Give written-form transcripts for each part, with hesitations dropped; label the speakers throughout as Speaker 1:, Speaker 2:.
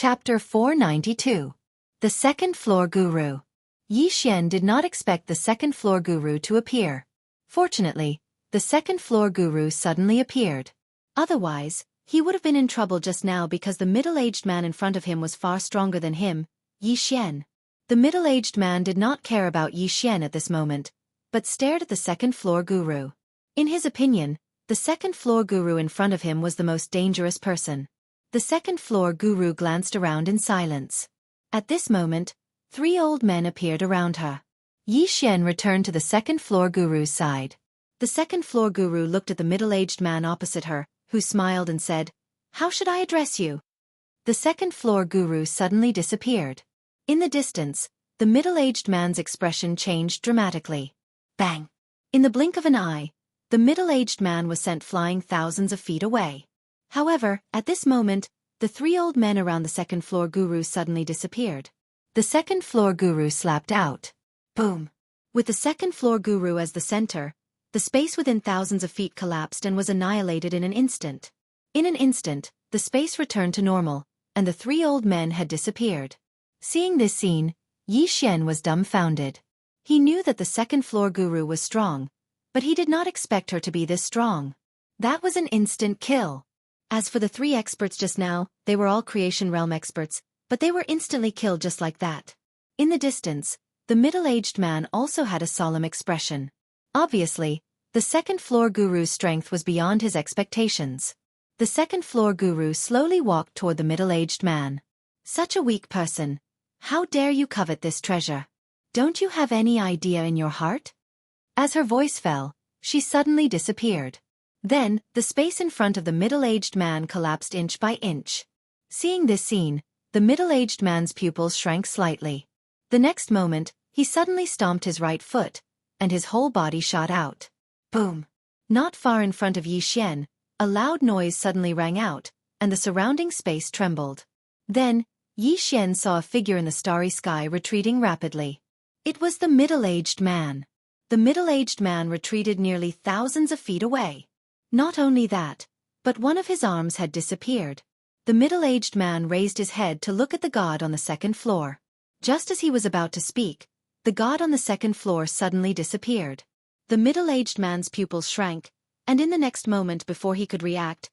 Speaker 1: Chapter 492. The Second Floor Guru. Yi Xian did not expect the second floor guru to appear. Fortunately, the second floor guru suddenly appeared. Otherwise, he would have been in trouble just now because the middle-aged man in front of him was far stronger than him, Yi Xian. The middle-aged man did not care about Yi Xian at this moment, but stared at the second floor guru. In his opinion, the second floor guru in front of him was the most dangerous person. The second floor guru glanced around in silence. At this moment, 3 old men appeared around her. Yi Xian returned to the second floor guru's side. The second floor guru looked at the middle-aged man opposite her, who smiled and said, "How should I address you?" The second floor guru suddenly disappeared. In the distance, the middle-aged man's expression changed dramatically. Bang! In the blink of an eye, the middle-aged man was sent flying thousands of feet away. However, at this moment, the 3 old men around the second floor guru suddenly disappeared. The second floor guru slapped out. Boom! With the second floor guru as the center, the space within thousands of feet collapsed and was annihilated in an instant. In an instant, the space returned to normal, and the 3 old men had disappeared. Seeing this scene, Yi Xian was dumbfounded. He knew that the second floor guru was strong, but he did not expect her to be this strong. That was an instant kill. As for the 3 experts just now, they were all Creation Realm experts, but they were instantly killed just like that. In the distance, the middle-aged man also had a solemn expression. Obviously, the second floor guru's strength was beyond his expectations. The second floor guru slowly walked toward the middle-aged man. "Such a weak person. How dare you covet this treasure? Don't you have any idea in your heart?" As her voice fell, she suddenly disappeared. Then, the space in front of the middle-aged man collapsed inch by inch. Seeing this scene, the middle-aged man's pupils shrank slightly. The next moment, he suddenly stomped his right foot, and his whole body shot out. Boom! Not far in front of Yi Xian, a loud noise suddenly rang out, and the surrounding space trembled. Then, Yi Xian saw a figure in the starry sky retreating rapidly. It was the middle-aged man. The middle-aged man retreated nearly thousands of feet away. Not only that, but one of his arms had disappeared. The middle-aged man raised his head to look at the god on the second floor. Just as he was about to speak, the god on the second floor suddenly disappeared. The middle-aged man's pupils shrank, and in the next moment before he could react,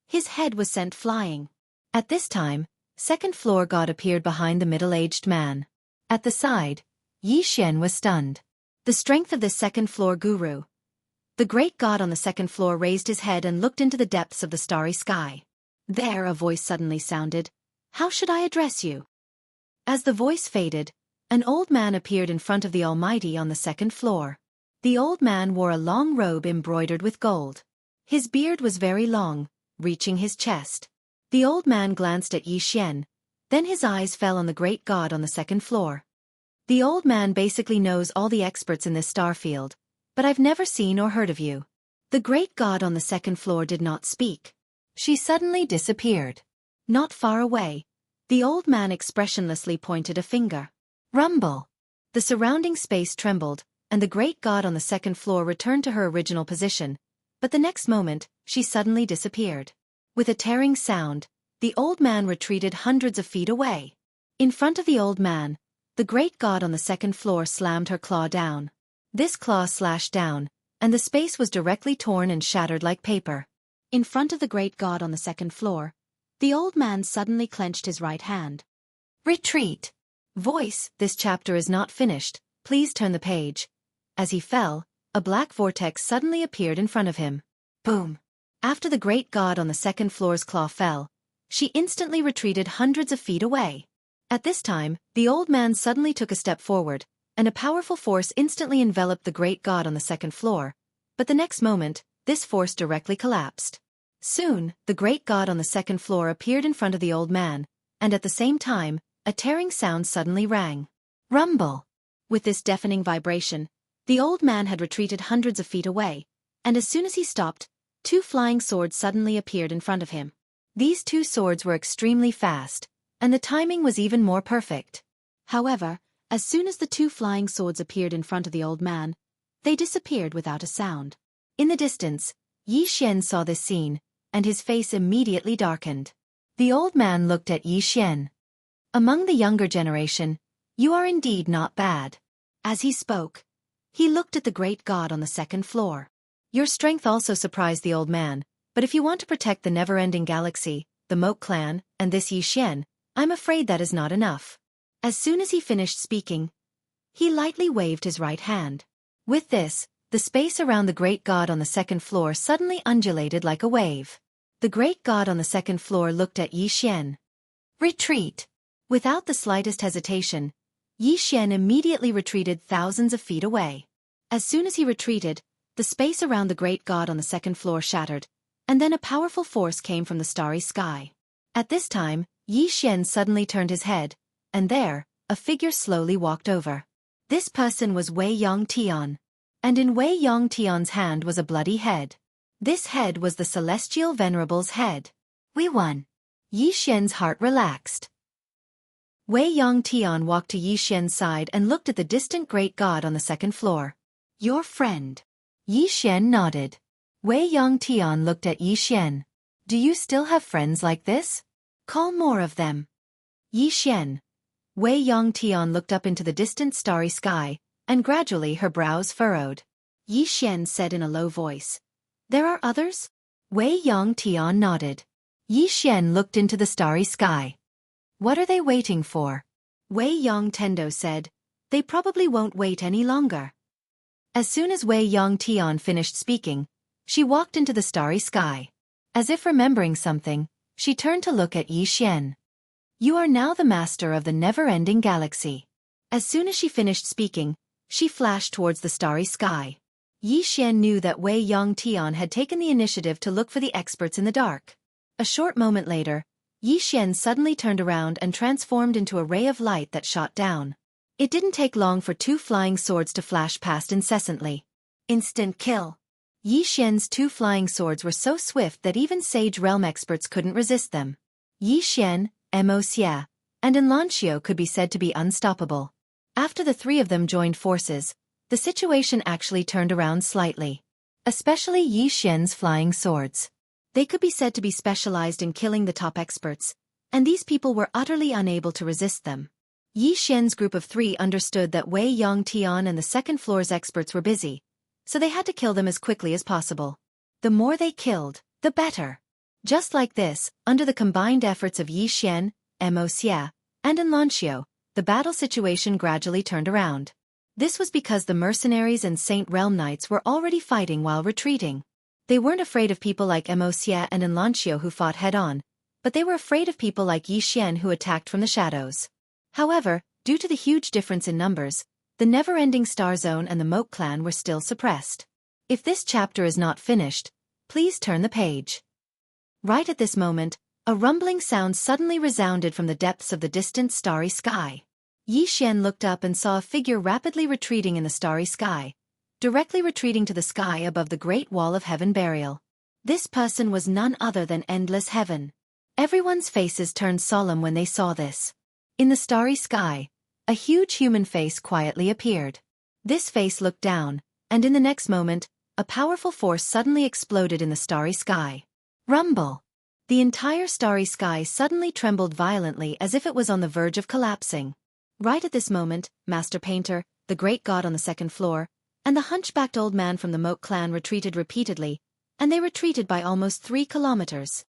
Speaker 1: his head was sent flying. At this time, second floor god appeared behind the middle-aged man. At the side, Yi Xian was stunned. The strength of this second floor guru. The great god on the second floor raised his head and looked into the depths of the starry sky. There a voice suddenly sounded. "How should I address you?" As the voice faded, an old man appeared in front of the Almighty on the second floor. The old man wore a long robe embroidered with gold. His beard was very long, reaching his chest. The old man glanced at Yi Xian, then his eyes fell on the great god on the second floor. "The old man basically knows all the experts in this star field, but I've never seen or heard of you." The great god on the second floor did not speak. She suddenly disappeared. Not far away, the old man expressionlessly pointed a finger. Rumble! The surrounding space trembled, and the great god on the second floor returned to her original position, but the next moment, she suddenly disappeared. With a tearing sound, the old man retreated hundreds of feet away. In front of the old man, the great god on the second floor slammed her claw down. This claw slashed down, and the space was directly torn and shattered like paper. In front of the great god on the second floor, the old man suddenly clenched his right hand. Retreat! Voice, this chapter is not finished, please turn the page. As he fell, a black vortex suddenly appeared in front of him. Boom! After the great god on the second floor's claw fell, she instantly retreated hundreds of feet away. At this time, the old man suddenly took a step forward, and a powerful force instantly enveloped the great god on the second floor, but the next moment, this force directly collapsed. Soon, the great god on the second floor appeared in front of the old man, and at the same time, a tearing sound suddenly rang. Rumble! With this deafening vibration, the old man had retreated hundreds of feet away, and as soon as he stopped, 2 flying swords suddenly appeared in front of him. These 2 swords were extremely fast, and the timing was even more perfect. However, as soon as the 2 flying swords appeared in front of the old man, they disappeared without a sound. In the distance, Yi Xian saw this scene, and his face immediately darkened. The old man looked at Yi Xian. Among the younger generation, you are indeed not bad. As he spoke, he looked at the great god on the second floor. Your strength also surprised the old man, but if you want to protect the never-ending galaxy, the Moat clan, and this Yi Xian, I'm afraid that is not enough. As soon as he finished speaking, he lightly waved his right hand. With this, the space around the great god on the second floor suddenly undulated like a wave. The great god on the second floor looked at Yi Xian. Retreat! Without the slightest hesitation, Yi Xian immediately retreated thousands of feet away. As soon as he retreated, the space around the great god on the second floor shattered, and then a powerful force came from the starry sky. At this time, Yi Xian suddenly turned his head, and there, a figure slowly walked over. This person was Wei Yongtian. And in Wei Yongtian's hand was a bloody head. This head was the celestial venerable's head. We won. Yi Xian's heart relaxed. Wei Yongtian walked to Yi Xian's side and looked at the distant great god on the second floor. Your friend. Yi Xian nodded. Wei Yongtian looked at Yi Xian. Do you still have friends like this? Call more of them. Yi Xian. Wei Yongtian looked up into the distant starry sky, and gradually her brows furrowed. Yi Xian said in a low voice. There are others? Wei Yongtian nodded. Yi Xian looked into the starry sky. What are they waiting for? Wei Yongtendo said. They probably won't wait any longer. As soon as Wei Yongtian finished speaking, she walked into the starry sky. As if remembering something, she turned to look at Yi Xian. You are now the master of the never-ending galaxy. As soon as she finished speaking, she flashed towards the starry sky. Yi Xian knew that Wei Yongtian had taken the initiative to look for the experts in the dark. A short moment later, Yi Xian suddenly turned around and transformed into a ray of light that shot down. It didn't take long for two flying swords to flash past incessantly. Instant kill. Yi Xian's two flying swords were so swift that even Sage Realm experts couldn't resist them. Yi Xian, Mo Xia, and Enlancio could be said to be unstoppable. After the three of them joined forces, the situation actually turned around slightly. Especially Yi Xian's flying swords. They could be said to be specialized in killing the top experts, and these people were utterly unable to resist them. Yi Xian's group of three understood that Wei Yongtian and the second floor's experts were busy, so they had to kill them as quickly as possible. The more they killed, the better. Just like this, under the combined efforts of Yi Xian, Mo Xia, and Enlancio, the battle situation gradually turned around. This was because the mercenaries and Saint Realm Knights were already fighting while retreating. They weren't afraid of people like Mo Xia and Enlancio who fought head-on, but they were afraid of people like Yi Xian who attacked from the shadows. However, due to the huge difference in numbers, the never-ending Star Zone and the Moat clan were still suppressed. If this chapter is not finished, please turn the page. Right at this moment, a rumbling sound suddenly resounded from the depths of the distant starry sky. Yi Xian looked up and saw a figure rapidly retreating in the starry sky, directly retreating to the sky above the Great Wall of Heaven burial. This person was none other than Endless Heaven. Everyone's faces turned solemn when they saw this. In the starry sky, a huge human face quietly appeared. This face looked down, and in the next moment, a powerful force suddenly exploded in the starry sky. Rumble! The entire starry sky suddenly trembled violently as if it was on the verge of collapsing. Right at this moment, Master Painter, the great god on the second floor, and the hunchbacked old man from the Moat clan retreated repeatedly, and they retreated by almost 3 kilometers.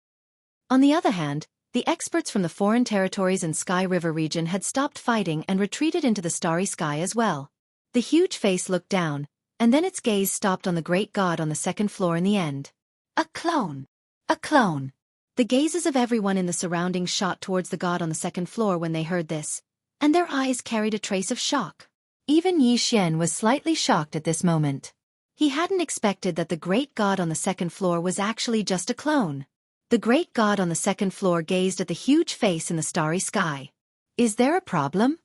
Speaker 1: On the other hand, the experts from the foreign territories and Sky River region had stopped fighting and retreated into the starry sky as well. The huge face looked down, and then its gaze stopped on the great god on the second floor in the end. A clone! A clone! The gazes of everyone in the surroundings shot towards the god on the second floor when they heard this, and their eyes carried a trace of shock. Even Yi Xian was slightly shocked at this moment. He hadn't expected that the great god on the second floor was actually just a clone. The great god on the second floor gazed at the huge face in the starry sky. Is there a problem?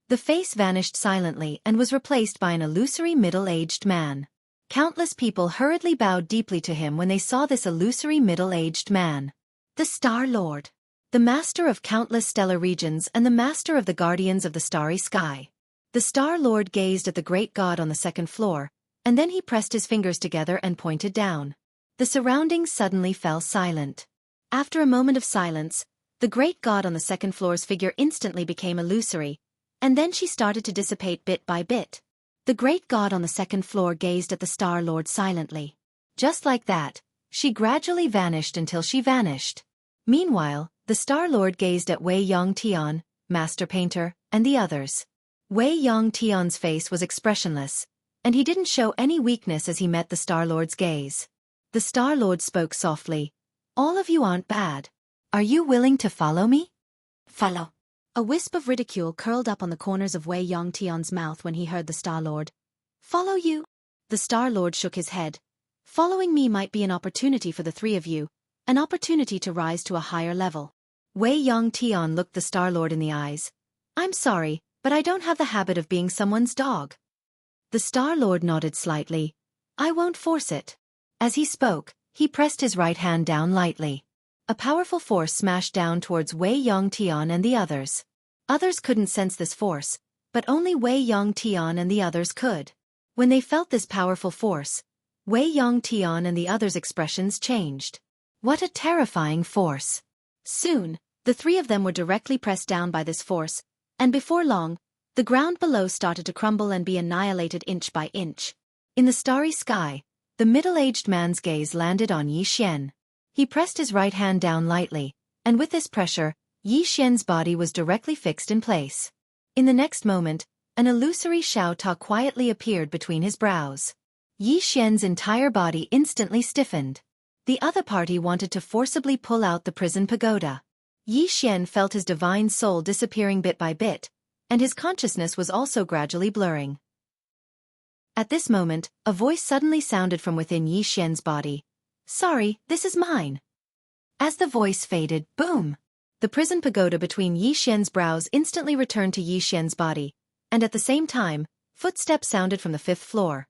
Speaker 1: The face vanished silently and was replaced by an illusory middle-aged man. Countless people hurriedly bowed deeply to him when they saw this illusory middle-aged man. The Star Lord. The master of countless stellar regions and the master of the guardians of the starry sky. The Star Lord gazed at the great god on the second floor, and then he pressed his fingers together and pointed down. The surroundings suddenly fell silent. After a moment of silence, the great god on the second floor's figure instantly became illusory, and then she started to dissipate bit by bit. The great god on the second floor gazed at the Star Lord silently. Just like that, she gradually vanished until she vanished. Meanwhile, the Star Lord gazed at Wei Yongtian, master painter, and the others. Wei Yongtian's face was expressionless, and he didn't show any weakness as he met the Star Lord's gaze. The Star Lord spoke softly. "All of you aren't bad. Are you willing to follow me?" "Follow." A wisp of ridicule curled up on the corners of Wei Yongtian's mouth when he heard the Star Lord. "Follow you?" The Star Lord shook his head. "Following me might be an opportunity for the three of you, an opportunity to rise to a higher level." Wei Yongtian looked the Star Lord in the eyes. "I'm sorry, but I don't have the habit of being someone's dog." The Star Lord nodded slightly. "I won't force it." As he spoke, he pressed his right hand down lightly. A powerful force smashed down towards Wei Yongtian and the others. Others couldn't sense this force, but only Wei Yongtian and the others could. When they felt this powerful force, Wei Yongtian and the others' expressions changed. What a terrifying force! Soon, the three of them were directly pressed down by this force, and before long, the ground below started to crumble and be annihilated inch by inch. In the starry sky, the middle-aged man's gaze landed on Yi Xian. He pressed his right hand down lightly, and with this pressure, Yi Xian's body was directly fixed in place. In the next moment, an illusory Xiao Ta quietly appeared between his brows. Yi Xian's entire body instantly stiffened. The other party wanted to forcibly pull out the prison pagoda. Yi Xian felt his divine soul disappearing bit by bit, and his consciousness was also gradually blurring. At this moment, a voice suddenly sounded from within Yi Xian's body. "Sorry, this is mine." As the voice faded, boom! The prison pagoda between Yi Xian's brows instantly returned to Yi Xian's body, and at the same time, footsteps sounded from the 5th floor.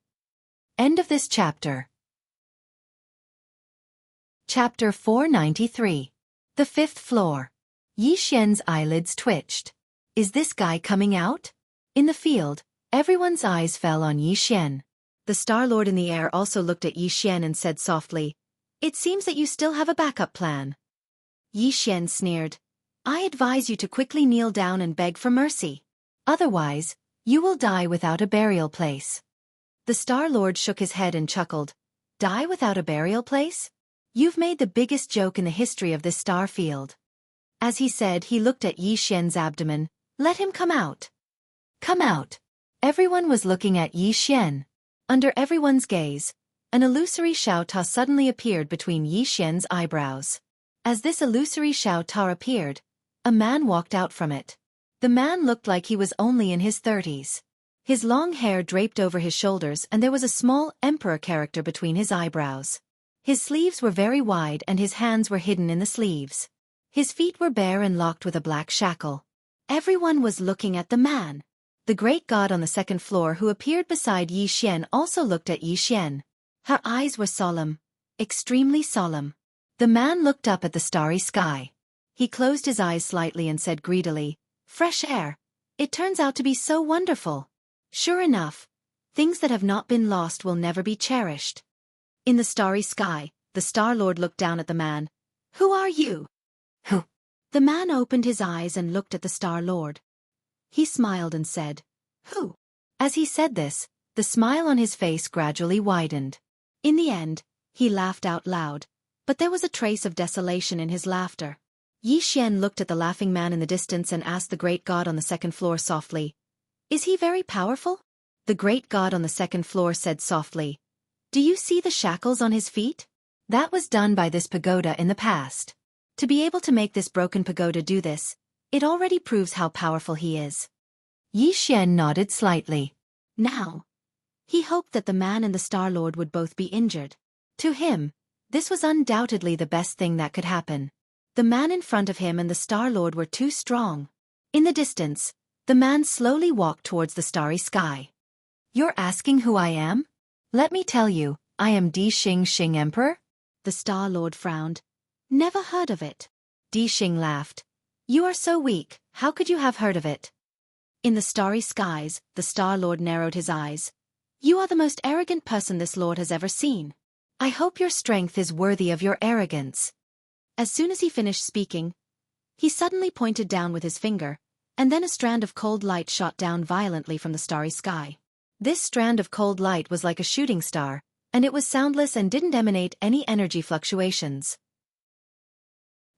Speaker 1: End of this chapter. Chapter 493. The 5th floor. Yi Xian's eyelids twitched. Is this guy coming out? In the field, everyone's eyes fell on Yi Xian. The Star Lord in the air also looked at Yi Xian and said softly, "It seems that you still have a backup plan." Yi Xian sneered. "I advise you to quickly kneel down and beg for mercy. Otherwise, you will die without a burial place." The Star Lord shook his head and chuckled. "Die without a burial place? You've made the biggest joke in the history of this star field." As he said, he looked at Yi Xian's abdomen. "Let him come out." "Come out." Everyone was looking at Yi Xian. Under everyone's gaze, an illusory Xiao Ta suddenly appeared between Yi Xian's eyebrows. As this illusory Xiao Ta appeared, a man walked out from it. The man looked like he was only in his 30s. His long hair draped over his shoulders and there was a small emperor character between his eyebrows. His sleeves were very wide and his hands were hidden in the sleeves. His feet were bare and locked with a black shackle. Everyone was looking at the man. The great god on the 2nd floor who appeared beside Yi Xian also looked at Yi Xian. Her eyes were solemn, extremely solemn. The man looked up at the starry sky. He closed his eyes slightly and said greedily, "Fresh air. It turns out to be so wonderful. Sure enough, things that have not been lost will never be cherished." In the starry sky, the Star Lord looked down at the man. "Who are you?" "Who?" The man opened his eyes and looked at the Star Lord. He smiled and said, "Who?" As he said this, the smile on his face gradually widened. In the end, he laughed out loud, but there was a trace of desolation in his laughter. Yi Xian looked at the laughing man in the distance and asked the great god on the 2nd floor softly, "Is he very powerful?" The great god on the 2nd floor said softly, "Do you see the shackles on his feet? That was done by this pagoda in the past. To be able to make this broken pagoda do this, it already proves how powerful he is." Yi Xian nodded slightly. Now, he hoped that the man and the Star Lord would both be injured. To him, this was undoubtedly the best thing that could happen. The man in front of him and the Star Lord were too strong. In the distance, the man slowly walked towards the starry sky. "You're asking who I am? Let me tell you, I am Di Xing Emperor?" The Star Lord frowned. "Never heard of it." Di Xing laughed. "You are so weak, how could you have heard of it?" In the starry skies, the Star Lord narrowed his eyes. "You are the most arrogant person this lord has ever seen. I hope your strength is worthy of your arrogance."
Speaker 2: As soon as he finished speaking, he suddenly pointed down with his finger, and then a strand of cold light shot down violently from the starry sky.
Speaker 1: This strand of cold light was like a shooting star, and it was soundless and didn't emanate any energy fluctuations.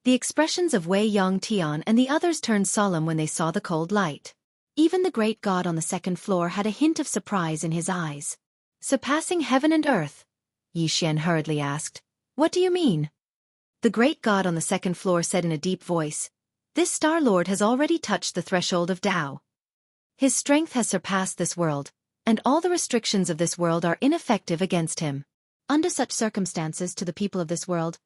Speaker 1: The expressions of Wei Yongtian and the others turned solemn when they saw the cold light.
Speaker 2: Even the great god on the second floor had a hint of surprise in his eyes.
Speaker 1: Surpassing heaven and earth? Yixian hurriedly asked. What do you mean? The great god on the second floor said in a deep voice, This Star Lord has already touched the threshold of Tao. His strength has surpassed this world, and all the restrictions of this world are ineffective against him.
Speaker 2: Under such circumstances to the people of this world,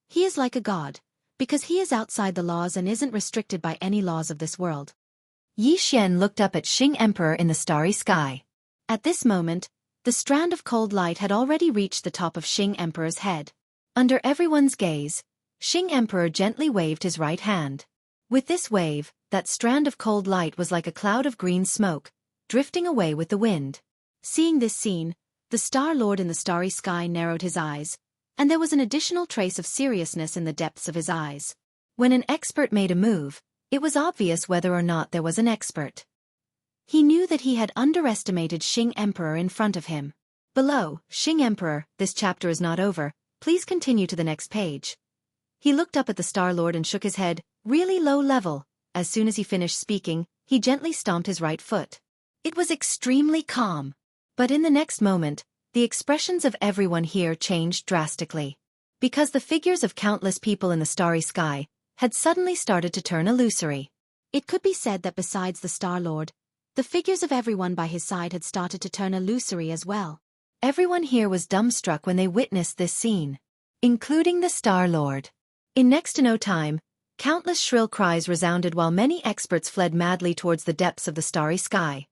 Speaker 2: he is like a god, because he is outside the laws and isn't restricted by any laws of this world.
Speaker 1: Yixian looked up at Xing Emperor in the starry sky.
Speaker 2: At this moment, the strand of cold light had already reached the top of Xing Emperor's head.
Speaker 1: Under everyone's gaze, Xing Emperor gently waved his right hand. With this wave, that strand of cold light was like a cloud of green smoke, drifting away with the wind.
Speaker 2: Seeing this scene, the Star Lord in the starry sky narrowed his eyes, and there was an additional trace of seriousness in the depths of his eyes.
Speaker 1: When an expert made a move, it was obvious whether or not there was an expert.
Speaker 2: He knew that he had underestimated Xing Emperor in front of him.
Speaker 1: Below, Xing Emperor, this chapter is not over, please continue to the next page. He looked up at the Star Lord and shook his head, really low level. As soon as he finished speaking, he gently stomped his right foot. It was extremely calm. But in the next moment, the expressions of everyone here changed drastically. Because the figures of countless people in the starry sky had suddenly started to turn illusory.
Speaker 2: It could be said that besides the Star Lord, the figures of everyone by his side had started to turn illusory as well.
Speaker 1: Everyone here was dumbstruck when they witnessed this scene, including the Star Lord. In next to no time, countless shrill cries resounded while many experts fled madly towards the depths of the starry sky.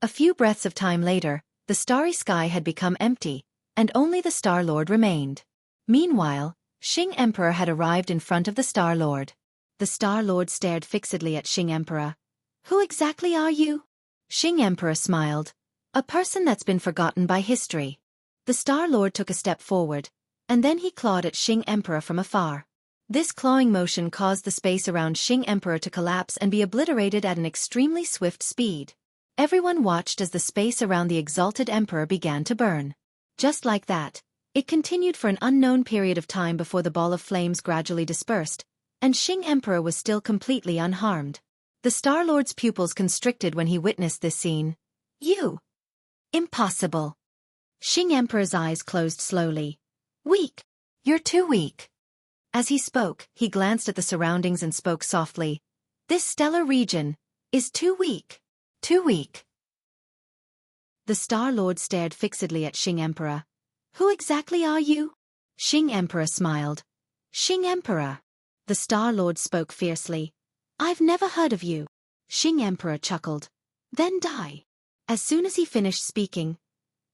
Speaker 1: A few breaths of time later, the starry sky had become empty, and only the Star Lord remained. Meanwhile, Xing Emperor had arrived in front of the Star Lord.
Speaker 2: The Star Lord stared fixedly at Xing Emperor. Who exactly are you?
Speaker 1: Xing Emperor smiled. A person that's been forgotten by history. The Star Lord took a step forward, and then he clawed at Xing Emperor from afar. This clawing motion caused the space around Xing Emperor to collapse and be obliterated at an extremely swift speed. Everyone watched as the space around the exalted emperor began to burn. Just like that, it continued for an unknown period of time before the ball of flames gradually dispersed, and Xing Emperor was still completely unharmed. The Star Lord's pupils constricted when he witnessed this scene. You! Impossible!
Speaker 2: Xing Emperor's eyes closed slowly.
Speaker 1: Weak! You're too weak! As he spoke, he glanced at the surroundings and spoke softly. This stellar region is too weak. Too weak.
Speaker 2: The Star Lord stared fixedly at Xing Emperor. Who exactly are you?
Speaker 1: Xing Emperor smiled.
Speaker 2: Xing Emperor. The Star Lord spoke fiercely. I've never heard of you. Xing Emperor chuckled. Then die. As soon as he finished speaking,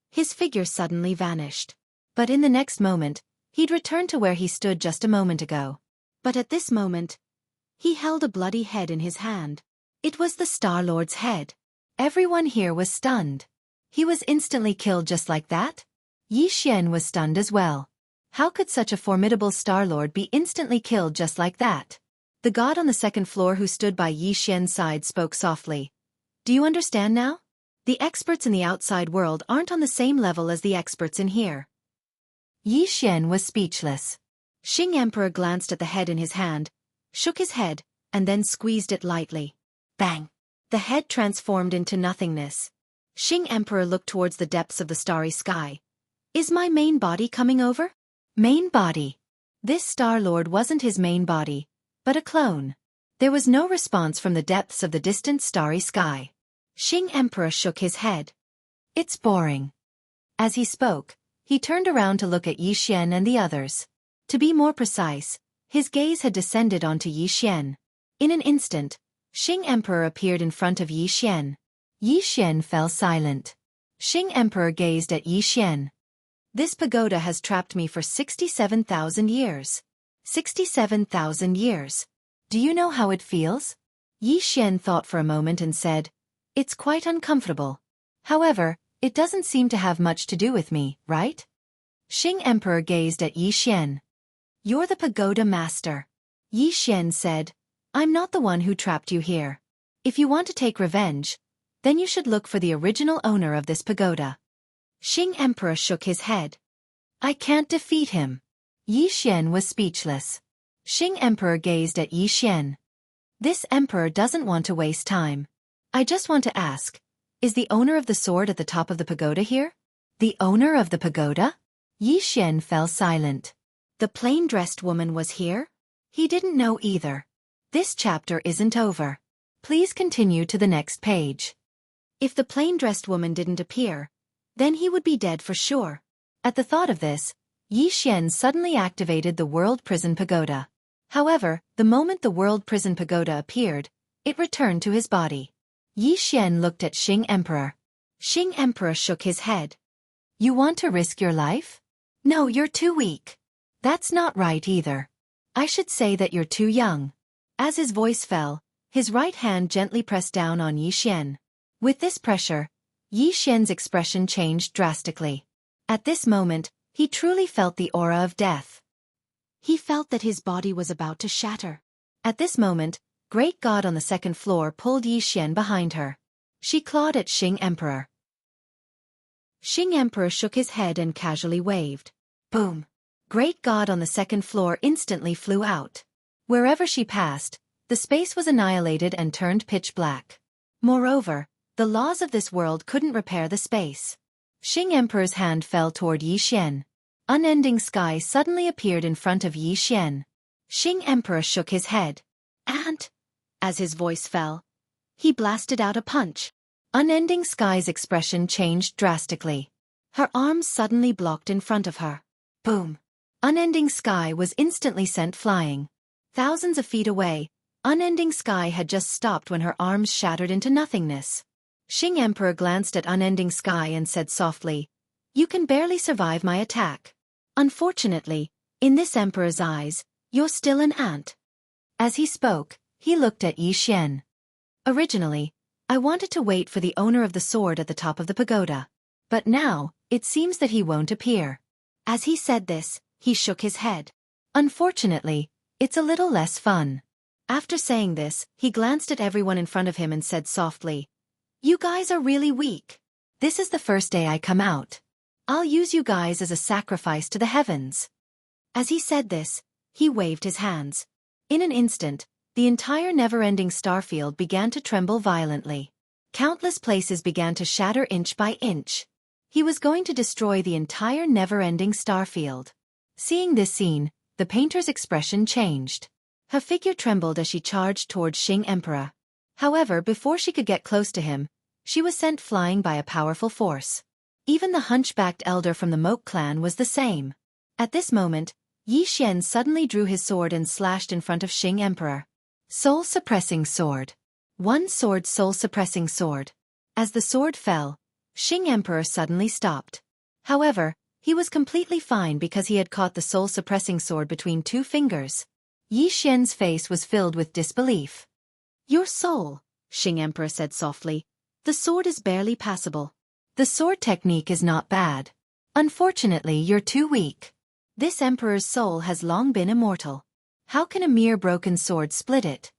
Speaker 2: his figure suddenly vanished.
Speaker 1: But in the next moment, he'd returned to where he stood just a moment ago.
Speaker 2: But at this moment, he held a bloody head in his hand.
Speaker 1: It was the Star Lord's head. Everyone here was stunned. He was instantly killed just like that? Yixian was stunned as well. How could such a formidable Star Lord be instantly killed just like that? The god on the second floor who stood by Yixian's side spoke softly. Do you understand now? The experts in the outside world aren't on the same level as the experts in here. Yixian was speechless.
Speaker 2: Xing Emperor glanced at the head in his hand, shook his head, and then squeezed it lightly. Bang! The head transformed into nothingness. Xing Emperor looked towards the depths of the starry sky. Is my main body coming over?
Speaker 1: Main body. This Star Lord wasn't his main body, but a clone. There was no response from the depths of the distant starry sky. Xing Emperor shook his head. It's boring. As he spoke, he turned around to look at Yixian and the others. To be more precise, his gaze had descended onto Yixian. In an instant, Xing Emperor appeared in front of Yixian. Yixian fell silent. Xing Emperor gazed at Yixian. This pagoda has trapped me for 67,000 years. 67,000 years. Do you know how it feels? Yixian thought for a moment and said, It's quite uncomfortable. However, it doesn't seem to have much to do with me, right? Xing Emperor gazed at Yixian.
Speaker 2: You're the pagoda master. Yi Xian said, I'm not the one who trapped you here. If you want to take revenge, then you should look for the original owner of this pagoda. Xing Emperor shook his head. I can't defeat him. Yi Xian was speechless. Xing Emperor gazed at Yi Xian. This emperor doesn't want to waste time. I just want to ask, is the owner of the sword at the top of the pagoda here? The owner of the pagoda? Yi Xian fell silent. The plain-dressed woman was here? He didn't know either. This chapter isn't over. Please continue to the next page. If the plain-dressed woman didn't appear, then he would be dead for sure. At the thought of this, Yi Xian suddenly activated the World Prison Pagoda. However, the moment the World Prison Pagoda appeared, it returned to his body. Yi Xian looked at Xing Emperor. Xing Emperor shook his head. You want to risk your life? No, you're too weak. That's not right either. I should say that you're too young. As his voice fell, his right hand gently pressed down on Yi Xian. With this pressure, Yi Xian's expression changed drastically. At this moment, he truly felt the aura of death. He felt that his body was about to shatter. At this moment, Great God on the second floor pulled Yi Xian behind her. She clawed at Xing Emperor. Xing Emperor shook his head and casually waved. Boom! Great God on the second floor instantly flew out. Wherever she passed, the space was annihilated and turned pitch black. Moreover, the laws of this world couldn't repair the space. Xing Emperor's hand fell toward Yi Xian. Unending sky suddenly appeared in front of Yi Xian. Xing Emperor shook his head. And, as his voice fell, he blasted out a punch. Unending sky's expression changed drastically. Her arms suddenly blocked in front of her. Boom! Unending sky was instantly sent flying. Thousands of feet away, Unending sky had just stopped when her arms shattered into nothingness. Xing Emperor glanced at Unending sky and said softly, You can barely survive my attack. Unfortunately, in this emperor's eyes, you're still an ant. As he spoke, he looked at Yi Xian. Originally, I wanted to wait for the owner of the sword at the top of the pagoda. But now, it seems that he won't appear. As he said this, he shook his head. Unfortunately, it's a little less fun. After saying this, he glanced at everyone in front of him and said softly, You guys are really weak. This is the first day I come out. I'll use you guys as a sacrifice to the heavens. As he said this, he waved his hands. In an instant, the entire never-ending starfield began to tremble violently. Countless places began to shatter inch by inch. He was going to destroy the entire never-ending starfield. Seeing this scene, the painter's expression changed. Her figure trembled as she charged towards Xing Emperor. However, before she could get close to him, she was sent flying by a powerful force. Even the hunchbacked elder from the Moke clan was the same. At this moment, Yi Xian suddenly drew his sword and slashed in front of Xing Emperor. Soul-suppressing sword. One sword soul-suppressing sword. As the sword fell, Xing Emperor suddenly stopped. However, he was completely fine because he had caught the soul-suppressing sword between two fingers. Yi Xian's face was filled with disbelief. Your soul, Xing Emperor said softly. The sword is barely passable. The sword technique is not bad. Unfortunately, you're too weak. This emperor's soul has long been immortal. How can a mere broken sword split it?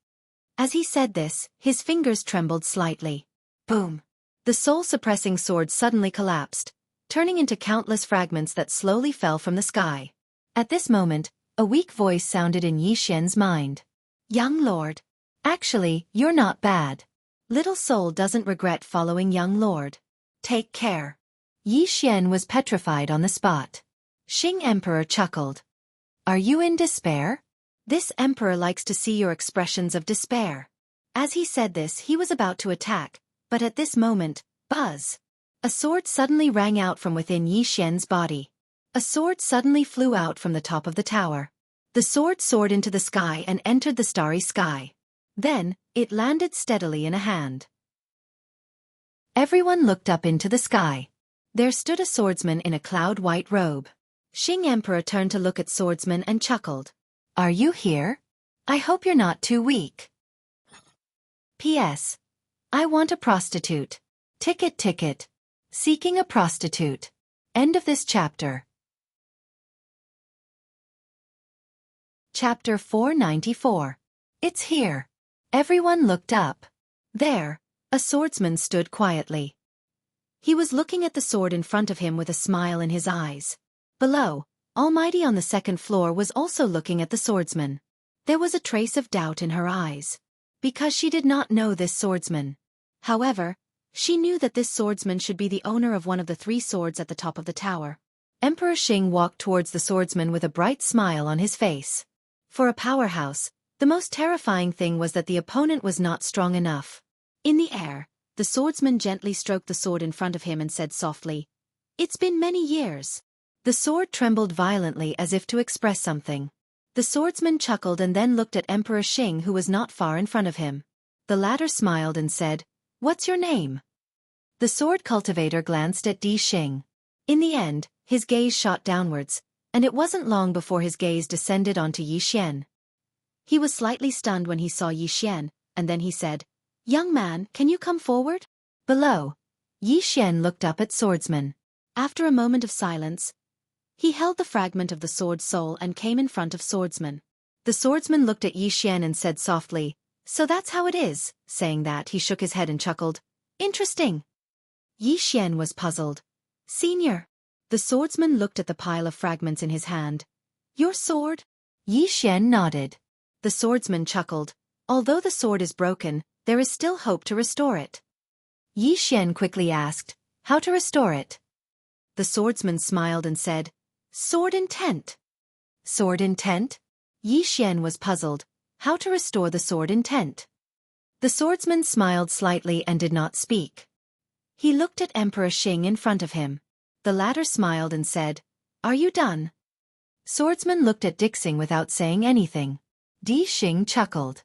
Speaker 2: As he said this, his fingers trembled slightly. Boom! The soul-suppressing sword suddenly collapsed, turning into countless fragments that slowly fell from the sky. At this moment, a weak voice sounded in Yi Xian's mind. Young lord. Actually, you're not bad. Little soul doesn't regret following young lord. Take care. Yi Xian was petrified on the spot. Xing Emperor chuckled. Are you in despair? This emperor likes to see your expressions of despair. As he said this, he was about to attack, but at this moment, buzz! A sword suddenly rang out from within Yi Xian's body. A sword suddenly flew out from the top of the tower. The sword soared into the sky and entered the starry sky. Then, it landed steadily in a hand. Everyone looked up into the sky. There stood a swordsman in a cloud-white robe. Xing Emperor turned to look at swordsman and chuckled. Are you here? I hope you're not too weak. P.S. I want a prostitute. Ticket. Seeking a prostitute. End of this chapter.
Speaker 1: Chapter 494. It's here. Everyone looked up.
Speaker 2: There, a swordsman stood quietly. He was looking at the sword in front of him with a smile in his eyes. Below, Almighty on the second floor was also looking at the swordsman. There was a trace of doubt in her eyes, because she did not know this swordsman. However, she knew that this swordsman should be the owner of one of the 3 swords at the top of the tower.
Speaker 1: Emperor Xing walked towards the swordsman with a bright smile on his face.
Speaker 2: For a powerhouse, the most terrifying thing was that the opponent was not strong enough. In the air, the swordsman gently stroked the sword in front of him and said softly, "It's been many years."
Speaker 1: The sword trembled violently as if to express something.
Speaker 2: The swordsman chuckled and then looked at Emperor Xing, who was not far in front of him.
Speaker 1: The latter smiled and said, "What's your name?" The sword cultivator glanced at Di Xing.
Speaker 2: In the end, his gaze shot downwards, and it wasn't long before his gaze descended onto Yi Xian. He was slightly stunned when he saw Yi Xian, and then he said, "Young man, can you come forward?"
Speaker 1: Below, Yi Xian looked up at swordsman.
Speaker 2: After a moment of silence, he held the fragment of the sword soul and came in front of swordsman.
Speaker 1: The swordsman looked at Yi Xian and said softly, "So that's how it is." Saying that, he shook his head and chuckled. "Interesting."
Speaker 2: Yi Xian was puzzled. "Senior." The swordsman looked at the pile of fragments in his hand. "Your sword?"
Speaker 1: Yi Xian nodded.
Speaker 2: The swordsman chuckled. "Although the sword is broken, there is still hope to restore it."
Speaker 1: Yi Xian quickly asked, "How to restore it?"
Speaker 2: The swordsman smiled and said, "Sword intent."
Speaker 1: "Sword intent?"
Speaker 2: Yi Xian was puzzled. How to restore the sword intent?
Speaker 1: The swordsman smiled slightly and did not speak.
Speaker 2: He looked at Emperor Xing in front of him. The latter smiled and said, "Are you done?"
Speaker 1: Swordsman looked at Dixing without saying anything. Di Xing chuckled.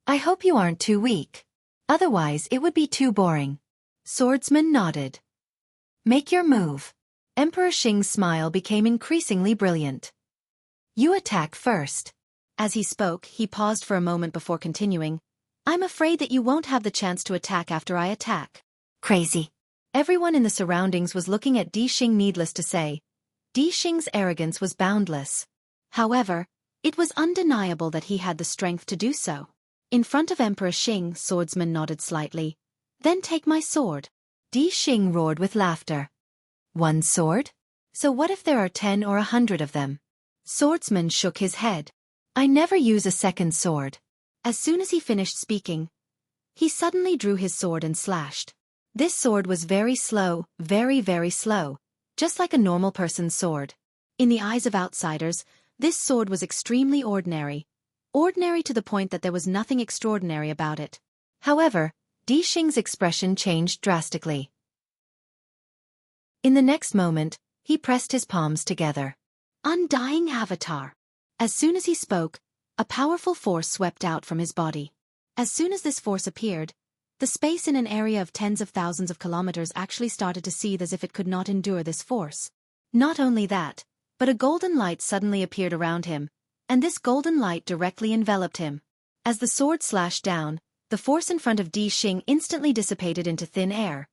Speaker 1: "I hope you aren't too weak. Otherwise it would be too boring."
Speaker 2: Swordsman nodded.
Speaker 1: "Make your move."
Speaker 2: Emperor Xing's smile became increasingly brilliant.
Speaker 1: "You attack first."
Speaker 2: As he spoke, he paused for a moment before continuing, "I'm afraid that you won't have the chance to attack after I attack."
Speaker 1: Crazy.
Speaker 2: Everyone in the surroundings was looking at Di Xing. Needless to say, Di Xing's arrogance was boundless. However, it was undeniable that he had the strength to do so. In front of Emperor Xing, swordsman nodded slightly. "Then take my sword."
Speaker 1: Di Xing roared with laughter. "One sword? So what if there are 10 or 100 of them?"
Speaker 2: Swordsman shook his head.
Speaker 1: "I never use a second sword."
Speaker 2: As soon as he finished speaking, he suddenly drew his sword and slashed. This sword was very slow, very, very slow, just like a normal person's sword. In the eyes of outsiders, this sword was extremely ordinary. Ordinary to the point that there was nothing extraordinary about it.
Speaker 1: However, Di Xing's expression changed drastically. In the next moment, he pressed his palms together.
Speaker 2: Undying Avatar. As soon as he spoke, a powerful force swept out from his body. As soon as this force appeared, the space in an area of tens of thousands of kilometers actually started to seethe as if it could not endure this force. Not only that, but a golden light suddenly appeared around him, and this golden light directly enveloped him. As the sword slashed down, the force in front of Di Xing instantly dissipated into thin air.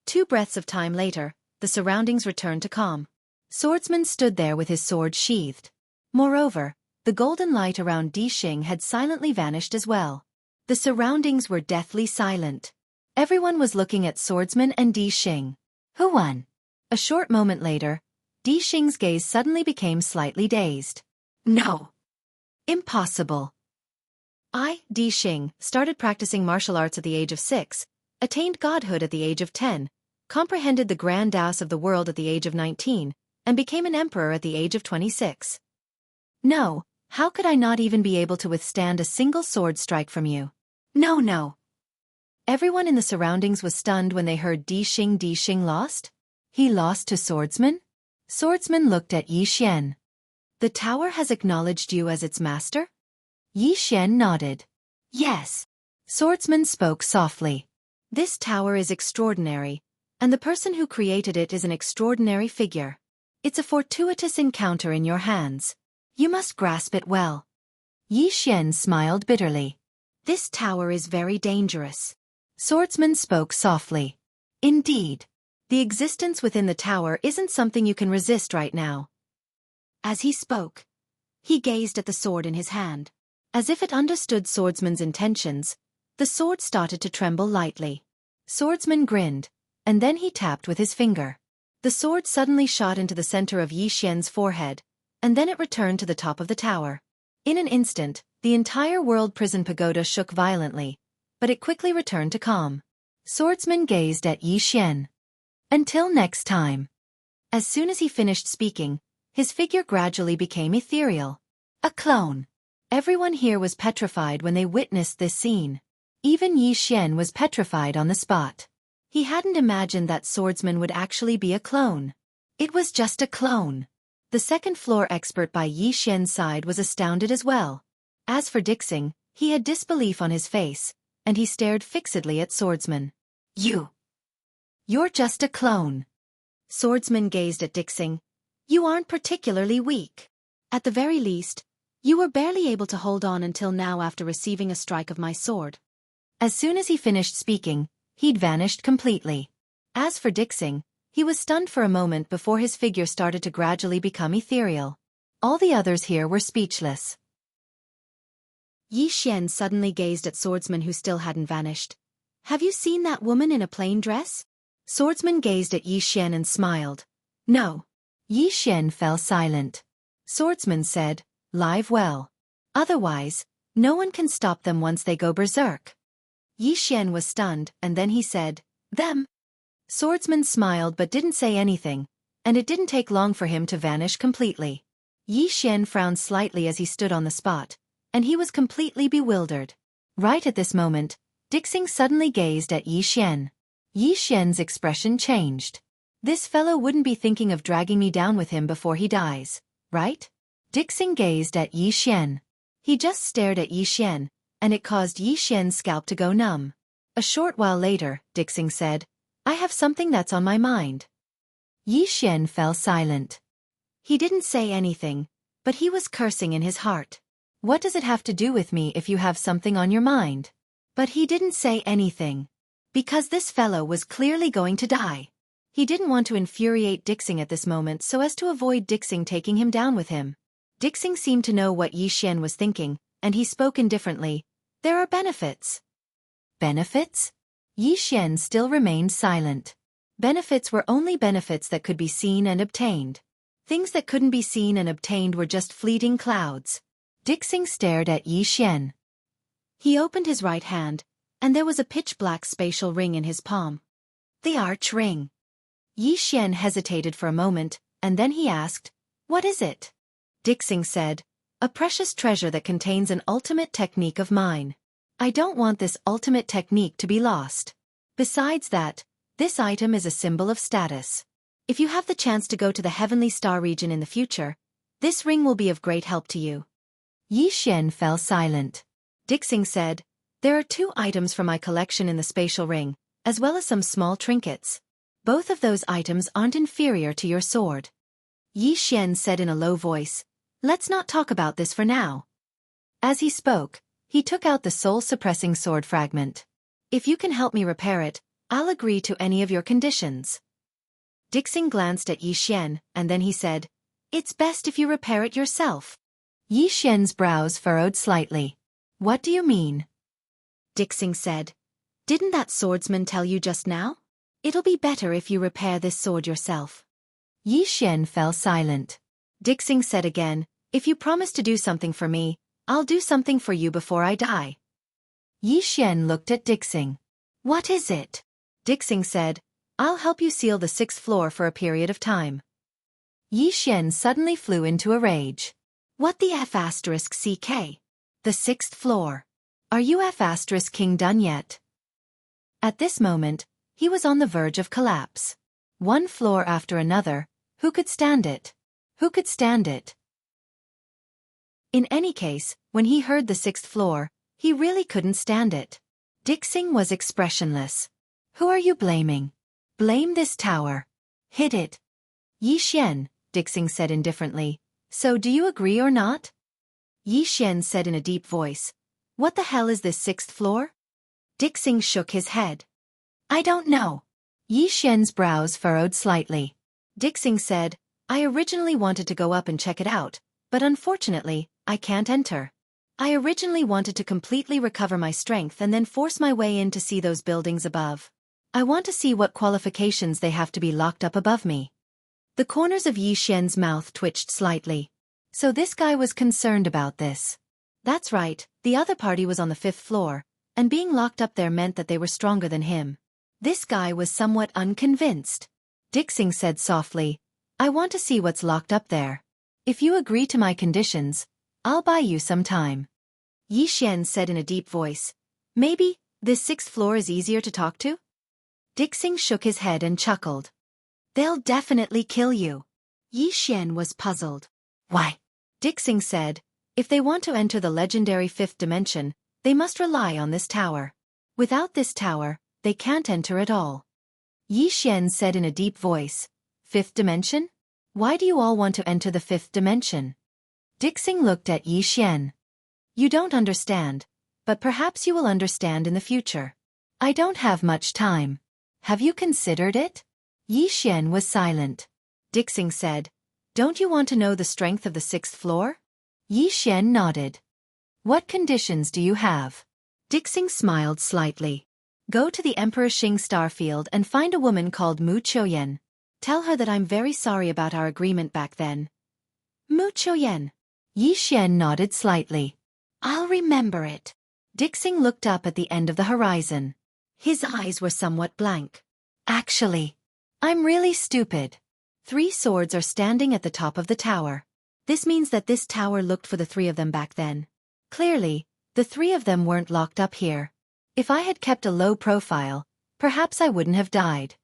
Speaker 2: 2 breaths of time later, the surroundings returned to calm.
Speaker 1: Swordsman stood there with his sword sheathed. Moreover, the golden light around Di Xing had silently vanished as well. The surroundings were deathly silent. Everyone was looking at Swordsman and Di Xing. Who won? A short moment later, Di Xing's gaze suddenly became slightly dazed. No. Impossible.
Speaker 2: Di Xing, started practicing martial arts at the age of 6, attained godhood at the age of 10, comprehended the grand Taos of the world at the age of 19, and became an emperor at the age of 26.
Speaker 1: No, how could I not even be able to withstand a single sword strike from you? No. Everyone in the surroundings was stunned when they heard Di Xing lost? He lost to Swordsman? Swordsman looked at Yi Xian.
Speaker 2: The tower has acknowledged you as its master?
Speaker 1: Yi Xian nodded.
Speaker 2: Yes.
Speaker 1: Swordsman spoke softly.
Speaker 2: This tower is extraordinary, and the person who created it is an extraordinary figure. It's a fortuitous encounter in your hands. You must grasp it well.
Speaker 1: Yi Xian smiled bitterly.
Speaker 2: This tower is very dangerous.
Speaker 1: Swordsman spoke softly.
Speaker 2: Indeed. The existence within the tower isn't something you can resist right now. As he spoke, He gazed at the sword in his hand. As if it understood swordsman's intentions, the sword started to tremble lightly. Swordsman grinned, and then he tapped with his finger. The sword suddenly shot into the center of Yi Xian's forehead, and then it returned to the top of the tower. In an instant, the entire world prison pagoda shook violently, but it quickly returned to calm. Swordsman gazed at Yi Xian. Until next time. As soon as he finished speaking, his figure gradually became ethereal. A clone. Everyone here was petrified when they witnessed this scene. Even Yi Xian was petrified on the spot. He hadn't imagined that swordsman would actually be a clone. It was just a clone. The second floor expert by Yi Xian's side was astounded as well. As for Dixing, he had disbelief on his face, and he stared fixedly at swordsman. You're just a clone. Swordsman gazed at Dixing. You aren't particularly weak. At the very least, you were barely able to hold on until now after receiving a strike of my sword. As soon as he finished speaking, he'd vanished completely. As for Dixing, he was stunned for a moment before his figure started to gradually become ethereal. All the others here were speechless. Yi Xian suddenly gazed at swordsman who still hadn't vanished. Have you seen that woman in a plain dress? Swordsman gazed at Yi Xian and smiled. No. Yi Xian fell silent. Swordsman said, Live well. Otherwise, no one can stop them once they go berserk. Yi Xian was stunned, and then he said, Them. Swordsman smiled but didn't say anything, and it didn't take long for him to vanish completely. Yi Xian frowned slightly as he stood on the spot, and he was completely bewildered. Right at this moment, Dixing suddenly gazed at Yi Xian. Yi Xian's expression changed. This fellow wouldn't be thinking of dragging me down with him before he dies, right? Dixing gazed at Yi Xian. He just stared at Yi Xian, and it caused Yi Xian's scalp to go numb. A short while later, Dixing said, I have something that's on my mind. Yi Xian fell silent. He didn't say anything, but he was cursing in his heart. What does it have to do with me if you have something on your mind? But he didn't say anything. Because this fellow was clearly going to die. He didn't want to infuriate Dixing at this moment so as to avoid Dixing taking him down with him. Dixing seemed to know what Yi Xian was thinking, and he spoke indifferently. There are benefits. Benefits? Yi Xian still remained silent. Benefits were only benefits that could be seen and obtained. Things that couldn't be seen and obtained were just fleeting clouds. Dixing stared at Yi Xian. He opened his right hand, and there was a pitch-black spatial ring in his palm. The Arch Ring. Yi Xian hesitated for a moment, and then he asked, What is it? Dixing said, A precious treasure that contains an ultimate technique of mine. I don't want this ultimate technique to be lost. Besides that, this item is a symbol of status. If you have the chance to go to the Heavenly Star region in the future, this ring will be of great help to you. Yi Xian fell silent. Dixing said, There are 2 items from my collection in the spatial ring, as well as some small trinkets. Both of those items aren't inferior to your sword. Yi Xian said in a low voice, Let's not talk about this for now. As he spoke, he took out the soul-suppressing sword fragment. If you can help me repair it, I'll agree to any of your conditions. Dixing glanced at Yi Xian, and then he said, It's best if you repair it yourself. Yi Xian's brows furrowed slightly. What do you mean? Dixing said, Didn't that swordsman tell you just now? It'll be better if you repair this sword yourself. Yi Xian fell silent. Dixing said again, If you promise to do something for me, I'll do something for you before I die. Yi Xian looked at Dixing. What is it? Dixing said, I'll help you seal the 6th floor for a period of time. Yi Xian suddenly flew into a rage. What the F***CK? The 6th floor. Are you F***King done yet? At this moment, he was on the verge of collapse. One floor after another, who could stand it? Who could stand it? In any case, when he heard the 6th floor, he really couldn't stand it. Dixing was expressionless. Who are you blaming? Blame this tower. Hit it. Yi Xian, Dixing said indifferently. So do you agree or not? Yi Xian said in a deep voice. What the hell is this 6th floor? Dixing shook his head. I don't know. Yi Xian's brows furrowed slightly. Dixing said, I originally wanted to go up and check it out, But unfortunately, I can't enter. I originally wanted to completely recover my strength and then force my way in to see those buildings above. I want to see what qualifications they have to be locked up above me." The corners of Yi Xian's mouth twitched slightly. So this guy was concerned about this. That's right, the other party was on the 5th floor, and being locked up there meant that they were stronger than him. This guy was somewhat unconvinced. Dixing said softly, "I want to see what's locked up there. If you agree to my conditions, I'll buy you some time." Yi Xian said in a deep voice, "Maybe, this 6th floor is easier to talk to?" Dixing shook his head and chuckled. "They'll definitely kill you." Yi Xian was puzzled. "Why?" Dixing said, "If they want to enter the legendary 5th dimension, they must rely on this tower. Without this tower, they can't enter at all." Yi Xian said in a deep voice, "5th dimension? Why do you all want to enter the 5th dimension?" Dixing looked at Yi Xian. "You don't understand, but perhaps you will understand in the future. I don't have much time. Have you considered it?" Yi Xian was silent. Dixing said, "Don't you want to know the strength of the 6th floor?" Yi Xian nodded. "What conditions do you have?" Dixing smiled slightly. "Go to the Emperor Xing Starfield and find a woman called Mu Qiuyan. Tell her that I'm very sorry about our agreement back then." "Mu Qiuyan." Yi Xian nodded slightly. "I'll remember it." Dixing looked up at the end of the horizon. His eyes were somewhat blank. "Actually, I'm really stupid. 3 swords are standing at the top of the tower. This means that this tower looked for the 3 of them back then. Clearly, the 3 of them weren't locked up here. If I had kept a low profile, perhaps I wouldn't have died."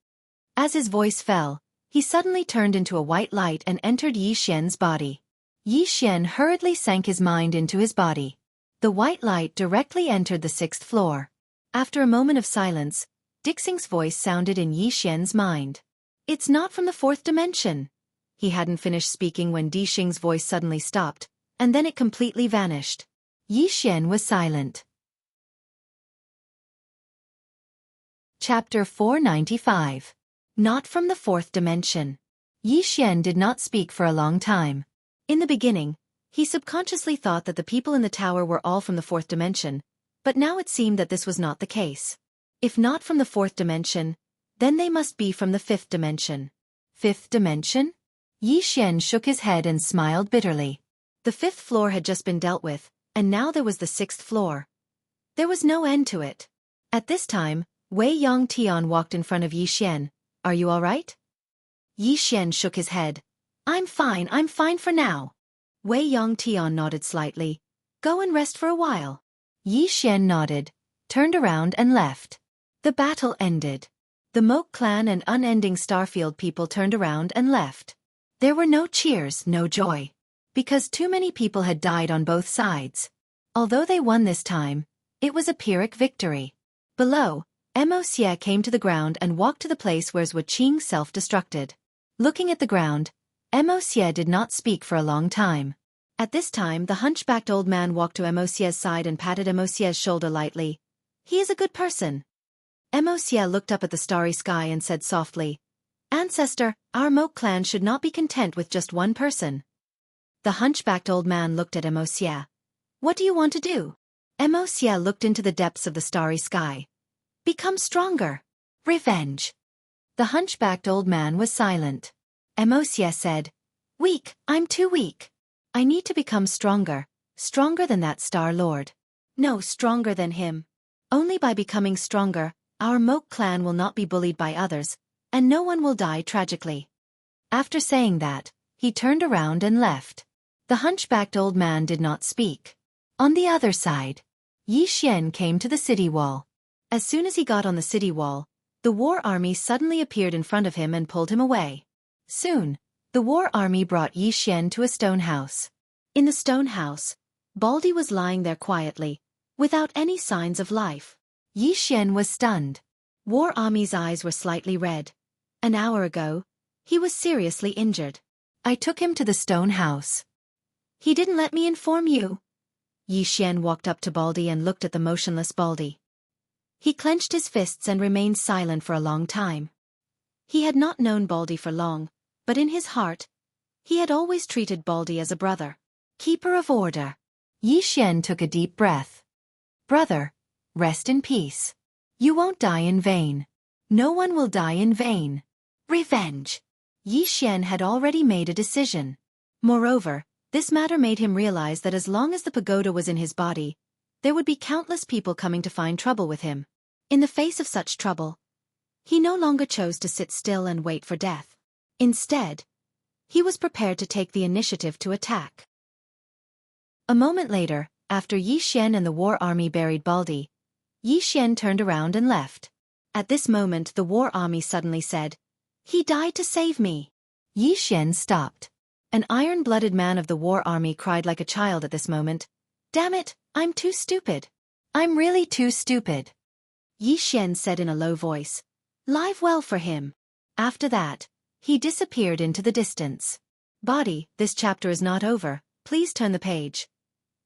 Speaker 2: As his voice fell, he suddenly turned into a white light and entered Yi Xian's body. Yi Xian hurriedly sank his mind into his body. The white light directly entered the 6th floor. After a moment of silence, Dixing's voice sounded in Yi Xian's mind. "It's not from the 4th dimension." He hadn't finished speaking when Dixing's voice suddenly stopped, and then it completely vanished. Yi Xian was silent. Chapter 495. Not from the 4th dimension. Yi Xian did not speak for a long time. In the beginning, he subconsciously thought that the people in the tower were all from the 4th dimension, but now it seemed that this was not the case. If not from the 4th dimension, then they must be from the 5th dimension. 5th dimension? Yi Xian shook his head and smiled bitterly. The 5th floor had just been dealt with, and now there was the 6th floor. There was no end to it. At this time, Wei Yongtian walked in front of Yi Xian. "Are you all right?" Yi Xian shook his head. I'm fine for now." Wei Yongtian nodded slightly. "Go and rest for a while." Yi Xian nodded, turned around and left. The battle ended. The Moke clan and unending Starfield people turned around and left. There were no cheers, no joy. Because too many people had died on both sides. Although they won this time, it was a Pyrrhic victory. Below, Xie came to the ground and walked to the place where Xueqi self-destructed. Looking at the ground, Xie did not speak for a long time. At this time the hunchbacked old man walked to Xie's side and patted Xie's shoulder lightly. "He is a good person." Xie looked up at the starry sky and said softly, "Ancestor, our Moke clan should not be content with just one person." The hunchbacked old man looked at Xie. "What do you want to do?" Xie looked into the depths of the starry sky. "Become stronger. Revenge." The hunchbacked old man was silent. Xie said, "Weak, I'm too weak. I need to become stronger, stronger than that Star Lord. No, stronger than him. Only by becoming stronger, our Moke clan will not be bullied by others, and no one will die tragically." After saying that, he turned around and left. The hunchbacked old man did not speak. On the other side, Yi Xian came to the city wall. As soon as he got on the city wall, the war army suddenly appeared in front of him and pulled him away. Soon, the war army brought Yi Xian to a stone house. In the stone house, Baldy was lying there quietly, without any signs of life. Yi Xian was stunned. War Army's eyes were slightly red. An hour ago, he was seriously injured. "I took him to the stone house." "He didn't let me inform you." Yi Xian walked up to Baldy and looked at the motionless Baldy. He clenched his fists and remained silent for a long time. He had not known Baldy for long, but in his heart, he had always treated Baldy as a brother. keeper of order.
Speaker 1: Yi Xian took a deep breath. Brother, rest in peace. You won't die in vain. No one will die in vain.
Speaker 2: Revenge. Yi Xian had already made a decision. Moreover, this matter made him realize that as long as the pagoda was in his body, there would be countless people coming to find trouble with him. In the face of such trouble, he no longer chose to sit still and wait for death. Instead, he was prepared to take the initiative to attack. A moment later, after Yi Xian and the war army buried Baldi, Yi Xian turned around and left. At this moment the war army suddenly said, "He died to save me."
Speaker 1: Yi Xian stopped.
Speaker 2: An iron-blooded man of the war army cried like a child at this moment. "Damn it, I'm too stupid.
Speaker 1: I'm really too stupid."
Speaker 2: Yi Xian said in a low voice, "Live well for him." After that, he disappeared into the distance. Body, this chapter is not over, please turn the page.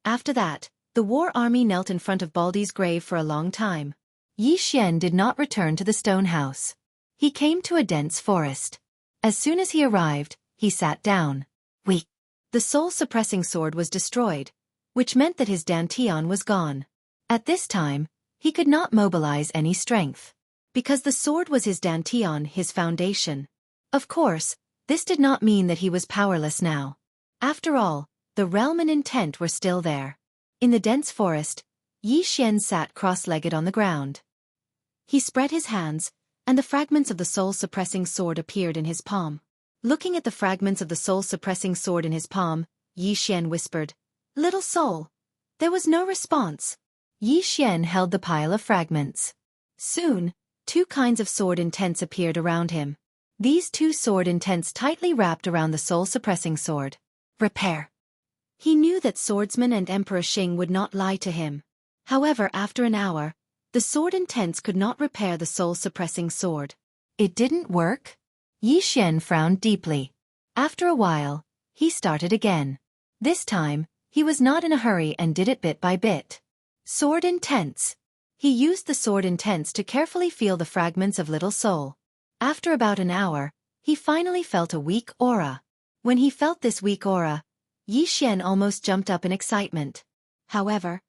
Speaker 2: After that, the war army knelt in front of Baldi's grave for a long time.
Speaker 1: Yi Xian did not return to the stone house. He came to a dense forest. As soon as he arrived, he sat down.
Speaker 2: Weak. The soul-suppressing sword was destroyed, which meant that his dantian was gone.
Speaker 1: At this time, he could not mobilize any strength.
Speaker 2: Because the sword was his dantian, his foundation. Of course, this did not mean that he was powerless now. After all, the realm and intent were still there. In the dense forest, Yi Xian sat cross-legged on the ground. He spread his hands, and the fragments of the soul-suppressing sword appeared in his palm. Looking at the fragments of the soul-suppressing sword in his palm, Yi Xian whispered, "Little soul." There was no response.
Speaker 1: Yi Xian held the pile of fragments.
Speaker 2: Soon, two kinds of sword intents appeared around him. These two sword intents tightly wrapped around the soul-suppressing sword. Repair. He knew that swordsman and Emperor Xing would not lie to him. However, after an hour, the sword intents could not repair the soul-suppressing sword.
Speaker 1: It didn't work? Yi Xian frowned deeply.
Speaker 2: After a while, he started again. This time, he was not in a hurry and did it bit by bit. Sword intents. He used the sword intents to carefully feel the fragments of Little Soul. After about an hour, he finally felt a weak aura. When he felt this weak aura, Yi Xian almost jumped up in excitement. However,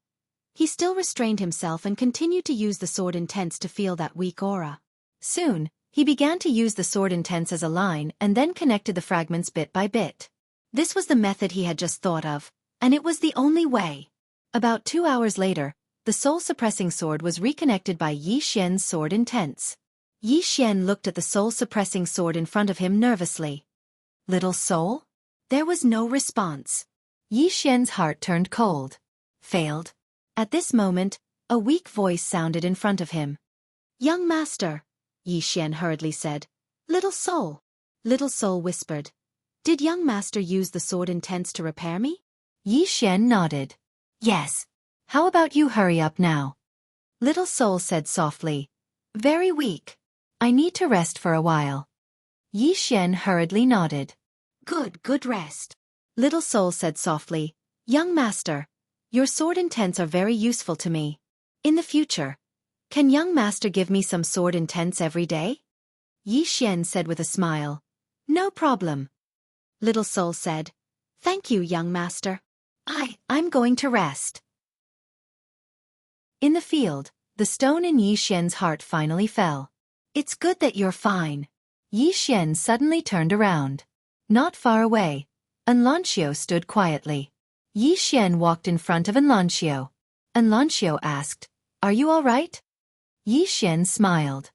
Speaker 2: he still restrained himself and continued to use the sword intents to feel that weak aura. Soon, he began to use the sword intents as a line and then connected the fragments bit by bit. This was the method he had just thought of, and it was the only way. About 2 hours later, the soul-suppressing sword was reconnected by Yi Xian's sword intents. Yi Xian looked at the soul-suppressing sword in front of him nervously. Little soul? There was no response.
Speaker 1: Yi Xian's heart turned cold.
Speaker 2: Failed. At this moment, a weak voice sounded in front of him. "Young master," Yi Xian hurriedly said. "Little soul." Little soul whispered. "Did young master use the sword intents to repair me?"
Speaker 1: Yi Xian nodded.
Speaker 2: "Yes."
Speaker 1: "How about you hurry up now?"
Speaker 2: Little soul said softly. "Very weak.
Speaker 1: I need to rest for a while." Yi Xian hurriedly nodded.
Speaker 2: Good rest." Little soul said softly. "Young master, your sword intents are very useful to me. In the future, can young master give me some sword intents every day?" Yi Xian said with a smile. "No problem." Little soul said, "Thank you, young master. I'm going to rest." In the field, the stone in Yi Xian's heart finally fell. "It's good that you're fine."
Speaker 1: Yi Xian suddenly turned around. Not far away, Enlancio stood quietly. Yi Xian walked in front of Enlancio. Enlancio asked, "Are you all right?" Yi Xian smiled.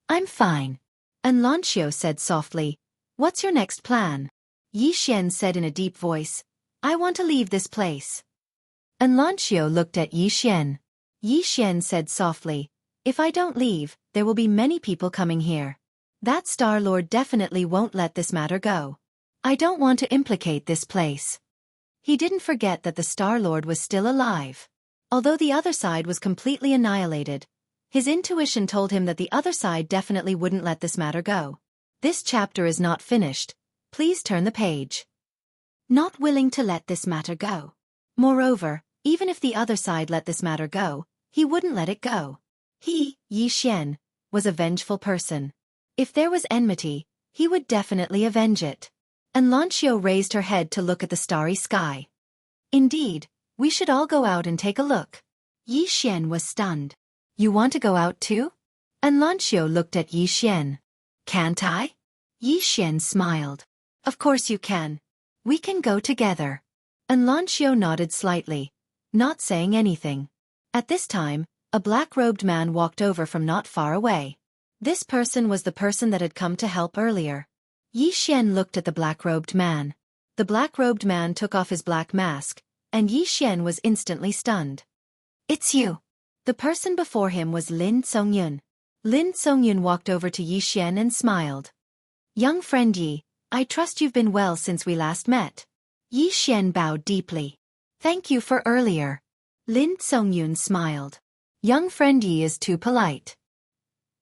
Speaker 2: "I'm fine." Enlancio said softly, "What's your next plan?" Yi Xian said in a deep voice, "I want to leave this place."
Speaker 1: Enlancio looked at Yi Xian.
Speaker 2: Yi Xian said softly, "If I don't leave, there will be many people coming here. That Star Lord definitely won't let this matter go. I don't want to implicate this place." He didn't forget that the Star Lord was still alive. Although the other side was completely annihilated, his intuition told him that the other side definitely wouldn't let this matter go. This chapter is not finished. Please turn the page. Not willing to let this matter go. Moreover, even if the other side let this matter go, he wouldn't let it go. He, Yi Xian, was a vengeful person. If there was enmity, he would definitely avenge it. Enlancio raised her head to look at the starry sky.
Speaker 1: Indeed, we should all go out and take a look.
Speaker 2: Yi Xian was stunned.
Speaker 1: You want to go out too? And Lanxiu looked at Yi Xian. Can't I?
Speaker 2: Yi Xian smiled.
Speaker 1: Of course you can. We can go together. And Lanxiu nodded slightly, not saying anything. At this time, a black-robed man walked over from not far away. This person was the person that had come to help earlier. Yi Xian looked at the black-robed man. The black-robed man took off his black mask, and Yi Xian was instantly stunned. It's you. The person before him was Lin Songyun. Lin Songyun walked over to Yi Xian and smiled. Young friend Yi, I trust you've been well since we last met. Yi Xian bowed deeply. Thank you for earlier. Lin Songyun smiled. Young friend Yi is too polite.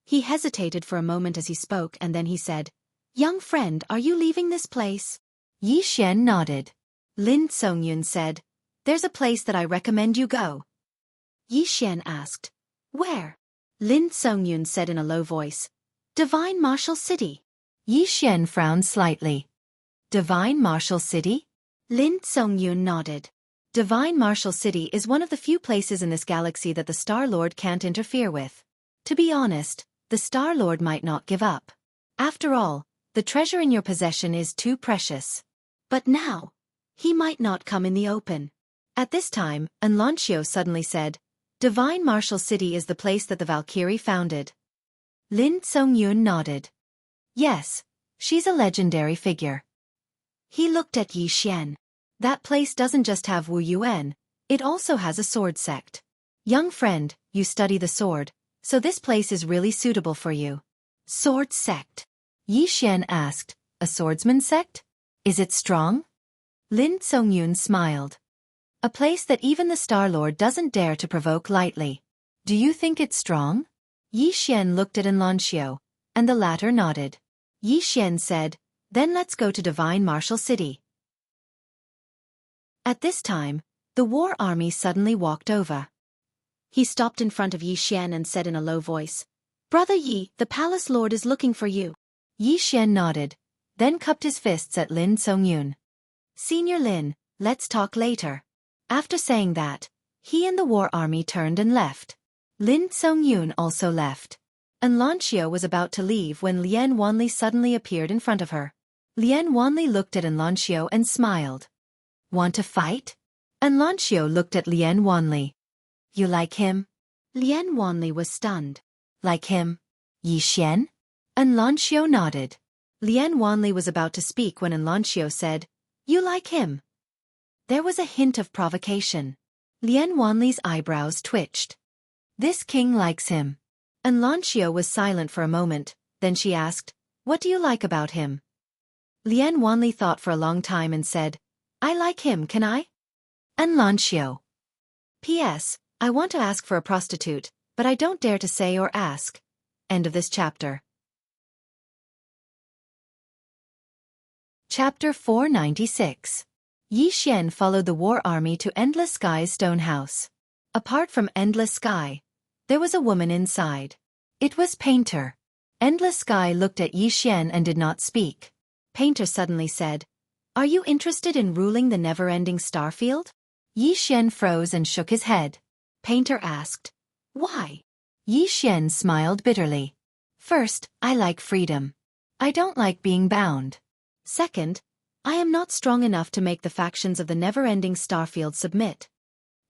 Speaker 2: He hesitated for a moment as he spoke and then he said, Young friend, are you leaving this place?
Speaker 1: Yi Xian nodded.
Speaker 2: Lin Songyun said, There's a place that I recommend you go. Yi Xian asked, Where? Lin Songyun said in a low voice, Divine Martial City.
Speaker 1: Yi Xian frowned slightly. Divine Martial City?
Speaker 2: Lin Songyun nodded.
Speaker 1: Divine Martial City is one of the few places in this galaxy that the Star-Lord can't interfere with. To be honest, the Star-Lord might not give up. After all, the treasure in your possession is too precious.
Speaker 2: But now, he might not come in the open.
Speaker 1: At this time, Lanxiu suddenly said, Divine Martial City is the place that the Valkyrie founded. Lin Songyun nodded. Yes, she's a legendary figure.
Speaker 2: He looked at Yi Xian.
Speaker 1: That place doesn't just have Wu Yuan, it also has a sword sect. Young friend, you study the sword, so this place is really suitable for you.
Speaker 2: Sword sect?
Speaker 1: Yi Xian asked, a swordsman sect? Is it strong? Lin Songyun smiled. A place that even the Star-Lord doesn't dare to provoke lightly. Do you think it's strong? Yi Xian looked at Lanxiu, and the latter nodded. Yi Xian said, Then let's go to Divine Martial City. At this time, the war army suddenly walked over.
Speaker 2: He stopped in front of Yi Xian and said in a low voice, Brother Yi, the palace lord is looking for you.
Speaker 1: Yi Xian nodded, then cupped his fists at Lin Songyun. Senior Lin, let's talk later. After saying that, he and the war army turned and left. Lin Songyun also left. And Lanxiu was about to leave when Lian Wanli suddenly appeared in front of her. Lian Wanli looked at Lanxiu and smiled. Want to fight? And Lanxiu looked at Lian Wanli. You like him?
Speaker 2: Lian Wanli was stunned.
Speaker 1: Like him? Yi Xian? And Lanxiu nodded. Lian Wanli was about to speak when Lanxiu said, You like him? There was a hint of provocation. Lian Wanli's eyebrows twitched. This king likes him. And Lanxiu was silent for a moment, then she asked, What do you like about him? Lian Wanli thought for a long time and said, I like him, can I? And Lanxiu. P.S. I want to ask for a prostitute, but I don't dare to say or ask. End of this chapter. Chapter 496. Yi Xian followed the war army to Endless Sky's stone house. Apart from Endless Sky, there was a woman inside. It was Painter. Endless Sky looked at Yi Xian and did not speak. Painter suddenly said, Are you interested in ruling the never-ending starfield? Yi Xian froze and shook his head. Painter asked, Why? Yi Xian smiled bitterly. First, I like freedom. I don't like being bound. Second, I am not strong enough to make the factions of the never-ending starfield submit.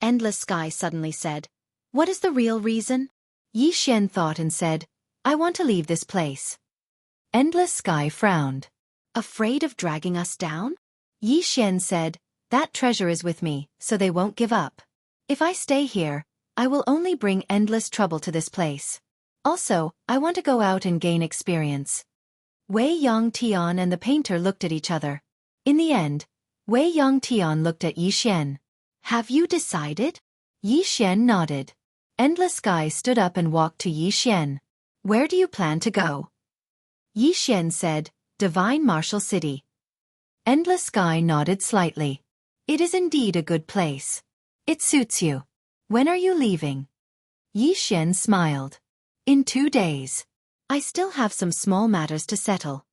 Speaker 1: Endless Sky suddenly said, What is the real reason? Yi Xian thought and said, I want to leave this place. Endless Sky frowned. Afraid of dragging us down? Yi Xian said, That treasure is with me, so they won't give up. If I stay here, I will only bring endless trouble to this place. Also, I want to go out and gain experience. Wei Yong Tian and the painter looked at each other. In the end, Wei Yong Tian looked at Yi Xian. Have you decided? Yi Xian nodded. Endless Sky stood up and walked to Yi Xian. Where do you plan to go? Yi Xian said, Divine Martial City. Endless Sky nodded slightly. It is indeed a good place. It suits you. When are you leaving? Yi Xian smiled. In 2 days. I still have some small matters to settle.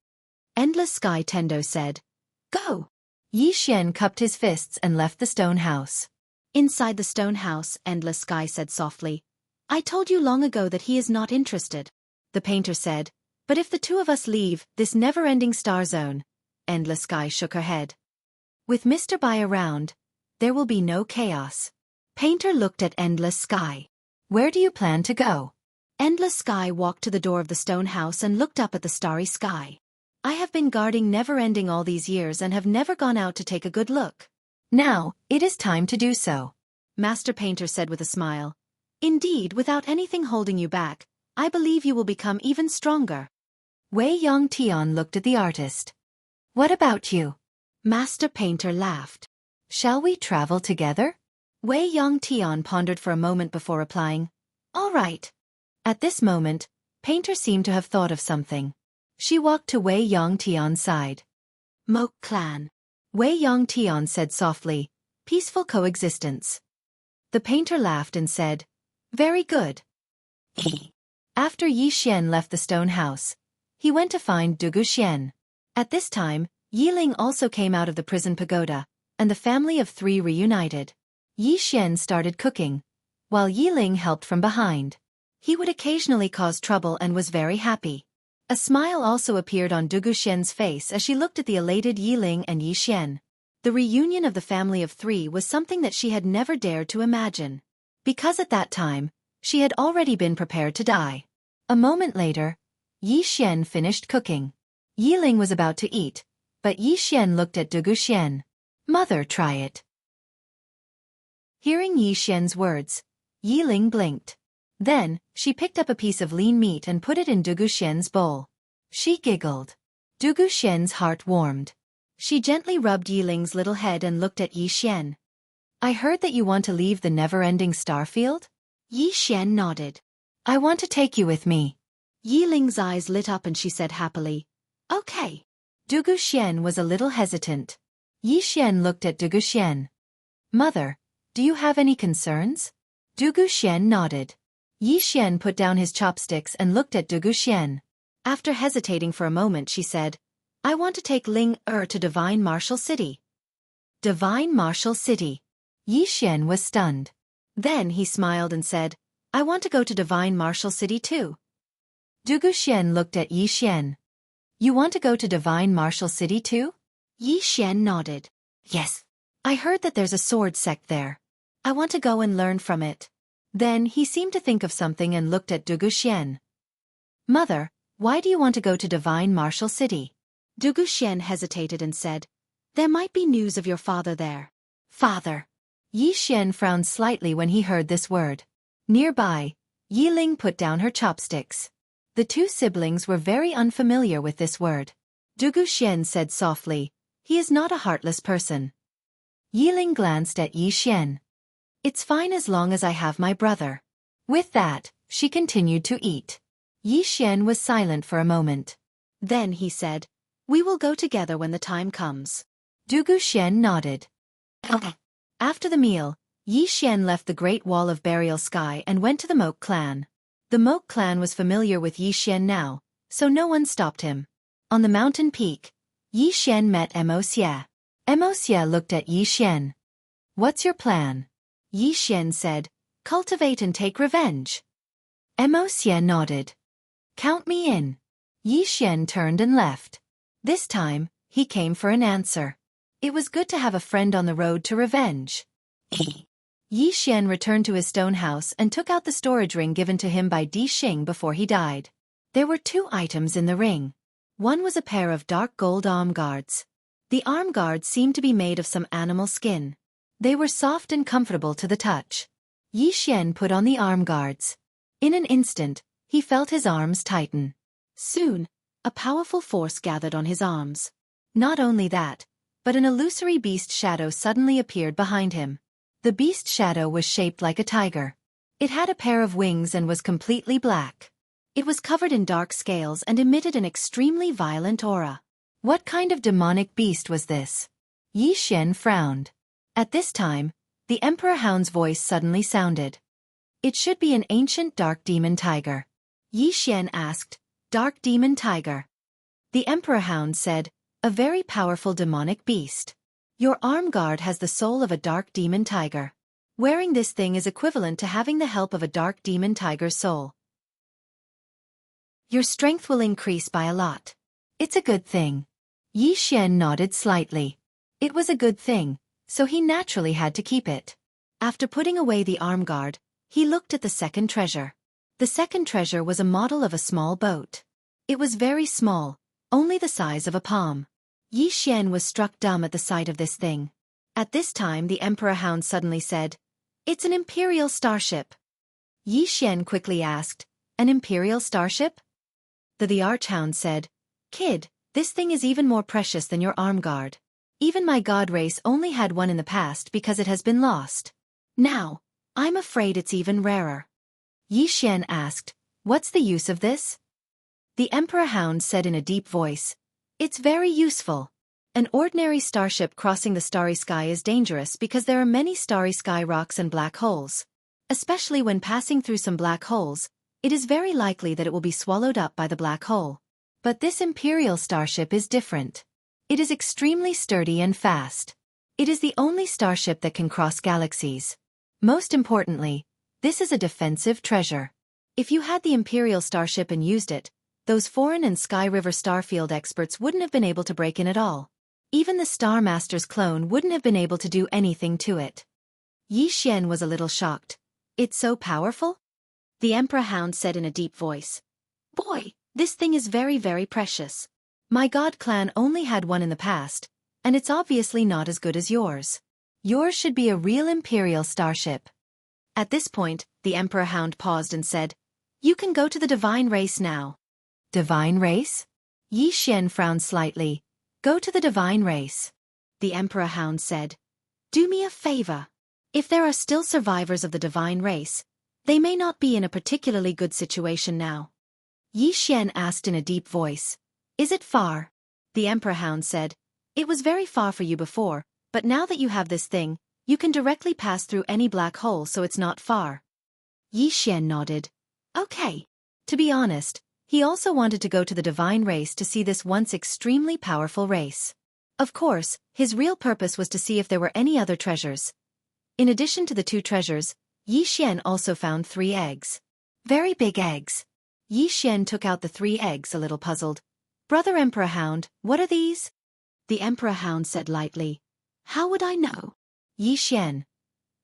Speaker 1: Endless Sky Tendo said, Go. Yi Xian cupped his fists and left the stone house.
Speaker 2: Inside the stone house, Endless Sky said softly, I told you long ago that he is not interested. The painter said, but if the two of us leave this never-ending star zone, Endless Sky shook her head. With Mr. Bai around, there will be no chaos. Painter looked at Endless Sky.
Speaker 1: Where do you plan to go?
Speaker 2: Endless Sky walked to the door of the stone house and looked up at the starry sky. I have been guarding never-ending all these years and have never gone out to take a good look.
Speaker 1: Now, it is time to do so.
Speaker 2: Master Painter said with a smile. Indeed, without anything holding you back, I believe you will become even stronger.
Speaker 1: Wei Yongtian looked at the artist. What about you?
Speaker 2: Master Painter laughed.
Speaker 1: Shall we travel together?
Speaker 2: Wei Yongtian pondered for a moment before replying, all right.
Speaker 1: At this moment, Painter seemed to have thought of something. She walked to Wei Yongtian's side.
Speaker 2: Moke clan.
Speaker 1: Wei Yongtian said softly, peaceful coexistence. The painter laughed and said, very good. After Yi Xian left the stone house, he went to find Dugu Xian. At this time, Yiling also came out of the prison pagoda, and the family of three reunited. Yi Xian started cooking, while Yiling helped from behind. He would occasionally cause trouble and was very happy. A smile also appeared on Dugu Xian's face as she looked at the elated Yiling and Yi Xian. The reunion of the family of three was something that she had never dared to imagine. Because at that time, she had already been prepared to die. A moment later, Yi Xian finished cooking. Yiling was about to eat, but Yi Xian looked at Dugu Xian. Mother, try it. Hearing Yi Xian's words, Yiling blinked. Then, she picked up a piece of lean meat and put it in Dugu Xian's bowl. She giggled. Dugu Xian's heart warmed. She gently rubbed Yiling's little head and looked at Yi Xian. I heard that you want to leave the never-ending starfield?
Speaker 2: Yi Xian nodded.
Speaker 1: I want to take you with me.
Speaker 2: Yiling's eyes lit up and she said happily, okay.
Speaker 1: Dugu Xian was a little hesitant. Yi Xian looked at Dugu Xian. Mother, do you have any concerns? Dugu Xian nodded. Yi Xian put down his chopsticks and looked at Dugu Xian. After hesitating for a moment she said, I want to take Ling to Divine Martial City. Divine Martial City. Yi Xian was stunned. Then he smiled and said, I want to go to Divine Martial City too. Dugu Xian looked at Yi Xian. You want to go to Divine Martial City too?
Speaker 2: Yi Xian nodded.
Speaker 1: Yes. I heard that there's a sword sect there. I want to go and learn from it. Then he seemed to think of something and looked at Dugu Xian. Mother, why do you want to go to Divine Martial City?
Speaker 2: Dugu Xian hesitated and said, there might be news of your father there.
Speaker 1: Father. Yi Xian frowned slightly when he heard this word. Nearby, Yiling put down her chopsticks. The two siblings were very unfamiliar with this word. Dugu Xian said softly, he is not a heartless person. Yiling glanced at Yi Xian. It's fine as long as I have my brother. With that, she continued to eat. Yi Xian was silent for a moment.
Speaker 2: Then he said, we will go together when the time comes.
Speaker 1: Dugu Xian nodded. After the meal, Yi Xian left the Great Wall of Burial Sky and went to the Moke clan. The Moke clan was familiar with Yi Xian now, so no one stopped him. On the mountain peak, Yi Xian met Mo Xie. Mo Xie looked at Yi Xian. What's your plan? Yi Xian said, cultivate and take revenge. Mo Xie nodded. Count me in. Yi Xian turned and left. This time, he came for an answer. It was good to have a friend on the road to revenge. Yi Xian returned to his stone house and took out the storage ring given to him by Di Xing before he died. There were two items in the ring. One was a pair of dark gold arm guards. The arm guards seemed to be made of some animal skin. They were soft and comfortable to the touch. Yi Xian put on the arm guards. In an instant, he felt his arms tighten. Soon, a powerful force gathered on his arms. Not only that, but an illusory beast shadow suddenly appeared behind him. The beast shadow was shaped like a tiger. It had a pair of wings and was completely black. It was covered in dark scales and emitted an extremely violent aura. What kind of demonic beast was this? Yi Xian frowned. At this time, the Emperor Hound's voice suddenly sounded. It should be an ancient dark demon tiger. Yi Xian asked, Dark demon tiger. The Emperor Hound said, a very powerful demonic beast.
Speaker 2: Your arm guard has the soul of a dark demon tiger. Wearing this thing is equivalent to having the help of a dark demon tiger's soul. Your strength will increase by a lot.
Speaker 1: It's a good thing. Yi Xian nodded slightly. It was a good thing, so he naturally had to keep it.
Speaker 2: After putting away the arm guard, he looked at the second treasure. The second treasure was a model of a small boat. It was very small, only the size of a palm. Yi Xian was struck dumb at the sight of this thing. At this time the Emperor Hound suddenly said, "It's an Imperial starship." Yi Xian quickly asked, "An Imperial starship?" The Archhound said, "Kid, this thing is even more precious than your arm guard. Even my god race only had one in the past because it has been lost. Now, I'm afraid it's even rarer."
Speaker 1: Yi Xian asked, "What's the use of this?"
Speaker 2: The Emperor Hound said in a deep voice, "It's very useful. An ordinary starship crossing the starry sky is dangerous because there are many starry sky rocks and black holes. Especially when passing through some black holes, it is very likely that it will be swallowed up by the black hole.
Speaker 1: But this Imperial starship is different. It is extremely sturdy and fast. It is the only starship that can cross galaxies. Most importantly, this is a defensive treasure.
Speaker 2: If you had the Imperial starship and used it, those foreign and Sky River Starfield experts wouldn't have been able to break in at all. Even the Star Master's clone wouldn't have been able to do anything to it." Yi Xian was a little shocked. "It's so powerful?" The Emperor Hound said in a deep voice, "Boy, this thing is very, very precious. My god clan only had one in the past, and it's obviously not as good as yours.
Speaker 1: Yours should be a real Imperial starship."
Speaker 2: At this point, the Emperor Hound paused and said, "You can go to the divine race now."
Speaker 1: "Divine race?" Yi Xian frowned slightly. "Go to the divine race."
Speaker 2: The Emperor Hound said, "Do me a favor. If there are still survivors of the divine race, they may not be in a particularly good situation now." Yi Xian asked in a deep voice, "Is it far?" The Emperor Hound said, "It was very far for you before, but now that you have this thing, you can directly pass through any black hole, so it's not far." Yi Xian nodded. "Okay." To be honest, he also wanted to go to the divine race to see this once extremely powerful race. Of course, his real purpose was to see if there were any other treasures. In addition to the 2 treasures, Yi Xian also found 3 eggs. Very big eggs. Yi Xian took out the 3 eggs a little puzzled. "Brother Emperor Hound, what are these?" The Emperor Hound said lightly, "How would I know?" Yi Xian.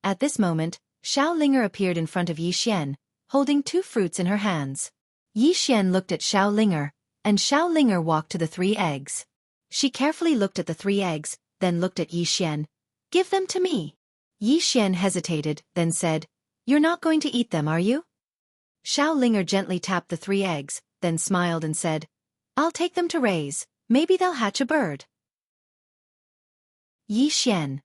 Speaker 2: At this moment, Xiao Linger appeared in front of Yi Xian, holding 2 fruits in her hands.
Speaker 1: Yi Xian looked at Xiao Linger, and Xiao Linger walked to the 3 eggs.
Speaker 2: She carefully looked at the 3 eggs, then looked at Yi Xian. "Give them to me." Yi Xian hesitated, then said, "You're not going to eat them, are you?" Xiao Linger gently tapped the 3 eggs, then smiled and said, "I'll take them to raise, maybe they'll hatch a bird." Yi Xian.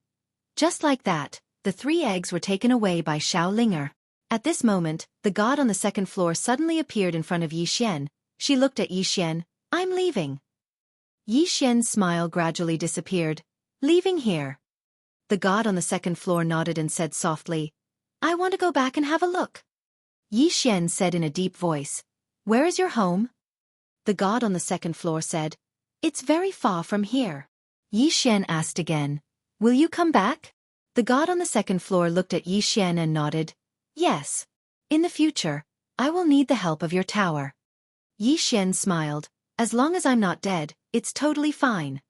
Speaker 2: Just like that, the 3 eggs were taken away by Xiao Linger. At this moment, the god on the second floor suddenly appeared in front of Yi Xian. She looked at Yi Xian. "I'm leaving." Yi Xian's smile gradually disappeared. "Leaving here?" The god on the second floor nodded and said softly, "I want to go back and have a look." Yi Xian said in a deep voice, "Where is your home?" The god on the second floor said, "It's very far from here."
Speaker 1: Yi Xian asked again, "Will you come back?"
Speaker 2: The god on the second floor looked at Yi Xian and nodded. "Yes. In the future, I will need the help of your tower." Yi Xian smiled. "As long as I'm not dead, it's totally fine."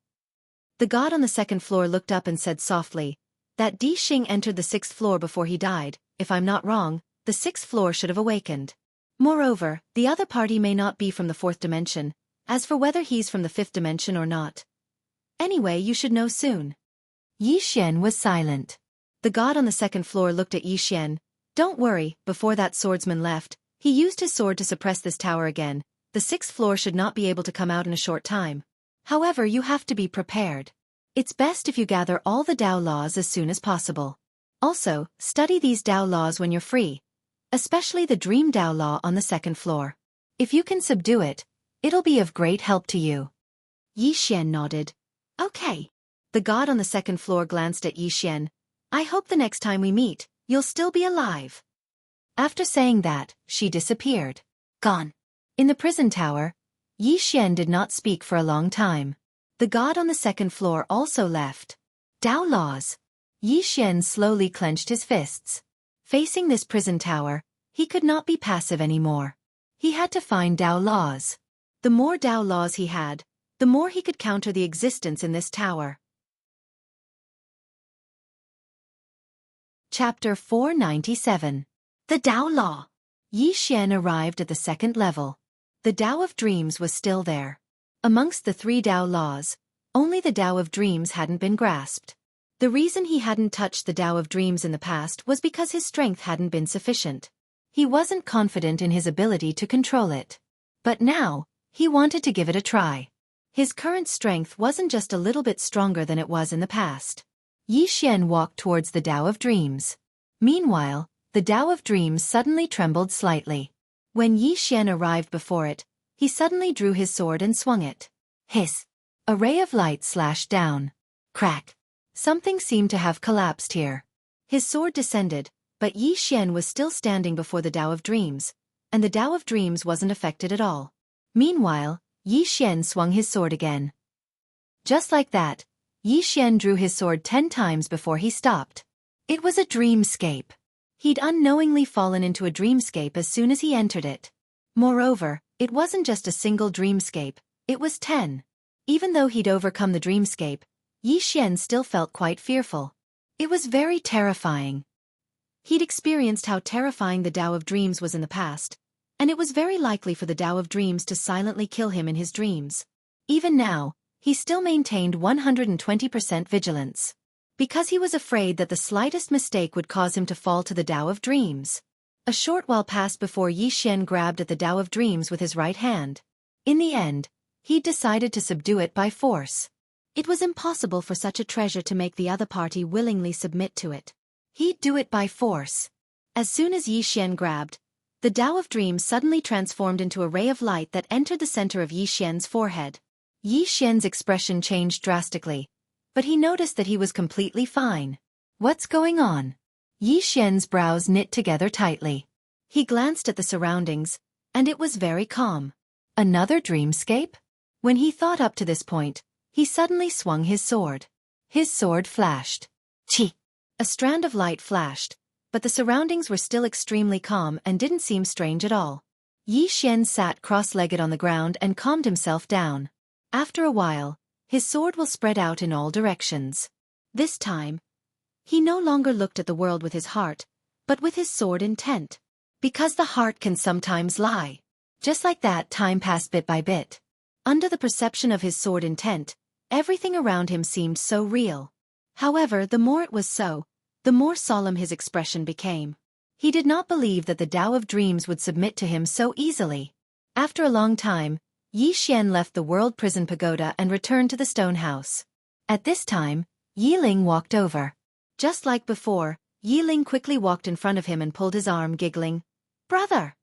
Speaker 2: The god on the second floor looked up and said softly, "That Di Xing entered the 6th floor before he died. If I'm not wrong, the 6th floor should have awakened. Moreover, the other party may not be from the 4th dimension. As for whether he's from the 5th dimension or not, anyway, you should know soon."
Speaker 1: Yi Xian was silent.
Speaker 2: The god on the second floor looked at Yi Xian. "Don't worry, before that swordsman left, he used his sword to suppress this tower again. The 6th floor should not be able to come out in a short time. However, you have to be prepared. It's best if you gather all the Tao laws as soon as possible. Also, study these Tao laws when you're free. Especially the Dream Tao law on the 2nd floor.
Speaker 1: If you can subdue it, it'll be of great help to you."
Speaker 2: Yi Xian nodded. "Okay." The god on the 2nd floor glanced at Yi Xian. "I hope the next time we meet, you'll still be alive."
Speaker 1: After saying that, she disappeared.
Speaker 2: Gone.
Speaker 1: In the prison tower, Yi Xian did not speak for a long time.
Speaker 2: The god on the 2nd floor also left.
Speaker 1: Dao laws. Yi Xian slowly clenched his fists. Facing this prison tower, he could not be passive anymore. He had to find Dao laws.
Speaker 2: The more Dao laws he had, the more he could counter the existence in this tower.
Speaker 1: Chapter 497. The Dao Law. Yi Xian arrived at the second level. The Dao of Dreams was still there. Amongst the 3 Dao laws, only the Dao of Dreams hadn't been grasped. The reason he hadn't touched the Dao of Dreams in the past was because his strength hadn't been sufficient. He wasn't confident in his ability to control it. But now, he wanted to give it a try. His current strength wasn't just a little bit stronger than it was in the past. Yi Xian walked towards the Dao of Dreams. Meanwhile, the Dao of Dreams suddenly trembled slightly. When Yi Xian arrived before it, he suddenly drew his sword and swung it. Hiss! A ray of light slashed down. Crack! Something seemed to have collapsed here. His sword descended, but Yi Xian was still standing before the Dao of Dreams, and the Dao of Dreams wasn't affected at all. Meanwhile, Yi Xian swung his sword again. Just like that, Yi Xian drew his sword 10 times before he stopped. It was a dreamscape. He'd unknowingly fallen into a dreamscape as soon as he entered it. Moreover, it wasn't just a single dreamscape, it was 10. Even though he'd overcome the dreamscape, Yi Xian still felt quite fearful. It was very terrifying. He'd experienced how terrifying the Dao of Dreams was in the past, and it was very likely for the Dao of Dreams to silently kill him in his dreams. Even now, he still maintained 120% vigilance. Because he was afraid that the slightest mistake would cause him to fall to the Dao of Dreams. A short while passed before Yi Xian grabbed at the Dao of Dreams with his right hand. In the end, he decided to subdue it by force. It was impossible for such a treasure to make the other party willingly submit to it. He'd do it by force. As soon as Yi Xian grabbed, the Dao of Dreams suddenly transformed into a ray of light that entered the center of Yi Xian's forehead. Yi Xian's expression changed drastically, but he noticed that he was completely fine. What's going on? Yi Xian's brows knit together tightly. He glanced at the surroundings, and it was very calm. Another dreamscape? When he thought up to this point, he suddenly swung his sword. His sword flashed. Chi! A strand of light flashed, but the surroundings were still extremely calm and didn't seem strange at all. Yi Xian sat cross-legged on the ground and calmed himself down. After a while, his sword will spread out in all directions. This time, he no longer looked at the world with his heart, but with his sword intent. Because the heart can sometimes lie. Just like that, time passed bit by bit. Under the perception of his sword intent, everything around him seemed so real. However, the more it was so, the more solemn his expression became. He did not believe that the Dao of Dreams would submit to him so easily. After a long time, Yi Xian left the World Prison Pagoda and returned to the stone house. At this time, Yi Ling walked over. Just like before, Yi Ling quickly walked in front of him and pulled his arm, giggling. "Brother!"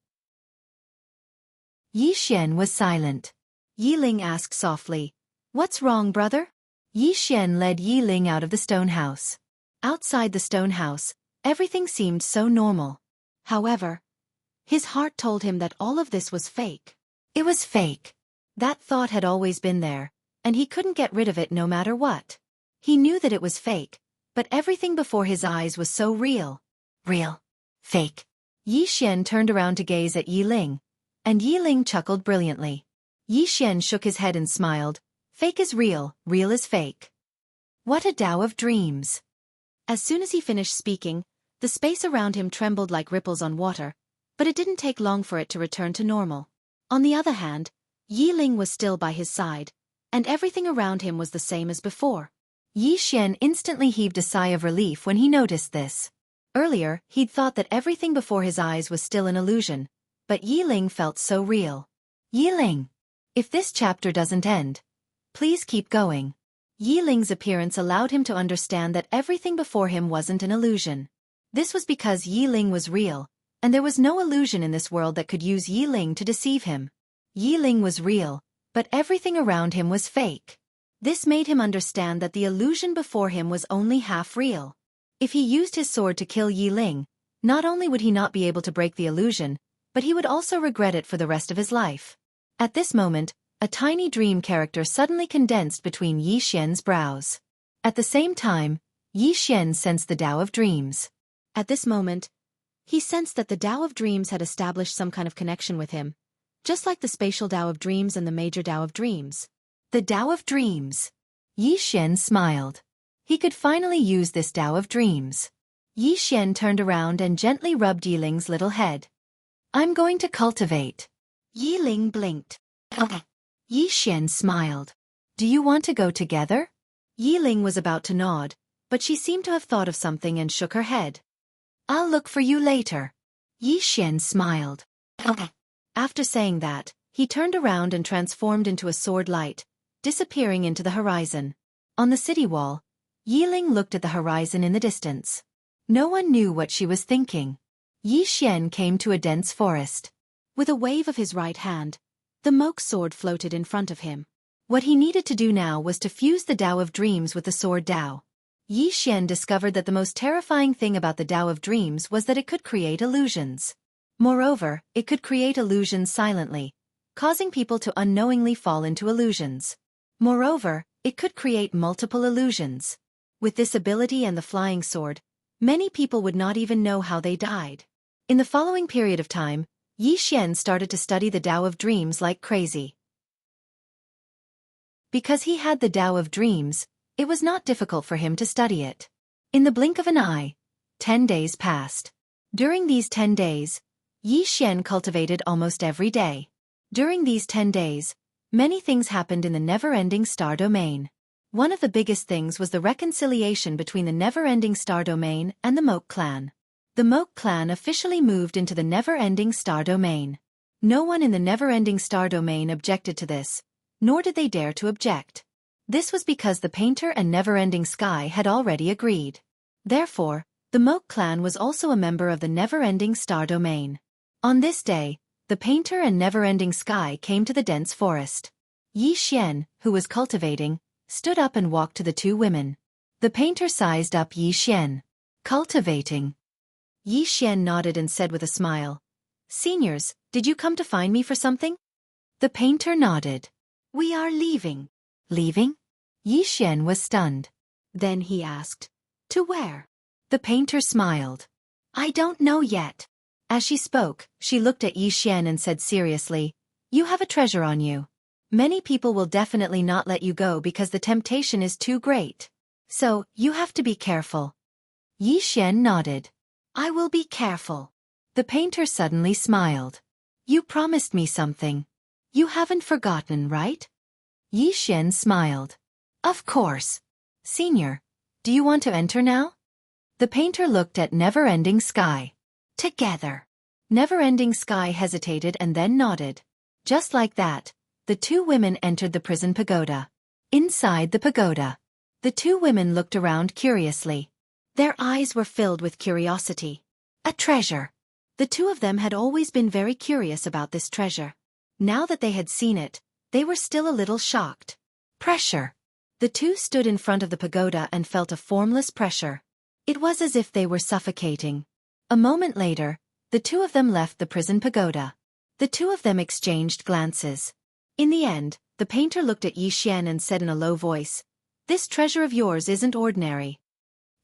Speaker 1: Yi Xian was silent. Yi Ling asked softly, "What's wrong, brother?" Yi Xian led Yi Ling out of the stone house. Outside the stone house, everything seemed so normal. However, his heart told him that all of this was fake. It was fake. That thought had always been there, and he couldn't get rid of it no matter what. He knew that it was fake, but everything before his eyes was so real. Real. Fake. Yi Xian turned around to gaze at Yi Ling, and Yi Ling chuckled brilliantly. Yi Xian shook his head and smiled. Fake is real is fake. What a Dao of Dreams. As soon as he finished speaking, the space around him trembled like ripples on water, but it didn't take long for it to return to normal. On the other hand, Yi Ling was still by his side, and everything around him was the same as before. Yi Xian instantly heaved a sigh of relief when he noticed this. Earlier, he'd thought that everything before his eyes was still an illusion, but Yi Ling felt so real. Yi Ling! If this chapter doesn't end, please keep going. Yi Ling's appearance allowed him to understand that everything before him wasn't an illusion. This was because Yi Ling was real, and there was no illusion in this world that could use Yi Ling to deceive him. Yi Ling was real, but everything around him was fake. This made him understand that the illusion before him was only half real. If he used his sword to kill Yi Ling, not only would he not be able to break the illusion, but he would also regret it for the rest of his life. At this moment, a tiny dream character suddenly condensed between Yi Xian's brows. At the same time, Yi Xian sensed the Tao of Dreams.
Speaker 2: At this moment, he sensed that the Tao of Dreams had established some kind of connection with him, just like the spatial Tao of Dreams and the major Tao of Dreams.
Speaker 1: The Tao of Dreams. Yi Xian smiled. He could finally use this Tao of Dreams. Yi Xian turned around and gently rubbed Yiling's little head. I'm going to cultivate.
Speaker 2: Yiling blinked.
Speaker 1: Yi Xian smiled. Do you want to go together?
Speaker 2: Yiling was about to nod, but she seemed to have thought of something and shook her head.
Speaker 1: I'll look for you later. Yi Xian smiled.
Speaker 2: After saying that, he turned around and transformed into a sword light, disappearing into the horizon. On the city wall, Yiling looked at the horizon in the distance.
Speaker 1: No one knew what she was thinking. Yi Xian came to a dense forest.
Speaker 2: With a wave of his right hand, the Moke sword floated in front of him. What he needed to do now was to fuse the Tao of Dreams with the sword Tao. Yi Xian discovered that the most terrifying thing about the Tao of Dreams was that it could create illusions. Moreover, it could create illusions silently, causing people to unknowingly fall into illusions. Moreover, it could create multiple illusions. With this ability and the flying sword, many people would not even know how they died. In the following period of time, Yi Xian started to study the Tao of Dreams like crazy. Because he had the Tao of Dreams, it was not difficult for him to study it. In the blink of an eye, 10 days passed. During these 10 days, Yi Xian cultivated almost every day. During these 10 days, many things happened in the never-ending star domain. One of the biggest things was the reconciliation between the never-ending star domain and the Moke clan. The Moke clan officially moved into the never-ending star domain. No one in the never-ending star domain objected to this, nor did they dare to object. This was because the painter and never-ending sky had already agreed. Therefore, the Moke clan was also a member of the never-ending star domain. On this day, the painter and never-ending sky came to the dense forest. Yi Xian, who was cultivating, stood up and walked to the two women. The painter sized up Yi Xian. Cultivating. Yi Xian nodded and said with a smile, "Seniors, did you come to find me for something?" The painter nodded. "We are leaving."
Speaker 1: Leaving? Yi Xian was stunned.
Speaker 2: Then he asked, "To where?"
Speaker 1: The painter smiled.
Speaker 2: "I don't know yet."
Speaker 1: As she spoke, she looked at Yi Xian and said seriously, "You have a treasure on you. Many people will definitely not let you go because the temptation is too great. So, you have to be careful." Yi Xian nodded.
Speaker 2: "I will be careful."
Speaker 1: The painter suddenly smiled. "You promised me something. You haven't forgotten, right?" Yi Xian smiled. "Of course. Senior, do you want to enter now?" The painter looked at Never-Ending Sky.
Speaker 2: "Together."
Speaker 1: Never-Ending Sky hesitated and then nodded. Just like that, the two women entered the prison pagoda. Inside the pagoda, the two women looked around curiously.
Speaker 2: Their eyes were filled with curiosity. A treasure. The two of them had always been very curious about this treasure. Now that they had seen it, they were still a little shocked. Pressure. The two stood in front of the pagoda and felt a formless pressure. It was as if they were suffocating. A moment later, the two of them left the prison pagoda. The two of them exchanged glances. In the end, the painter looked at Yi Xian and said in a low voice, "This treasure of yours isn't ordinary."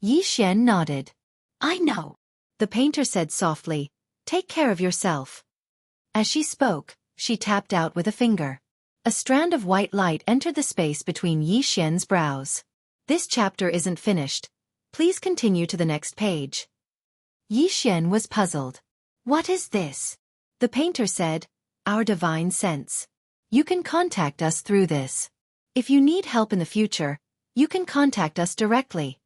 Speaker 1: Yi Xian nodded.
Speaker 2: "I know."
Speaker 1: The painter said softly, "Take care of yourself." As she spoke, she tapped out with a finger. A strand of white light entered the space between Yi Xian's brows. This chapter isn't finished. Please continue to the next page. Yi Xian was puzzled.
Speaker 2: "What is this?"
Speaker 1: The painter said, "Our divine sense. You can contact us through this. If you need help in the future, you can contact us directly."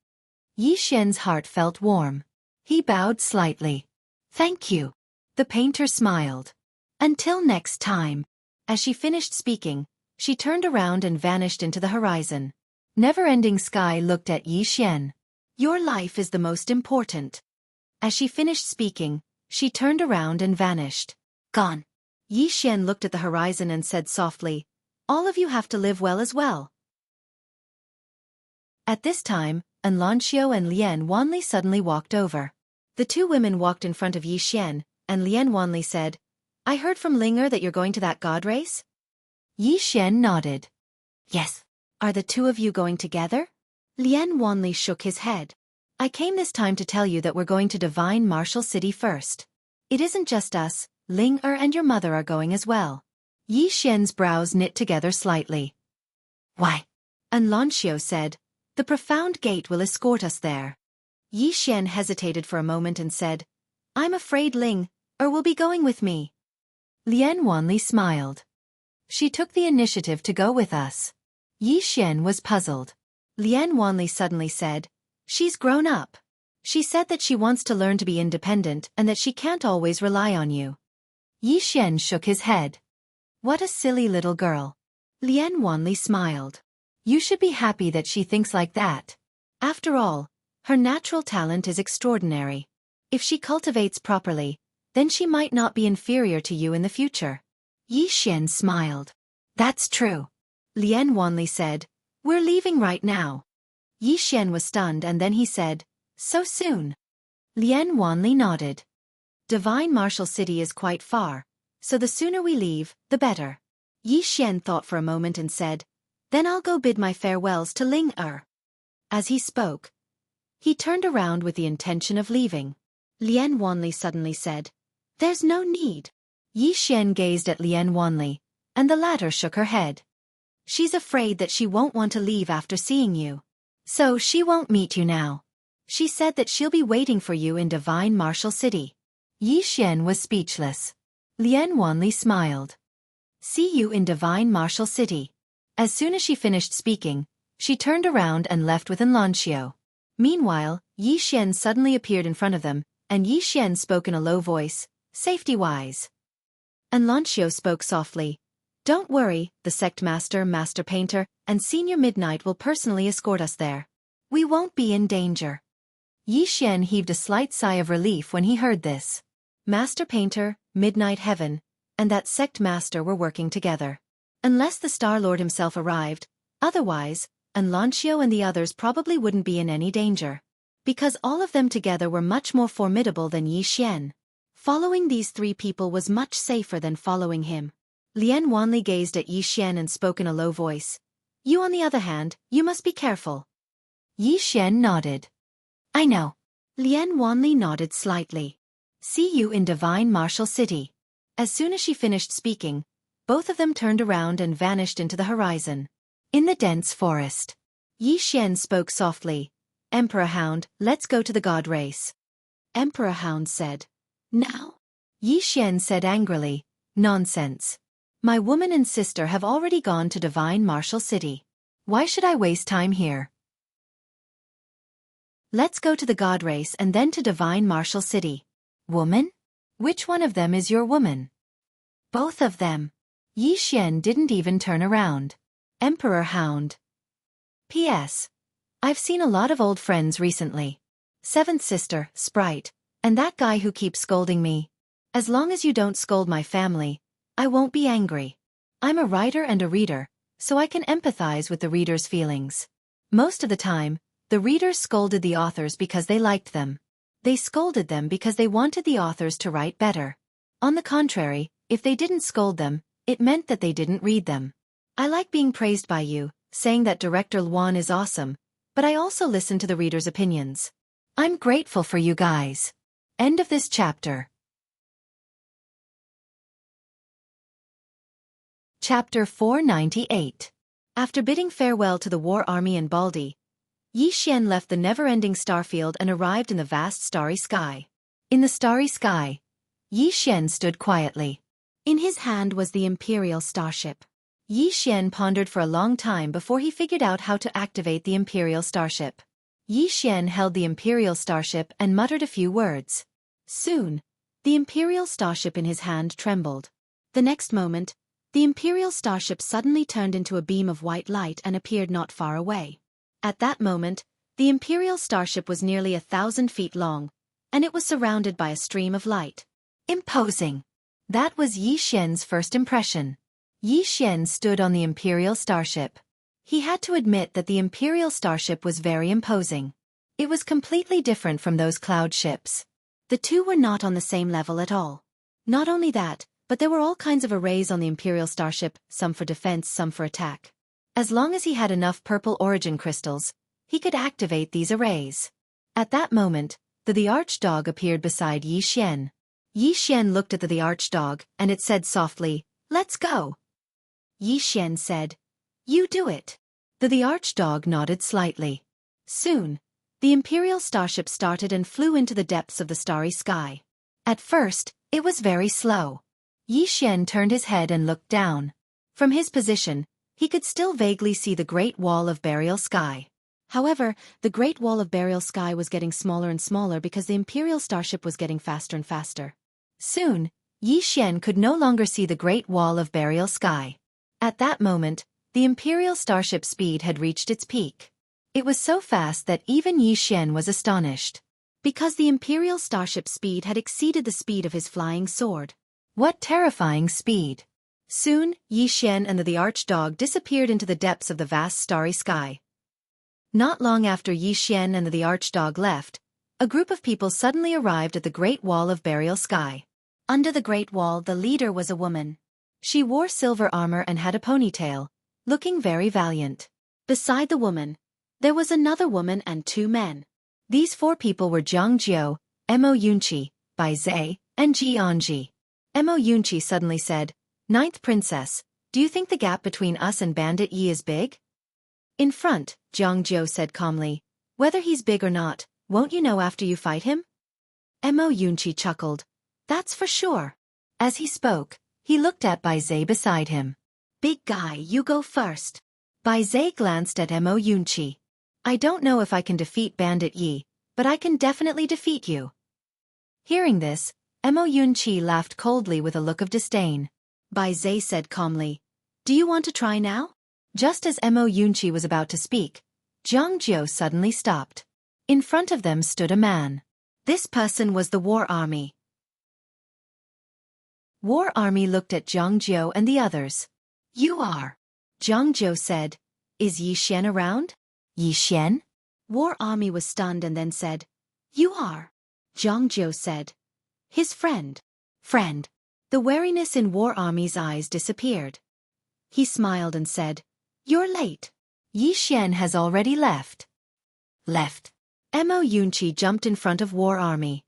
Speaker 1: Yi Xian's heart felt warm. He bowed slightly. "Thank you." The painter smiled. "Until next time." As she finished speaking, she turned around and vanished into the horizon. Never-Ending Sky looked at Yi Xian. "Your life is the most important." As she finished speaking, she turned around and vanished.
Speaker 2: "Gone."
Speaker 1: Yi Xian looked at the horizon and said softly, "All of you have to live well as well." At this time, Anlanxiu and Lian Wanli suddenly walked over. The two women walked in front of Yi Xian, and Lian Wanli said, "I heard from Linger that you're going to that god race?" Yi Xian nodded.
Speaker 2: "Yes."
Speaker 1: "Are the two of you going together?"
Speaker 2: Lien Wanli shook his head. I came this time to tell you that we're going to Divine Martial City first. It isn't just us, Ling and your mother are going as well. Yi Xian's brows knit together slightly. Why? And Lanxiu said, the profound gate will escort us there. Yi Xian hesitated for a moment and said, I'm afraid Ling will be going with me.
Speaker 1: Lien Wanli smiled. She took the initiative to go with us. Yi Xian was puzzled.
Speaker 2: Lien Wanli suddenly said, she's grown up. She said that she wants to learn to be independent and that she can't always rely on you.
Speaker 1: Yi Xian shook his head. What a silly little girl.
Speaker 2: Lien Wanli smiled.
Speaker 1: You should be happy that she thinks like that.
Speaker 2: After all, her natural talent is extraordinary. If she cultivates properly, then she might not be inferior to you in the future.
Speaker 1: Yi Xian smiled. That's true.
Speaker 2: Lien Wanli said, we're leaving right now. Yi Xian was stunned and then he said, so soon?
Speaker 1: Lien Wanli nodded.
Speaker 2: Divine Martial City is quite far, so the sooner we leave, the better. Yi Xian thought for a moment and said, then I'll go bid my farewells to Ling. As he spoke, he turned around with the intention of leaving. Lien Wanli suddenly said, there's no need.
Speaker 1: Yi Xian gazed at Lien Wanli, and the latter shook her head.
Speaker 2: She's afraid that she won't want to leave after seeing you.
Speaker 1: So she won't meet you now.
Speaker 2: She said that she'll be waiting for you in Divine Martial City.
Speaker 1: Yi Xian was speechless. Lien Wanli smiled.
Speaker 2: See you in Divine Martial City.
Speaker 1: As soon as she finished speaking, she turned around and left with Lanxiu.
Speaker 2: Meanwhile, Yi Xian suddenly appeared in front of them, and Yi Xian spoke in a low voice, safety-wise. And Lanxiu spoke softly. Don't worry, the sect master, master painter, and senior midnight will personally escort us there. We won't be in danger.
Speaker 1: Yi Xian heaved a slight sigh of relief when he heard this.
Speaker 2: Master painter, midnight heaven, and that sect master were working together. Unless the Star Lord himself arrived, otherwise, Lanxiu and the others probably wouldn't be in any danger. Because all of them together were much more formidable than Yi Xian. Following these three people was much safer than following him. Lien Wanli gazed at Yi Xian and spoke in a low voice. You on the other hand, you must be careful.
Speaker 1: Yi Xian nodded. I know.
Speaker 2: Lien Wanli nodded slightly. See you in Divine Martial City. As soon as she finished speaking, both of them turned around and vanished into the horizon.
Speaker 1: In the dense forest.
Speaker 2: Yi Xian spoke softly. Emperor Hound, let's go to the god race. Emperor Hound said. Now?
Speaker 1: Yi Xian said angrily. Nonsense. My woman and sister have already gone to Divine Martial City. Why should I waste time here?
Speaker 2: Let's go to the god race and then to Divine Martial City.
Speaker 1: Woman? Which one of them is your woman?
Speaker 2: Both of them.
Speaker 1: Yi Xian didn't even turn around.
Speaker 2: Emperor Hound. P.S. I've seen a lot of old friends recently. Seventh sister, Sprite, and that guy who keeps scolding me. As long as you don't scold my family, I won't be angry. I'm a writer and a reader, so I can empathize with the reader's feelings. Most of the time, the readers scolded the authors because they liked them. They scolded them because they wanted the authors to write better. On the contrary, if they didn't scold them, it meant that they didn't read them. I like being praised by you, saying that Director Luan is awesome, but I also listen to the readers' opinions.
Speaker 1: I'm grateful for you guys. End of this chapter. Chapter 498.
Speaker 2: After bidding farewell to the war army and Baldi, Yi Xian left the never-ending starfield and arrived in the vast starry sky.
Speaker 1: In the starry sky, Yi Xian stood quietly.
Speaker 2: In his hand was the Imperial Starship. Yi Xian pondered for a long time before he figured out how to activate the Imperial Starship. Yi Xian held the Imperial Starship and muttered a few words. Soon, the Imperial Starship in his hand trembled. The next moment, the Imperial Starship suddenly turned into a beam of white light and appeared not far away. At that moment, the Imperial Starship was nearly 1,000 feet long, and it was surrounded by a stream of light.
Speaker 1: Imposing. That was Yi Xian's first impression. Yi Xian stood on the Imperial Starship. He had to admit that the Imperial Starship was very imposing. It was completely different from those cloud ships. The two were not on the same level at all. Not only that, but there were all kinds of arrays on the Imperial Starship, some for defense, some for attack. As long as he had enough purple origin crystals, he could activate these arrays. At that moment, the archdog appeared beside Yi Xian. Yi Xian looked at the archdog, and it said softly, "Let's go." Yi Xian said, "You do it." The archdog nodded slightly. Soon, the Imperial starship started and flew into the depths of the starry sky. At first, it was very slow. Yi Xian turned his head and looked down. From his position, he could still vaguely see the Great Wall of Burial Sky. However, the Great Wall of Burial Sky was getting smaller and smaller because the Imperial starship was getting faster and faster. Soon, Yi Xian could no longer see the Great Wall of Burial Sky. At that moment, the Imperial starship's speed had reached its peak. It was so fast that even Yi Xian was astonished. Because the Imperial starship's speed had exceeded the speed of his flying sword. What terrifying speed! Soon, Yi Xian and the archdog disappeared into the depths of the vast starry sky. Not long after Yi Xian and the archdog left, a group of people suddenly arrived at the Great Wall of Burial Sky. Under the Great Wall, the leader was a woman. She wore silver armor and had a ponytail, looking very valiant. Beside the woman, there was another woman and 2 men. These 4 people were Zhang Jiu, Mo Yunqi, Bai Zai, and Ji Anji. Mo Yunqi suddenly said, "Ninth Princess, do you think the gap between us and Bandit Yi is big?" In front, Zhang Jiu said calmly, "Whether he's big or not, won't you know after you fight him?" Mo Yunqi chuckled, "That's for sure." As he spoke, he looked at Bai Zai beside him. "Big guy, you go first." Bai Zai glanced at Mo Yunqi. "I don't know if I can defeat Bandit Yi, but I can definitely defeat you." Hearing this, Mo Yunqi laughed coldly with a look of disdain. Bai Zai said calmly, "Do you want to try now?" Just as Mo Yunqi was about to speak, Zhang Jiu suddenly stopped. In front of them stood a man. This person was the War Army. War Army looked at Zhang Jiu and the others. "You are?" Zhang Jiu said. "Is Yi Xian around?" "Yi Xian?" War Army was stunned and then said, "You are?" Zhang Jiu said, "His friend." "Friend." The wariness in War Army's eyes disappeared. He smiled and said, "You're late. Yi Xian has already left." "Left?" Mo Yunqi jumped in front of War Army.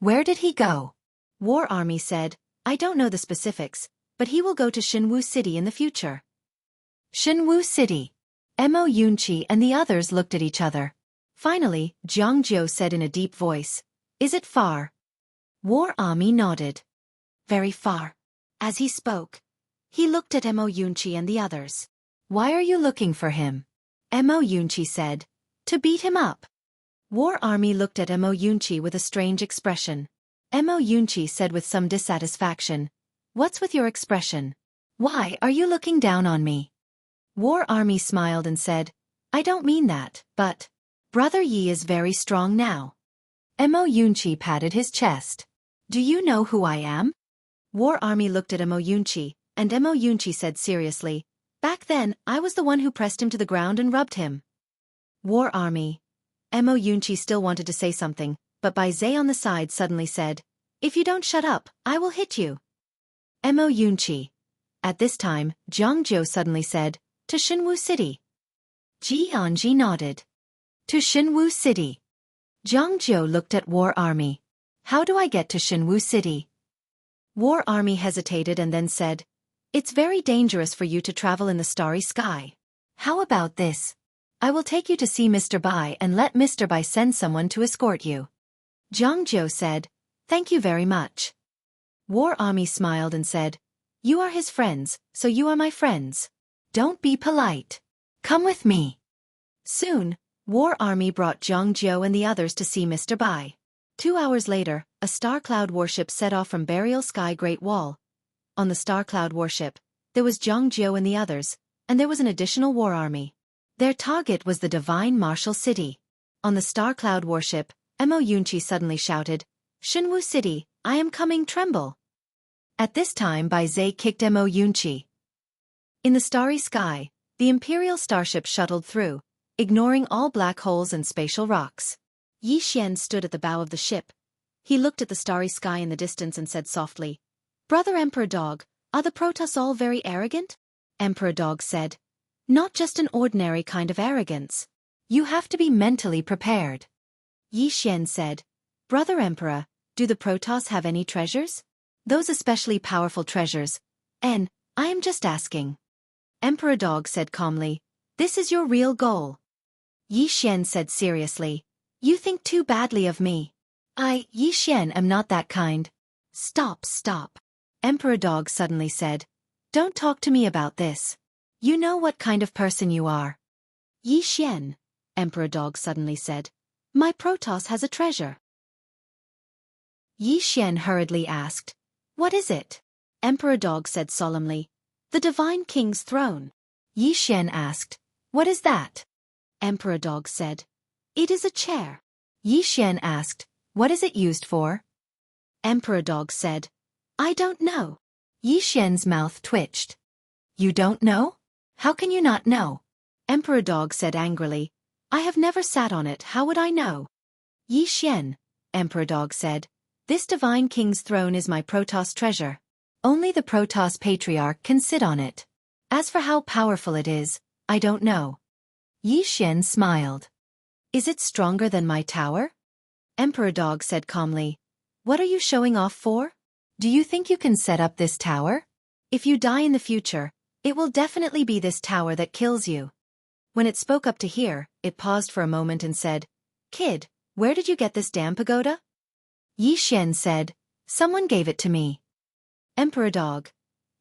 Speaker 1: "Where did he go?" War Army said, "I don't know the specifics, but he will go to Xinwu City in the future." Xinwu City. Mo Yunqi and the others looked at each other. Finally, Zhang Jiu said in a deep voice, "Is it far?" War Army nodded. "Very far." As he spoke, he looked at Mo Yunqi and the others. "Why are you looking for him?" Mo Yunqi said, "To beat him up." War Army looked at Mo Yunqi with a strange expression. Mo Yunqi said with some dissatisfaction, "What's with your expression? Why are you looking down on me?" War Army smiled and said, "I don't mean that, but Brother Yi is very strong now." Mo Yunqi patted his chest. "Do you know who I am?" War Army looked at Mo Yunqi, and Mo Yunqi said seriously, "Back then, I was the one who pressed him to the ground and rubbed him." War Army. Mo Yunqi still wanted to say something, but Bai Zai on the side suddenly said, "If you don't shut up, I will hit you." Mo Yunqi. At this time, Zhang Jiu suddenly said, "To Xinwu City." Ji Anji nodded. "To Xinwu City." Zhang Jiu looked at War Army. "How do I get to Xinwu City?" War Army hesitated and then said, "It's very dangerous for you to travel in the starry sky. How about this? I will take you to see Mr. Bai and let Mr. Bai send someone to escort you." Zhang Jiu said, "Thank you very much." War Army smiled and said, "You are his friends, so you are my friends. Don't be polite. Come with me." Soon, War Army brought Zhang Jiu and the others to see Mr. Bai. 2 hours later, a Star Cloud warship set off from Burial Sky Great Wall. On the Star Cloud warship, there was Zhang Jiu and the others, and there was an additional War Army. Their target was the Divine Martial City. On the Star Cloud warship, Mo Yunqi suddenly shouted, "Xinwu City, I am coming, tremble." At this time Bai Zai kicked Mo Yunqi. In the starry sky, the Imperial starship shuttled through, ignoring all black holes and spatial rocks. Yi Xian stood at the bow of the ship. He looked at the starry sky in the distance and said softly, "Brother Emperor Dog, are the Protoss all very arrogant?" Emperor Dog said, "Not just an ordinary kind of arrogance. You have to be mentally prepared.
Speaker 2: Yi Xian said, Brother Emperor, do the Protoss have any treasures? Those especially powerful treasures. I am just asking. Emperor Dog said calmly, This is your real goal. Yi Xian said seriously, You think too badly of me.
Speaker 1: Yi Xian, am not that kind.
Speaker 2: Stop. Emperor Dog suddenly said, Don't talk to me about this. You know what kind of person you are. Yi Xian, Emperor Dog suddenly said, My Protoss has a treasure. Yi Xian hurriedly asked, What is it? Emperor Dog said solemnly, The Divine King's throne.
Speaker 1: Yi Xian asked, What is that?
Speaker 2: Emperor Dog said, It is a chair.
Speaker 1: Yi Xian asked, What is it used for?
Speaker 2: Emperor Dog said, I don't know.
Speaker 1: Yi Xian's mouth twitched. You don't know? How can you not know?
Speaker 2: Emperor Dog said angrily, I have never sat on it, how would I know? Yi Xian, Emperor Dog said, This Divine King's throne is my Protoss treasure.
Speaker 1: Only the Protoss Patriarch can sit on it. As for how powerful it is, I don't know. Yi Xian smiled.
Speaker 2: Is it stronger than my tower? Emperor Dog said calmly, What are you showing off for?
Speaker 1: Do you think you can set up this tower?
Speaker 2: If you die in the future, it will definitely be this tower that kills you. When it spoke up to hear, it paused for a moment and said, Kid, where did you get this damn pagoda?
Speaker 1: Yi Xian said, Someone gave it to me.
Speaker 2: Emperor Dog.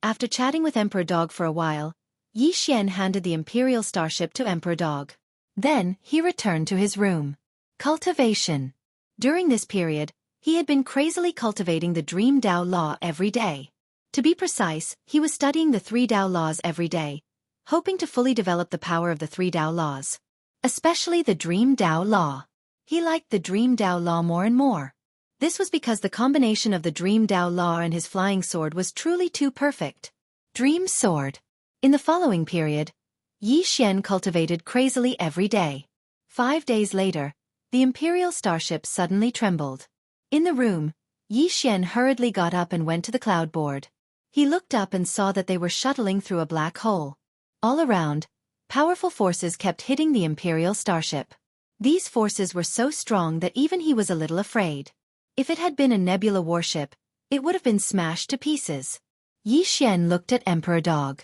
Speaker 2: After chatting with Emperor Dog for a while, Yi Xian handed the Imperial Starship to Emperor Dog.
Speaker 1: Then, he returned to his room. Cultivation.
Speaker 2: During this period, he had been crazily cultivating the Dream Dao Law every day. To be precise, he was studying the 3 Dao Laws every day, hoping to fully develop the power of the 3 Dao Laws.
Speaker 1: Especially the Dream Dao Law.
Speaker 2: He liked the Dream Dao Law more and more. This was because the combination of the Dream Dao Law and his flying sword was truly too perfect.
Speaker 1: Dream Sword.
Speaker 2: In the following period, Yi Xian cultivated crazily every day. 5 days later, the Imperial Starship suddenly trembled. In the room, Yi Xian hurriedly got up and went to the cloud board. He looked up and saw that they were shuttling through a black hole. All around, powerful forces kept hitting the Imperial Starship. These forces were so strong that even he was a little afraid. If it had been a nebula warship, it would have been smashed to pieces.
Speaker 1: Yi Xian looked at Emperor Dog.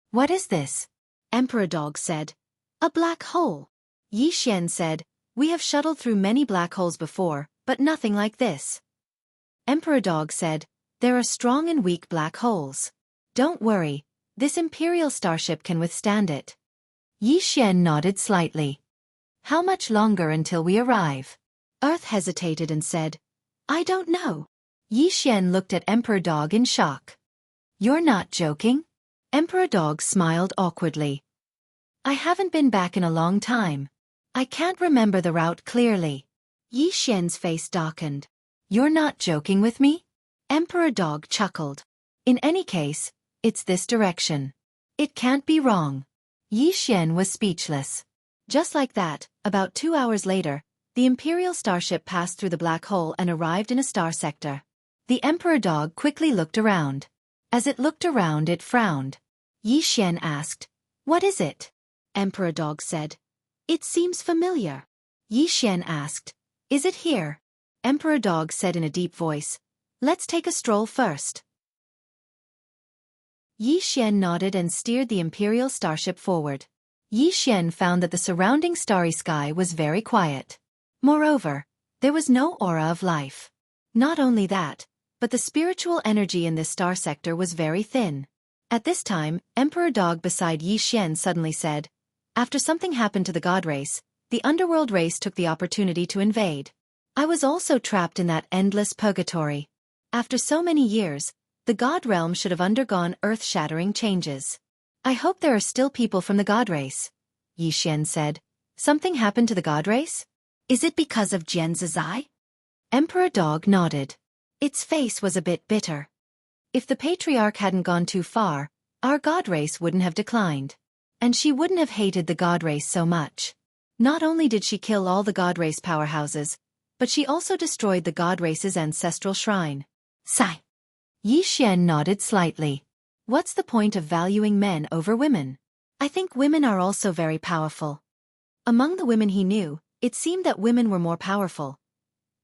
Speaker 1: What is this?
Speaker 2: Emperor Dog said, A black hole. Yi Xian said, We have shuttled through many black holes before, but nothing like this. Emperor Dog said, There are strong and weak black holes. Don't worry, this Imperial Starship can withstand it.
Speaker 1: Yi Xian nodded slightly. How much longer until we arrive?
Speaker 2: Earth hesitated and said, I don't know.
Speaker 1: Yi Xian looked at Emperor Dog in shock. You're not joking?
Speaker 2: Emperor Dog smiled awkwardly. I haven't been back in a long time. I can't remember the route clearly. Yi Xian's face darkened.
Speaker 1: You're not joking with me?
Speaker 2: Emperor Dog chuckled. In any case, it's this direction. It can't be wrong.
Speaker 1: Yi Xian was speechless.
Speaker 2: Just like that, about 2 hours later, the Imperial Starship passed through the black hole and arrived in a star sector.
Speaker 1: The Emperor Dog quickly looked around. As it looked around, it frowned.
Speaker 2: Yi Xian asked, What is it? Emperor Dog said, It seems familiar. Yi Xian asked, Is it here? Emperor Dog said in a deep voice, Let's take a stroll first. Yi Xian nodded and steered the Imperial Starship forward.
Speaker 1: Yi Xian found that the surrounding starry sky was very quiet.
Speaker 2: Moreover, there was no aura of life. Not only that, but the spiritual energy in this star sector was very thin. At this time, Emperor Dog beside Yi Xian suddenly said, After something happened to the god race, the underworld race took the opportunity to invade. I was also trapped in that endless purgatory. After so many years, the god realm should have undergone earth-shattering changes. I hope there are still people from the god race. Yi Xian said, Something happened to the god race? Is it because of Jian Zizai? Emperor Dog nodded. Its face was a bit bitter. If the Patriarch hadn't gone too far, our god race wouldn't have declined. And she wouldn't have hated the god race so much. Not only did she kill all the god race powerhouses, but she also destroyed the god race's ancestral shrine. Sigh.
Speaker 1: Yi Xian nodded slightly.
Speaker 2: What's the point of valuing men over women? I think women are also very powerful. Among the women he knew, it seemed that women were more powerful.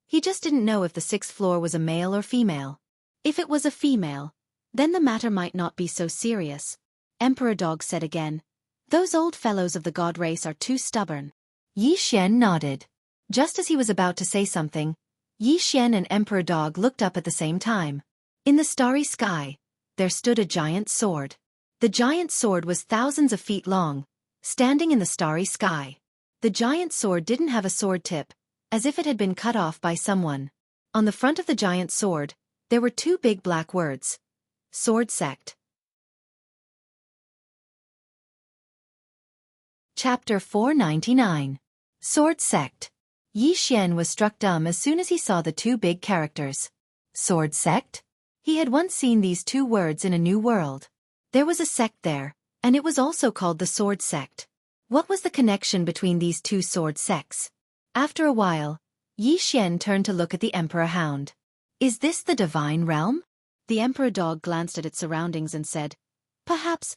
Speaker 2: He just didn't know if the sixth floor was a male or female. If it was a female, then the matter might not be so serious. Emperor Dog said again, "Those old fellows of the god race are too stubborn."
Speaker 1: Yi Xian nodded.
Speaker 2: Just as he was about to say something, Yi Xian and Emperor Dog looked up at the same time. In the starry sky, there stood a giant sword. The giant sword was thousands of feet long, standing in the starry sky. The giant sword didn't have a sword tip, as if it had been cut off by someone. On the front of the giant sword, there were two big black words. Sword Sect.
Speaker 1: Chapter 499. Sword Sect. Yi Xian was struck dumb as soon as he saw the two big characters. Sword Sect? He had once seen these two words in a new world. There was a sect there, and it was also called the Sword Sect. What was the connection between these two sword sects? After a while, Yi Xian turned to look at the Emperor Hound. Is this the divine realm?
Speaker 2: The Emperor Dog glanced at its surroundings and said, Perhaps.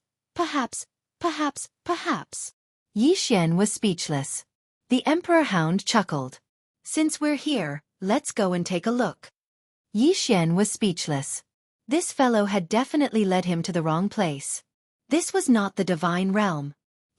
Speaker 1: Yi Xian was speechless. The Emperor Hound chuckled.
Speaker 2: Since we're here, let's go and take a look.
Speaker 1: Yi Xian was speechless. This fellow had definitely led him to the wrong place. This was not the divine realm.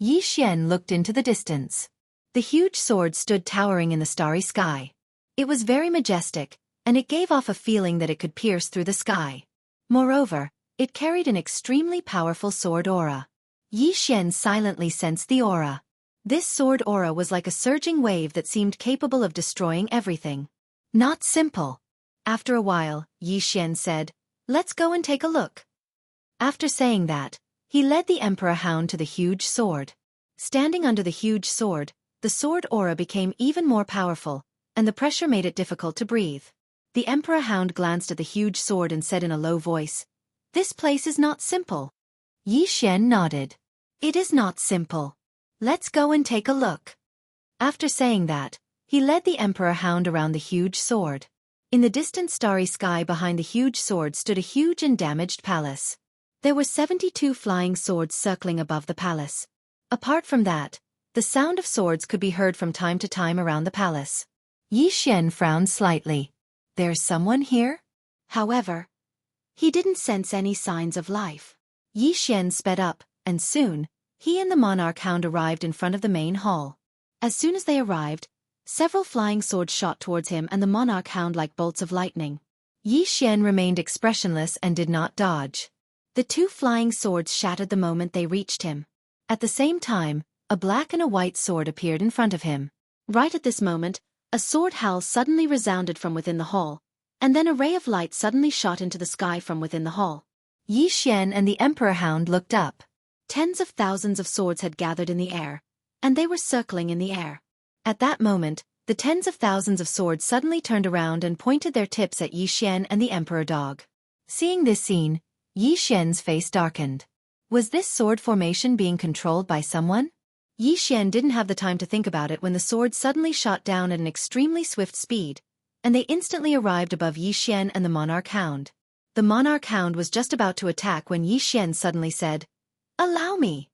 Speaker 1: Yi Xian looked into the distance. The huge sword stood towering in the starry sky. It was very majestic, and it gave off a feeling that it could pierce through the sky. Moreover, it carried an extremely powerful sword aura. Yi Xian silently sensed the aura. This sword aura was like a surging wave that seemed capable of destroying everything. Not simple. After a while, Yi Xian said, "Let's go and take a look." After saying that, he led the Emperor Hound to the huge sword. Standing under the huge sword, the sword aura became even more powerful, and the pressure made it difficult to breathe. The Emperor Hound glanced at the huge sword and said in a low voice, "This place is not simple." Yi Xian nodded. "It is not simple. Let's go and take a look." After saying that, he led the Emperor Hound around the huge sword. In the distant starry sky behind the huge sword stood a huge and damaged palace. There were 72 flying swords circling above the palace. Apart from that, the sound of swords could be heard from time to time around the palace. Yi Xian frowned slightly. There's someone here? However, he didn't sense any signs of life. Yi Xian sped up, and soon, he and the monarch hound arrived in front of the main hall. As soon as they arrived, several flying swords shot towards him and the monarch hound like bolts of lightning. Yi Xian remained expressionless and did not dodge. The two flying swords shattered the moment they reached him. At the same time, a black and a white sword appeared in front of him. Right at this moment, a sword howl suddenly resounded from within the hall, and then a ray of light suddenly shot into the sky from within the hall. Yi Xian and the Emperor Hound looked up. Tens of thousands of swords had gathered in the air, and they were circling in the air. At that moment, the tens of thousands of swords suddenly turned around and pointed their tips at Yi Xian and the Emperor Dog. Seeing this scene, Yi Xian's face darkened. Was this sword formation being controlled by someone? Yi Xian didn't have the time to think about it when the swords suddenly shot down at an extremely swift speed, and they instantly arrived above Yi Xian and the Monarch Hound. The Monarch Hound was just about to attack when Yi Xian suddenly said, "Allow me."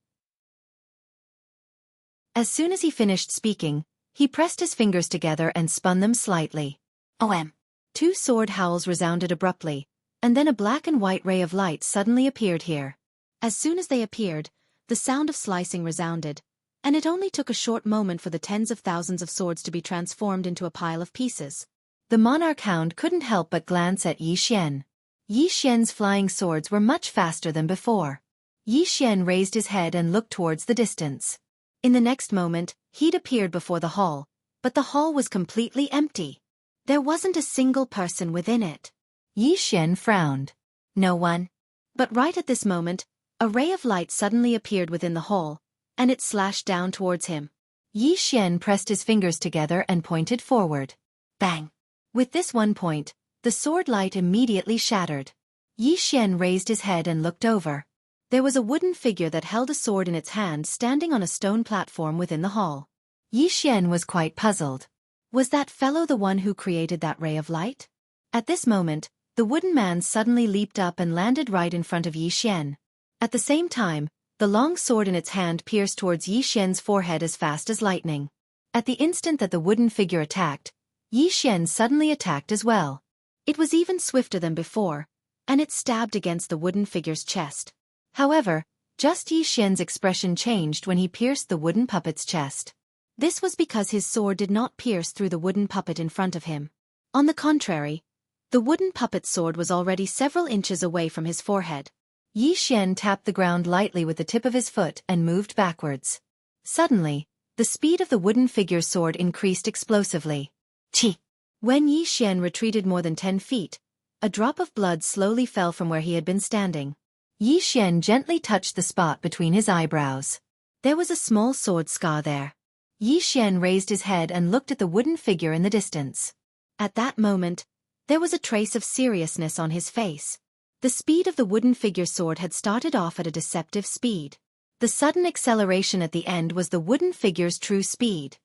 Speaker 1: As soon as he finished speaking, he pressed his fingers together and spun them slightly. OM. Two sword howls resounded abruptly, and then a black and white ray of light suddenly appeared here. As soon as they appeared, the sound of slicing resounded, and it only took a short moment for the tens of thousands of swords to be transformed into a pile of pieces. The Monarch Hound couldn't help but glance at Yi Xian. Yi Xian's flying swords were much faster than before. Yi Xian raised his head and looked towards the distance. In the next moment, he'd appeared before the hall, but the hall was completely empty. There wasn't a single person within it. Yi Xian frowned. No one. But right at this moment, a ray of light suddenly appeared within the hall, and it slashed down towards him. Yi Xian pressed his fingers together and pointed forward. Bang! With this one point, the sword light immediately shattered. Yi Xian raised his head and looked over. There was a wooden figure that held a sword in its hand standing on a stone platform within the hall. Yi Xian was quite puzzled. Was that fellow the one who created that ray of light? At this moment, the wooden man suddenly leaped up and landed right in front of Yi Xian. At the same time,
Speaker 2: The long sword in its hand pierced towards Yi Xian's forehead as fast as lightning. At the instant that the wooden figure attacked, Yi Xian suddenly attacked as well. It was even swifter than before, and it stabbed against the wooden figure's chest. However, just Yi Xian's expression changed when he pierced the wooden puppet's chest. This was because his sword did not pierce through the wooden puppet in front of him. On the contrary, the wooden puppet's sword was already several inches away from his forehead.
Speaker 1: Yi Xian tapped the ground lightly with the tip of his foot and moved backwards. Suddenly, the speed of the wooden figure's sword increased explosively. Chi!
Speaker 2: When Yi Xian retreated more than 10 feet, a drop of blood slowly fell from where he had been standing.
Speaker 1: Yi Xian gently touched the spot between his eyebrows.
Speaker 2: There was a small sword scar there.
Speaker 1: Yi Xian raised his head and looked at the wooden figure in the distance.
Speaker 2: At that moment, there was a trace of seriousness on his face. The speed of the wooden figure's sword had started off at a deceptive speed. The sudden acceleration at the end was the wooden figure's true speed.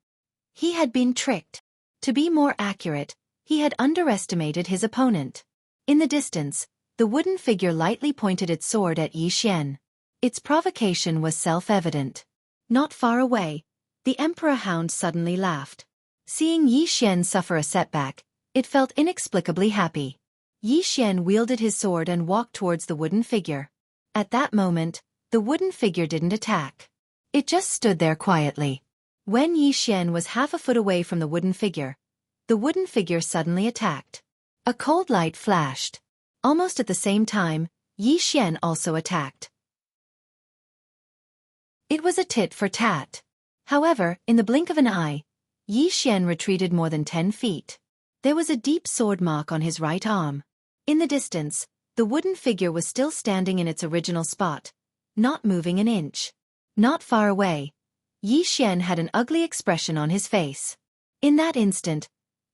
Speaker 2: He had been tricked. To be more accurate, he had underestimated his opponent. In the distance, the wooden figure lightly pointed its sword at Yi Xian. Its provocation was self-evident. Not far away, the emperor hound suddenly laughed.
Speaker 1: Seeing Yi Xian suffer a setback, it felt inexplicably happy. Yi Xian wielded his sword and walked towards the wooden figure. At that moment, the wooden figure didn't attack. It just stood there quietly. When Yi Xian was half a foot away from the wooden figure suddenly attacked. A cold light flashed. Almost at the same time, Yi Xian also attacked. It was a tit for tat. However, in the blink of an eye, Yi Xian retreated more than 10 feet. There was a deep sword mark on his right arm. In the distance, the wooden figure was still standing in its original spot, not moving an inch. Not far away, Yi Xian had an ugly expression on his face. In that instant,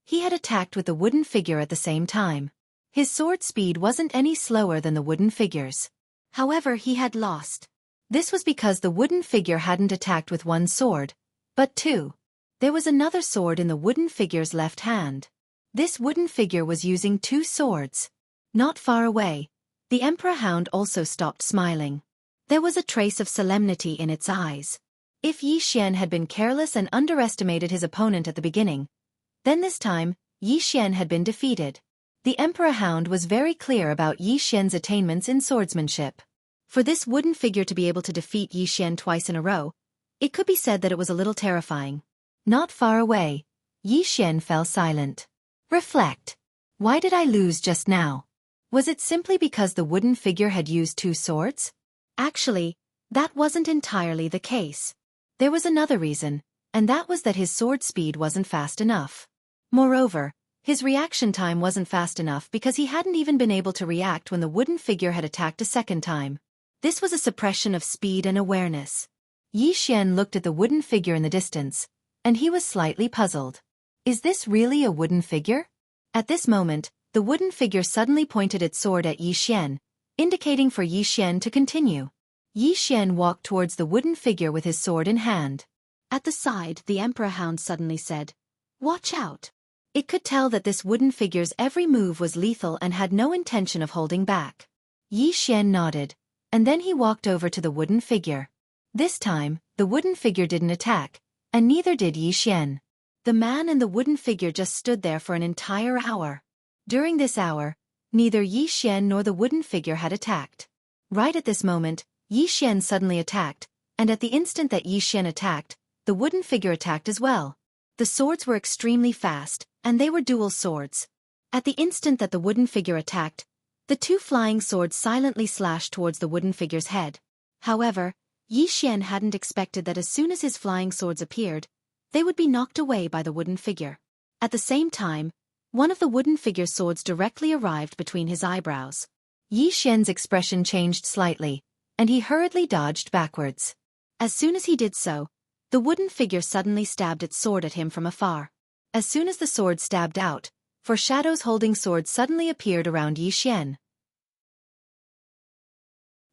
Speaker 1: he had attacked with the wooden figure at the same time. His sword speed wasn't any slower than the wooden figure's. However, he had lost. This was because the wooden figure hadn't attacked with one sword, but two. There was another sword in the wooden figure's left hand. This wooden figure was using two swords. Not far away, the emperor hound also stopped smiling. There was a trace of solemnity in its eyes. If Yi Xian had been careless and underestimated his opponent at the beginning, then this time, Yi Xian had been defeated. The emperor hound was very clear about Yi Xian's attainments in swordsmanship. For this wooden figure to be able to defeat Yi Xian twice in a row, it could be said that it was a little terrifying. Not far away, Yi Xian fell silent. Reflect. Why did I lose just now? Was it simply because the wooden figure had used two swords? Actually, that wasn't entirely the case. There was another reason, and that was that his sword speed wasn't fast enough. Moreover, his reaction time wasn't fast enough because he hadn't even been able to react when the wooden figure had attacked a second time. This was a suppression of speed and awareness. Yi Xian looked at the wooden figure in the distance, and he was slightly puzzled. Is this really a wooden figure? At this moment, the wooden figure suddenly pointed its sword at Yi Xian, indicating for Yi Xian to continue. Yi Xian walked towards the wooden figure with his sword in hand. At the side, the emperor hound suddenly said, "Watch out." It could tell that this wooden figure's every move was lethal and had no intention of holding back. Yi Xian nodded, and then he walked over to the wooden figure. This time, the wooden figure didn't attack, and neither did Yi Xian. The man and the wooden figure just stood there for an entire hour. During this hour, neither Yi Xian nor the wooden figure had attacked. Right at this moment, Yi Xian suddenly attacked, and at the instant that Yi Xian attacked, the wooden figure attacked as well. The swords were extremely fast, and they were dual swords. At the instant that the wooden figure attacked, the two flying swords silently slashed towards the wooden figure's head. However, Yi Xian hadn't expected that as soon as his flying swords appeared, they would be knocked away by the wooden figure. At the same time, one of the wooden figure's swords directly arrived between his eyebrows. Yi Xian's expression changed slightly, and he hurriedly dodged backwards. As soon as he did so, the wooden figure suddenly stabbed its sword at him from afar. As soon as the sword stabbed out, four shadows holding swords suddenly appeared around Yi Xian.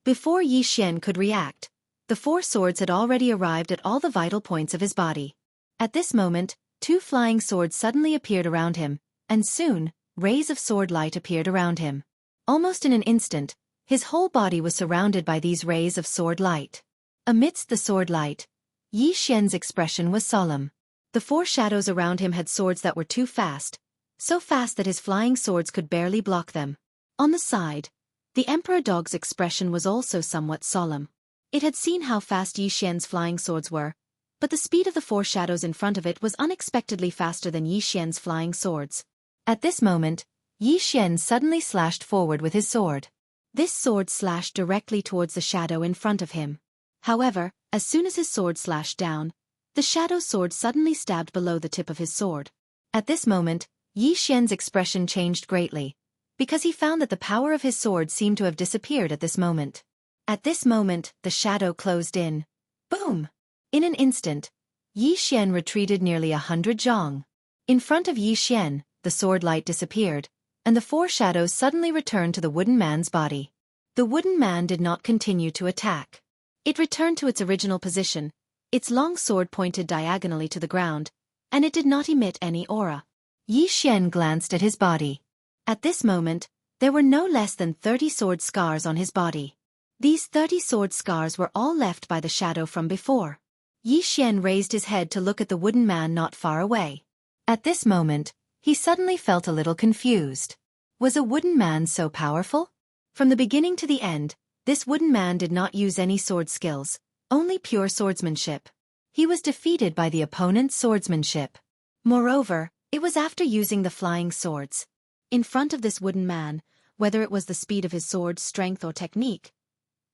Speaker 1: Before Yi Xian could react, the four swords had already arrived at all the vital points of his body. At this moment, two flying swords suddenly appeared around him, and soon, rays of sword light appeared around him. Almost in an instant, his whole body was surrounded by these rays of sword light. Amidst the sword light, Yi Xian's expression was solemn.
Speaker 2: The four shadows around him had swords that were too fast, so fast that his flying swords could barely block them. On the side, the Emperor Dog's expression was also somewhat solemn. It had seen how fast Yi Xian's flying swords were, but the speed of the four shadows in front of it was unexpectedly faster than Yi Xian's flying swords.
Speaker 1: At this moment, Yi Xian suddenly slashed forward with his sword.
Speaker 2: This sword slashed directly towards the shadow in front of him. However, as soon as his sword slashed down, the shadow's sword suddenly stabbed below the tip of his sword.
Speaker 1: At this moment, Yi Xian's expression changed greatly, because he found that the power of his sword seemed to have disappeared at this moment. At this moment, the shadow closed in. Boom! In an instant, Yi Xian retreated nearly 100 zhang. In front of Yi Xian, the sword light disappeared, and the four shadows suddenly returned to the wooden man's body. The wooden man did not continue to attack. It returned to its original position, its long sword pointed diagonally to the ground, and it did not emit any aura. Yi Xian glanced at his body.
Speaker 2: At this moment, there were no less than 30 sword scars on his body. These 30 sword scars were all left by the shadow from before.
Speaker 1: Yi Xian raised his head to look at the wooden man not far away. At this moment, he suddenly felt a little confused. Was a wooden man so powerful? From the beginning to the end, this wooden man did not use any sword skills, only pure swordsmanship. He was defeated by the opponent's swordsmanship. Moreover, it was after using the flying swords.
Speaker 2: In front of this wooden man, whether it was the speed of his sword, strength or technique,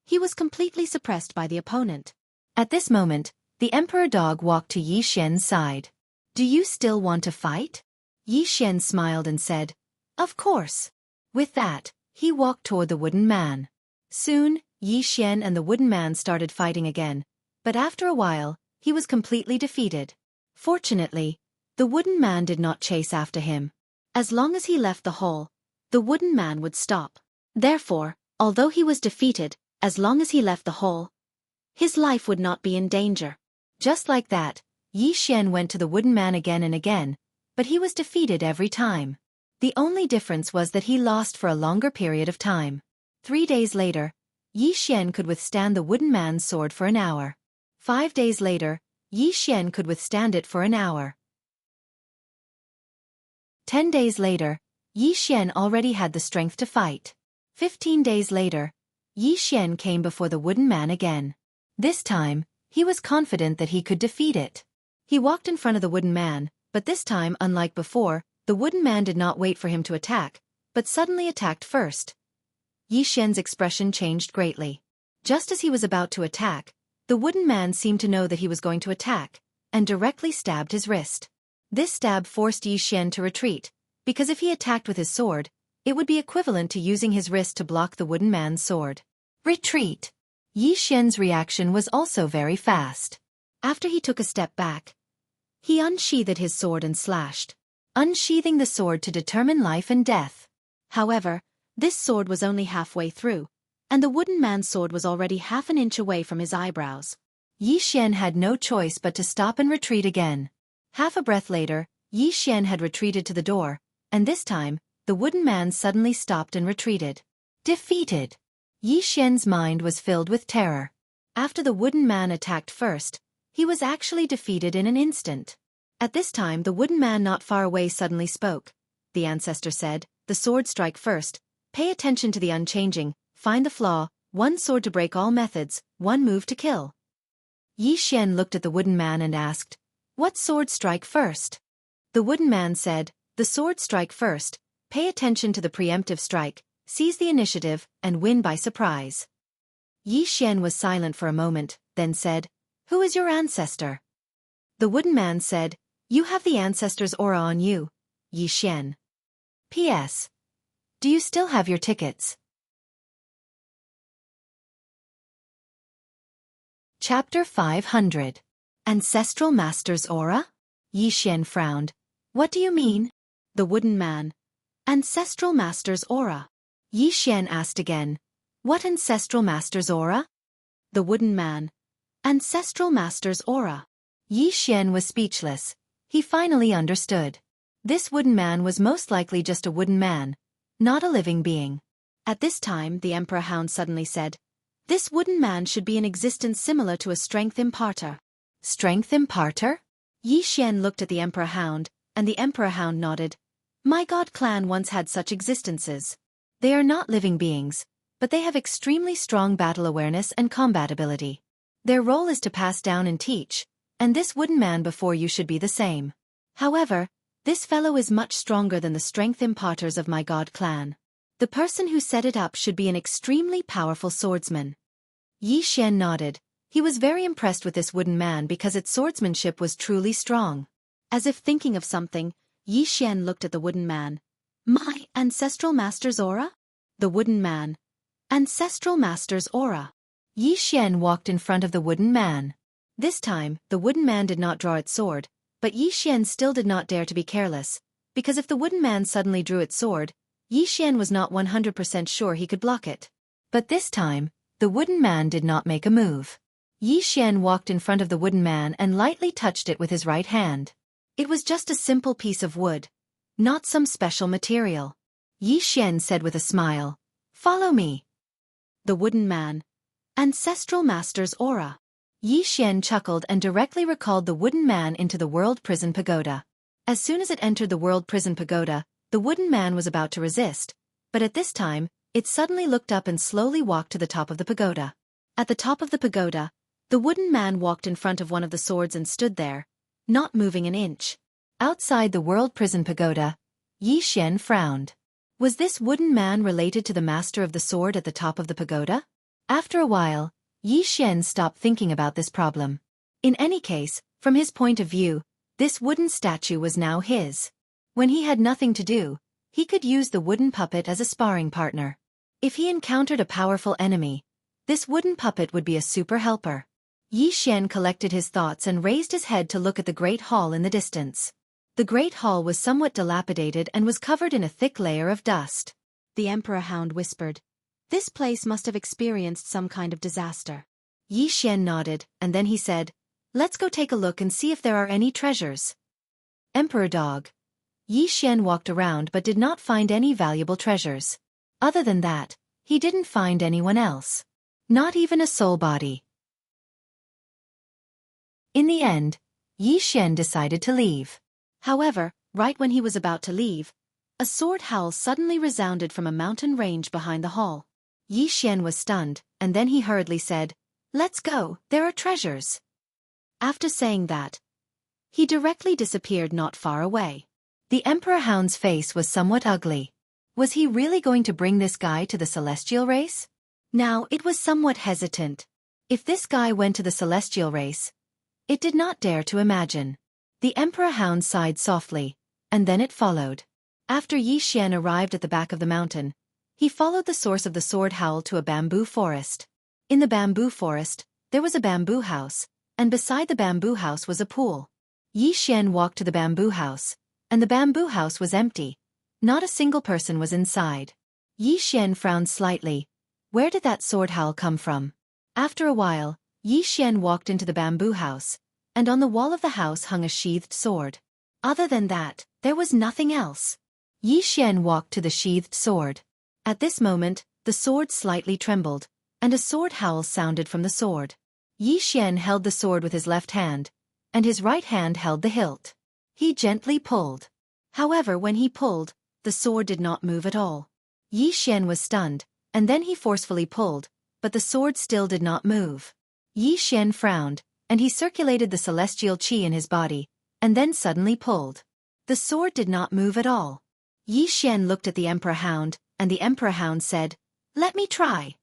Speaker 2: he was completely suppressed by the opponent.
Speaker 1: At this moment, the Emperor Dog walked to Yi Xian's side. Do you still want to fight? Yi Xian smiled and said, Of course. With that, he walked toward the wooden man. Soon, Yi Xian and the wooden man started fighting again, but after a while, he was completely defeated. Fortunately, the wooden man did not chase after him.
Speaker 2: As long as he left the hall, the wooden man would stop. Therefore, although he was defeated, as long as he left the hall, his life would not be in danger.
Speaker 1: Just like that, Yi Xian went to the wooden man again and again, but he was defeated every time. The only difference was that he lost for a longer period of time. 3 days later, Yi Xian could withstand the wooden man's sword for an hour. 5 days later, Yi Xian could withstand it for an hour. 10 days later, Yi Xian already had the strength to fight. 15 days later, Yi Xian came before the wooden man again. This time, he was confident that he could defeat it. He walked in front of the wooden man, but this time, unlike before, the wooden man did not wait for him to attack, but suddenly attacked first. Yi Xian's expression changed greatly. Just as he was about to attack, the wooden man seemed to know that he was going to attack, and directly stabbed his wrist. This stab forced Yi Xian to retreat, because if he attacked with his sword, it would be equivalent to using his wrist to block the wooden man's sword. Retreat! Yi Xian's reaction was also very fast.
Speaker 2: After he took a step back, he unsheathed his sword and slashed,
Speaker 1: unsheathing the sword to determine life and death.
Speaker 2: However, this sword was only halfway through, and the wooden man's sword was already half an inch away from his eyebrows.
Speaker 1: Yi Xian had no choice but to stop and retreat again. Half a breath later, Yi Xian had retreated to the door, and this time, the wooden man suddenly stopped and retreated. Defeated! Yi Xian's mind was filled with terror. After the wooden man attacked first, he was actually defeated in an instant. At this time, the wooden man not far away suddenly spoke. The ancestor said, "The sword strike first. Pay attention to the unchanging, find the flaw, one sword to break all methods, one move to kill." Yi Xian looked at the wooden man and asked, "What sword strike first?" The wooden man said, "The sword strike first. Pay attention to the preemptive strike, seize the initiative, and win by surprise." Yi Xian was silent for a moment, then said, "Who is your ancestor?" The wooden man said, "You have the ancestor's aura on you, Yi Xian. P.S. Do you still have your tickets?" Chapter 500. Ancestral Master's Aura? Yi Xian frowned. "What do you mean?"
Speaker 2: The wooden man. "Ancestral Master's aura."
Speaker 1: Yi Xian asked again. "What Ancestral Master's aura?"
Speaker 2: The wooden man. "Ancestral Master's aura."
Speaker 1: Yi Xian was speechless. He finally understood. This wooden man was most likely just a wooden man, not a living being.
Speaker 2: At this time, the Emperor Hound suddenly said, This wooden man should be in existence similar to a strength imparter.
Speaker 1: Strength imparter?
Speaker 2: Yi Xian looked at the Emperor Hound, and the Emperor Hound nodded. My god clan once had such existences.
Speaker 1: They are not living beings, but they have extremely strong battle awareness and combat ability. Their role is to pass down and teach, and this wooden man before you should be the same.
Speaker 2: However, this fellow is much stronger than the strength imparters of my god clan. The person who set it up should be an extremely powerful swordsman.
Speaker 1: Yi Xian nodded. He was very impressed with this wooden man because its swordsmanship was truly strong.
Speaker 2: As if thinking of something, Yi Xian looked at the wooden man. My ancestral master's aura? The wooden man. Ancestral master's aura.
Speaker 1: Yi Xian walked in front of the wooden man. This time, the wooden man did not draw its sword, but Yi Xian still did not dare to be careless, because if the wooden man suddenly drew its sword, Yi Xian was not 100% sure he could block it. But this time, the wooden man did not make a move. Yi Xian walked in front of the wooden man and lightly touched it with his right hand. It was just a simple piece of wood, not some special material. Yi Xian said with a smile, "Follow me."
Speaker 2: The wooden man. Ancestral master's aura.
Speaker 1: Yi Xian chuckled and directly recalled the wooden man into the World Prison Pagoda. As soon as it entered the World Prison Pagoda, the wooden man was about to resist, but at this time, it suddenly looked up and slowly walked to the top of the pagoda. At the top of the pagoda, the wooden man walked in front of one of the swords and stood there, not moving an inch. Outside the World Prison Pagoda, Yi Xian frowned. Was this wooden man related to the master of the sword at the top of the pagoda? After a while, Yi Xian stopped thinking about this problem. In any case, from his point of view, this wooden statue was now his. When he had nothing to do, he could use the wooden puppet as a sparring partner. If he encountered a powerful enemy, this wooden puppet would be a super helper. Yi Xian collected his thoughts and raised his head to look at the Great Hall in the distance. The Great Hall was somewhat dilapidated and was covered in a thick layer of dust.
Speaker 2: The Emperor Hound whispered. This place must have experienced some kind of disaster.
Speaker 1: Yi Xian nodded, and then he said, "Let's go take a look and see if there are any treasures." Emperor Dog. Yi Xian walked around but did not find any valuable treasures. Other than that, he didn't find anyone else. Not even a soul body. In the end, Yi Xian decided to leave.
Speaker 2: However, right when he was about to leave, a sword howl suddenly resounded from a mountain range behind the hall.
Speaker 1: Yi Xian was stunned, and then he hurriedly said, "Let's go, there are treasures."
Speaker 2: After saying that, he directly disappeared not far away.
Speaker 1: The Emperor Hound's face was somewhat ugly. Was he really going to bring this guy to the Celestial Race? Now, it was somewhat hesitant. If this guy went to the Celestial Race, it did not dare to imagine. The Emperor Hound sighed softly, and then it followed. After Yi Xian arrived at the back of the mountain, he followed the source of the sword howl to a bamboo forest. In the bamboo forest, there was a bamboo house, and beside the bamboo house was a pool. Yi Xian walked to the bamboo house, and the bamboo house was empty. Not a single person was inside. Yi Xian frowned slightly. Where did that sword howl come from? After a while, Yi Xian walked into the bamboo house, and on the wall of the house hung a sheathed sword. Other than that, there was nothing else. Yi Xian walked to the sheathed sword. At this moment, the sword slightly trembled, and a sword howl sounded from the sword. Yi Xian held the sword with his left hand, and his right hand held the hilt. He gently pulled. However, when he pulled, the sword did not move at all. Yi Xian was stunned, and then he forcefully pulled, but the sword still did not move. Yi Xian frowned, and he circulated the celestial qi in his body, and then suddenly pulled. The sword did not move at all. Yi Xian looked at the Emperor Hound, and the Emperor Hound said, "Let me try."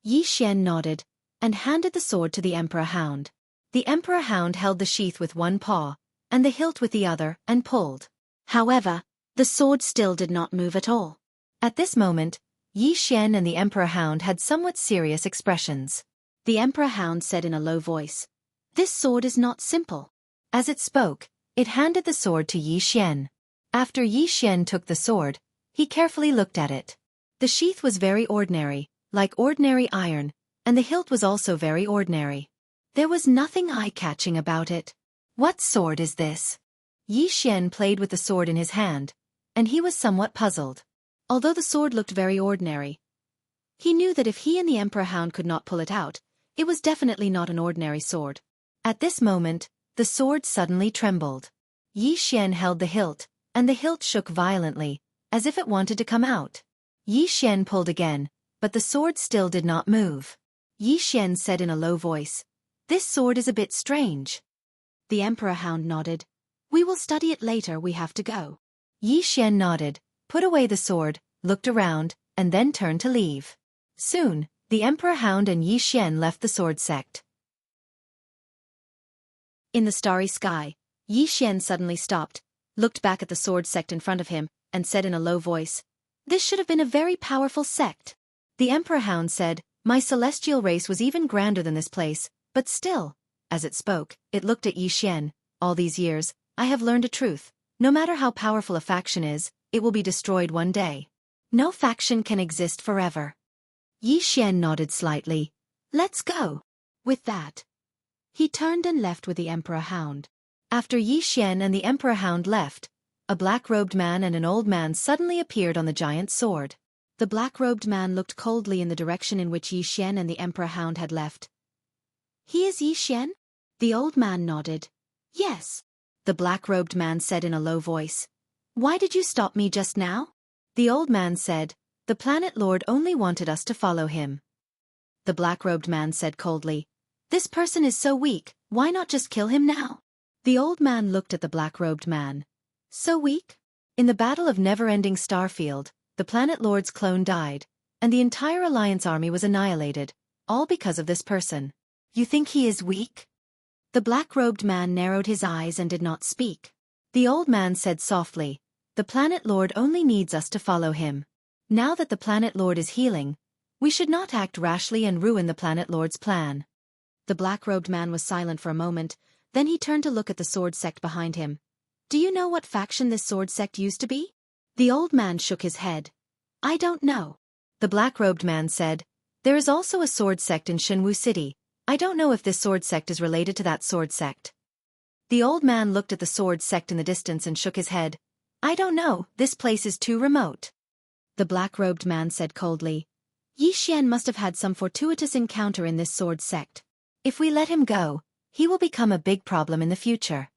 Speaker 1: Yi Xian nodded, and handed the sword to the Emperor Hound. The Emperor Hound held the sheath with one paw, and the hilt with the other, and pulled. However, the sword still did not move at all. At this moment, Yi Xian and the Emperor Hound had somewhat serious expressions.
Speaker 2: The Emperor Hound said in a low voice, "This sword is not simple."
Speaker 1: As it spoke, it handed the sword to Yi Xian. After Yi Xian took the sword, he carefully looked at it. The sheath was very ordinary, like ordinary iron, and the hilt was also very ordinary. There was nothing eye-catching about it. What sword is this? Yi Xian played with the sword in his hand, and he was somewhat puzzled. Although the sword looked very ordinary,
Speaker 2: He knew that if he and the Emperor Hound could not pull it out, it was definitely not an ordinary sword.
Speaker 1: At this moment, the sword suddenly trembled. Yi Xian held the hilt, and the hilt shook violently, as if it wanted to come out. Yi Xian pulled again, but the sword still did not move. Yi Xian said in a low voice, "This sword is a bit strange."
Speaker 2: The Emperor Hound nodded. "We will study it later, we have to go."
Speaker 1: Yi Xian nodded, put away the sword, looked around, and then turned to leave. Soon, the Emperor Hound and Yi Xian left the sword sect.
Speaker 2: In the starry sky, Yi Xian suddenly stopped, looked back at the sword sect in front of him, and said in a low voice, "This should have been a very powerful sect."
Speaker 1: The Emperor Hound said, "My celestial race was even grander than this place, but still." As it spoke, it looked at Yi Xian. "All these years, I have learned a truth. No matter how powerful a faction is, it will be destroyed one day. No faction can exist forever." Yi Xian nodded slightly. "Let's go."
Speaker 2: With that, he turned and left with the Emperor Hound.
Speaker 1: After Yi Xian and the Emperor Hound left, a black-robed man and an old man suddenly appeared on the giant sword.
Speaker 2: The black-robed man looked coldly in the direction in which Yi Xian and the Emperor Hound had left. "He is Yi Xian?" The old man nodded. "Yes."
Speaker 1: The black-robed man said in a low voice.
Speaker 2: "Why did you stop me just now?"
Speaker 1: The old man said, "The planet lord only wanted us to follow him."
Speaker 2: The black-robed man said coldly, "This person is so weak, why not just kill him now?"
Speaker 1: The old man looked at the black-robed man.
Speaker 2: "So weak?"
Speaker 1: In the Battle of Never-Ending Starfield, the planet lord's clone died, and the entire Alliance army was annihilated, all because of this person. You think he is weak?
Speaker 2: The black-robed man narrowed his eyes and did not speak.
Speaker 1: The old man said softly, "The planet lord only needs us to follow him. Now that the planet lord is healing, we should not act rashly and ruin the planet lord's plan."
Speaker 2: The black-robed man was silent for a moment, then he turned to look at the sword sect behind him. "Do you know what faction this sword sect used to be?"
Speaker 1: The old man shook his head.
Speaker 2: "I don't know."
Speaker 1: The black-robed man said, "There is also a sword sect in Shenwu City. I don't know if this sword sect is related to that sword sect." The old man looked at the sword sect in the distance and shook his head. "I don't know, this place is too remote."
Speaker 2: The black-robed man said coldly, "Yi Xian must have had some fortuitous encounter in this sword sect.
Speaker 1: If we let him go, he will become a big problem in the future."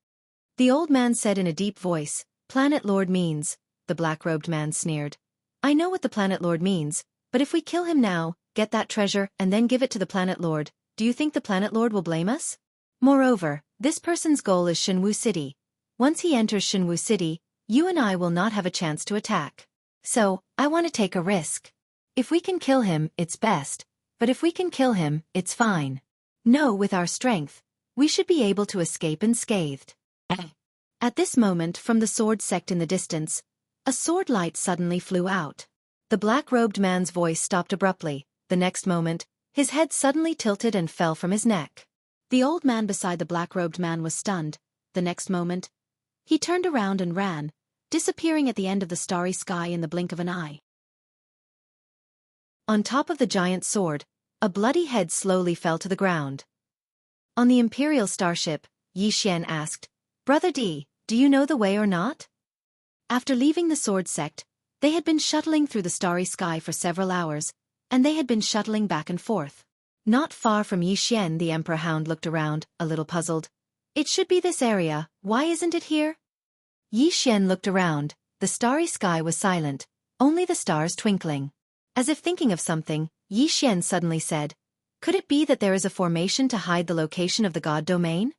Speaker 1: The old man said in a deep voice, "Planet Lord means," the black-robed man sneered. "I know what the Planet Lord means, but if we kill him now, get that treasure and then give it to the Planet Lord, do you think the Planet Lord will blame us? Moreover, this person's goal is Shenwu City. Once he enters Shenwu City, you and I will not have a chance to attack. So, I want to take a risk. If we can kill him, it's best, but if we can kill him, it's fine. No, with our strength, we should be able to escape unscathed." At this moment, from the sword sect in the distance, a sword light suddenly flew out. The black-robed man's voice stopped abruptly. The next moment, his head suddenly tilted and fell from his neck.
Speaker 2: The old man beside the black-robed man was stunned. The next moment, he turned around and ran, disappearing at the end of the starry sky in the blink of an eye.
Speaker 1: On top of the giant sword, a bloody head slowly fell to the ground. On the Imperial starship, Yi Xian asked, "Brother D, do you know the way or not?" After leaving the sword sect, they had been shuttling through the starry sky for several hours, and they had been shuttling back and forth. Not far from Yi Xian, the Emperor Hound looked around, a little puzzled. "It should be this area, why isn't it here?" Yi Xian looked around. The starry sky was silent, only the stars twinkling. As if thinking of something, Yi Xian suddenly said, "Could it be that there is a formation to hide the location of the god domain?"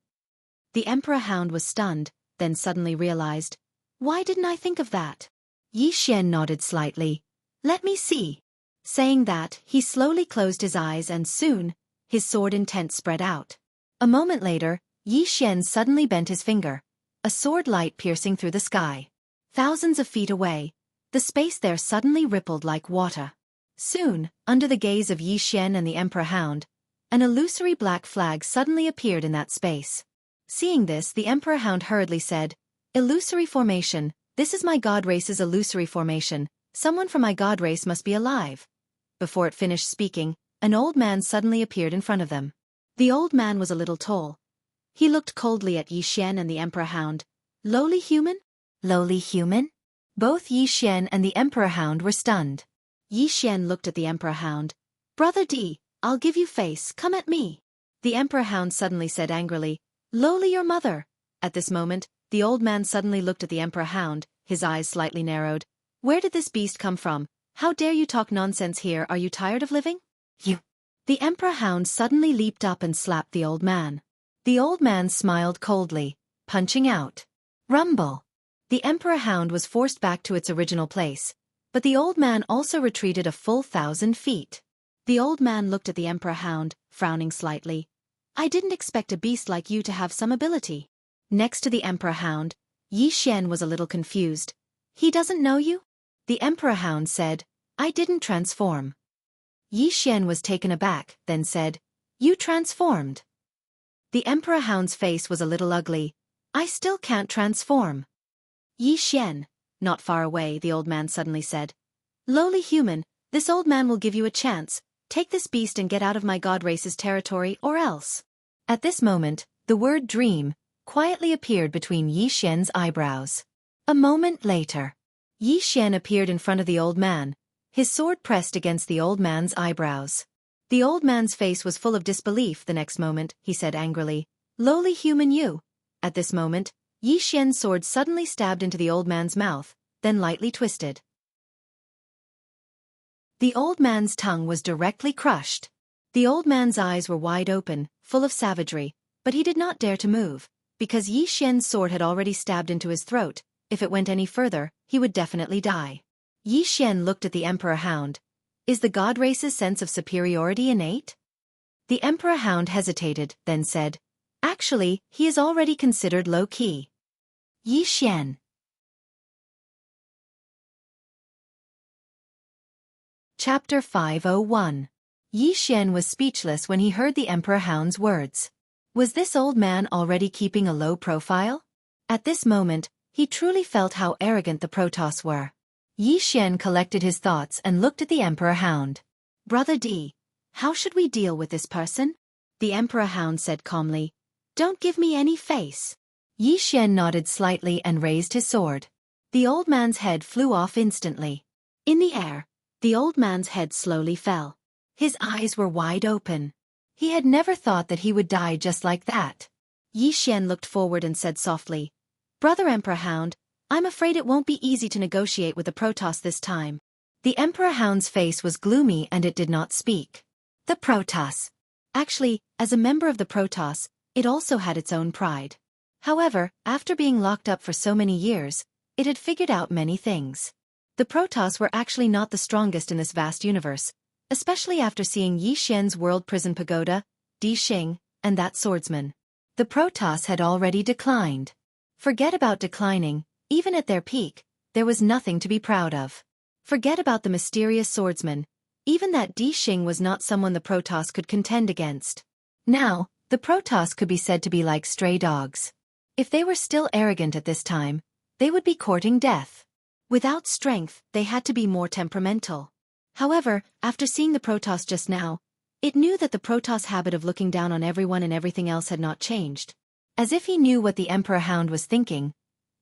Speaker 2: The Emperor Hound was stunned, then suddenly realized, "Why didn't I think of that?"
Speaker 1: Yi Xian nodded slightly. "Let me see." Saying that, he slowly closed his eyes and soon, his sword intent spread out. A moment later, Yi Xian suddenly bent his finger. A sword light piercing through the sky. Thousands of feet away, the space there suddenly rippled like water. Soon, under the gaze of Yi Xian and the Emperor Hound, an illusory black flag suddenly appeared in that space. Seeing this, the Emperor Hound hurriedly said, "Illusory formation, this is my god race's illusory formation, someone from my god race must be alive." Before it finished speaking, an old man suddenly appeared in front of them. The old man was a little tall. He looked coldly at Yi Xian and the Emperor Hound. "Lowly human?" "Lowly human?" Both Yi Xian and the Emperor Hound were stunned.
Speaker 2: Yi Xian looked at the Emperor Hound. Brother D, I'll give you face, come at me. The Emperor Hound suddenly said angrily, lowly your mother. At this moment, the old man suddenly looked at the Emperor Hound, his eyes slightly narrowed. Where did this beast come from? How dare you talk nonsense here, are you tired of living? You. The Emperor Hound suddenly leaped up and slapped the old man. The old man smiled coldly, punching out. Rumble. The Emperor Hound was forced back to its original place, but the old man also retreated a full 1,000 feet. The old man looked at the Emperor Hound, frowning slightly. I didn't expect a beast like you to have some ability. Next to the Emperor Hound, Yi Xian was a little confused. He doesn't know you? The Emperor Hound said, I didn't transform. Yi Xian was taken aback, then said, you transformed. The Emperor Hound's face was a little ugly. I still can't transform. Yi Xian, not far away, the old man suddenly said. Lowly human, this old man will give you a chance. Take this beast and get out of my god race's territory or else. At this moment, the word dream quietly appeared between Yi Xian's eyebrows. A moment later, Yi Xian appeared in front of the old man, his sword pressed against the old man's eyebrows. The old man's face was full of disbelief. The next moment, he said angrily, lowly human you. At this moment, Yi Xian's sword suddenly stabbed into the old man's mouth, then lightly twisted. The old man's tongue was directly crushed. The old man's eyes were wide open, full of savagery, but he did not dare to move, because Yi Xian's sword had already stabbed into his throat. If it went any further, he would definitely die. Yi Xian looked at the Emperor Hound. Is the god race's sense of superiority innate? The Emperor Hound hesitated, then said, actually, he is already considered low-key. Yi Xian. Chapter 501. Yi Xian was speechless when he heard the Emperor Hound's words. Was this old man already keeping a low profile? At this moment, he truly felt how arrogant the Protoss were. Yi Xian collected his thoughts and looked at the Emperor Hound. Brother D, how should we deal with this person? The Emperor Hound said calmly. Don't give me any face. Yi Xian nodded slightly and raised his sword. The old man's head flew off instantly. In the air, the old man's head slowly fell. His eyes were wide open. He had never thought that he would die just like that. Yi Xian looked forward and said softly, Brother Emperor Hound, I'm afraid it won't be easy to negotiate with the Protoss this time. The Emperor Hound's face was gloomy and it did not speak. The Protoss. Actually, as a member of the Protoss, it also had its own pride. However, after being locked up for so many years, it had figured out many things. The Protoss were actually not the strongest in this vast universe, especially after seeing Yi Xian's world prison pagoda, Di Xing, and that swordsman. The Protoss had already declined. Forget about declining. Even at their peak, there was nothing to be proud of. Forget about the mysterious swordsman. Even that Di Xing was not someone the Protoss could contend against. Now, the Protoss could be said to be like stray dogs. If they were still arrogant at this time, they would be courting death. Without strength, they had to be more temperamental. However, after seeing the Protoss just now, it knew that the Protoss' habit of looking down on everyone and everything else had not changed. As if he knew what the Emperor Hound was thinking,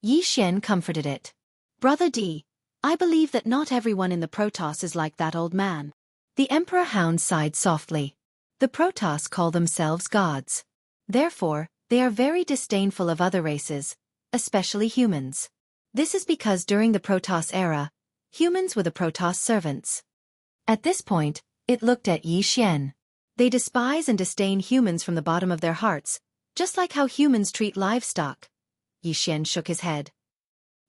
Speaker 2: Yi Xian comforted it. Brother D, I believe that not everyone in the Protoss is like that old man. The Emperor Hound sighed softly. The Protoss call themselves gods. Therefore, they are very disdainful of other races, especially humans. This is because during the Protoss era, humans were the Protoss servants. At this point, it looked at Yi Xian. They despise and disdain humans from the bottom of their hearts, just like how humans treat livestock. Yi Xian shook his head.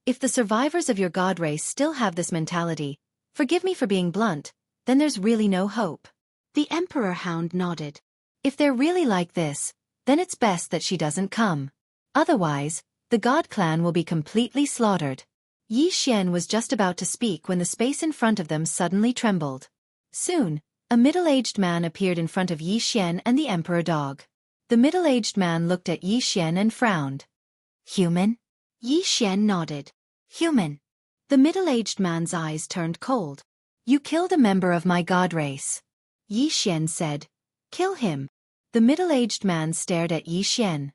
Speaker 2: If the survivors of your god race still have this mentality, forgive me for being blunt, then there's really no hope. The Emperor Hound nodded. If they're really like this, then it's best that she doesn't come. Otherwise, the God clan will be completely slaughtered. Yi Xian was just about to speak when the space in front of them suddenly trembled. Soon, a middle-aged man appeared in front of Yi Xian and the Emperor Dog. The middle-aged man looked at Yi Xian and frowned. Human? Yi Xian nodded. Human. The middle-aged man's eyes turned cold. You killed a member of my god race. Yi Xian said. Kill him. The middle-aged man stared at Yi Xian.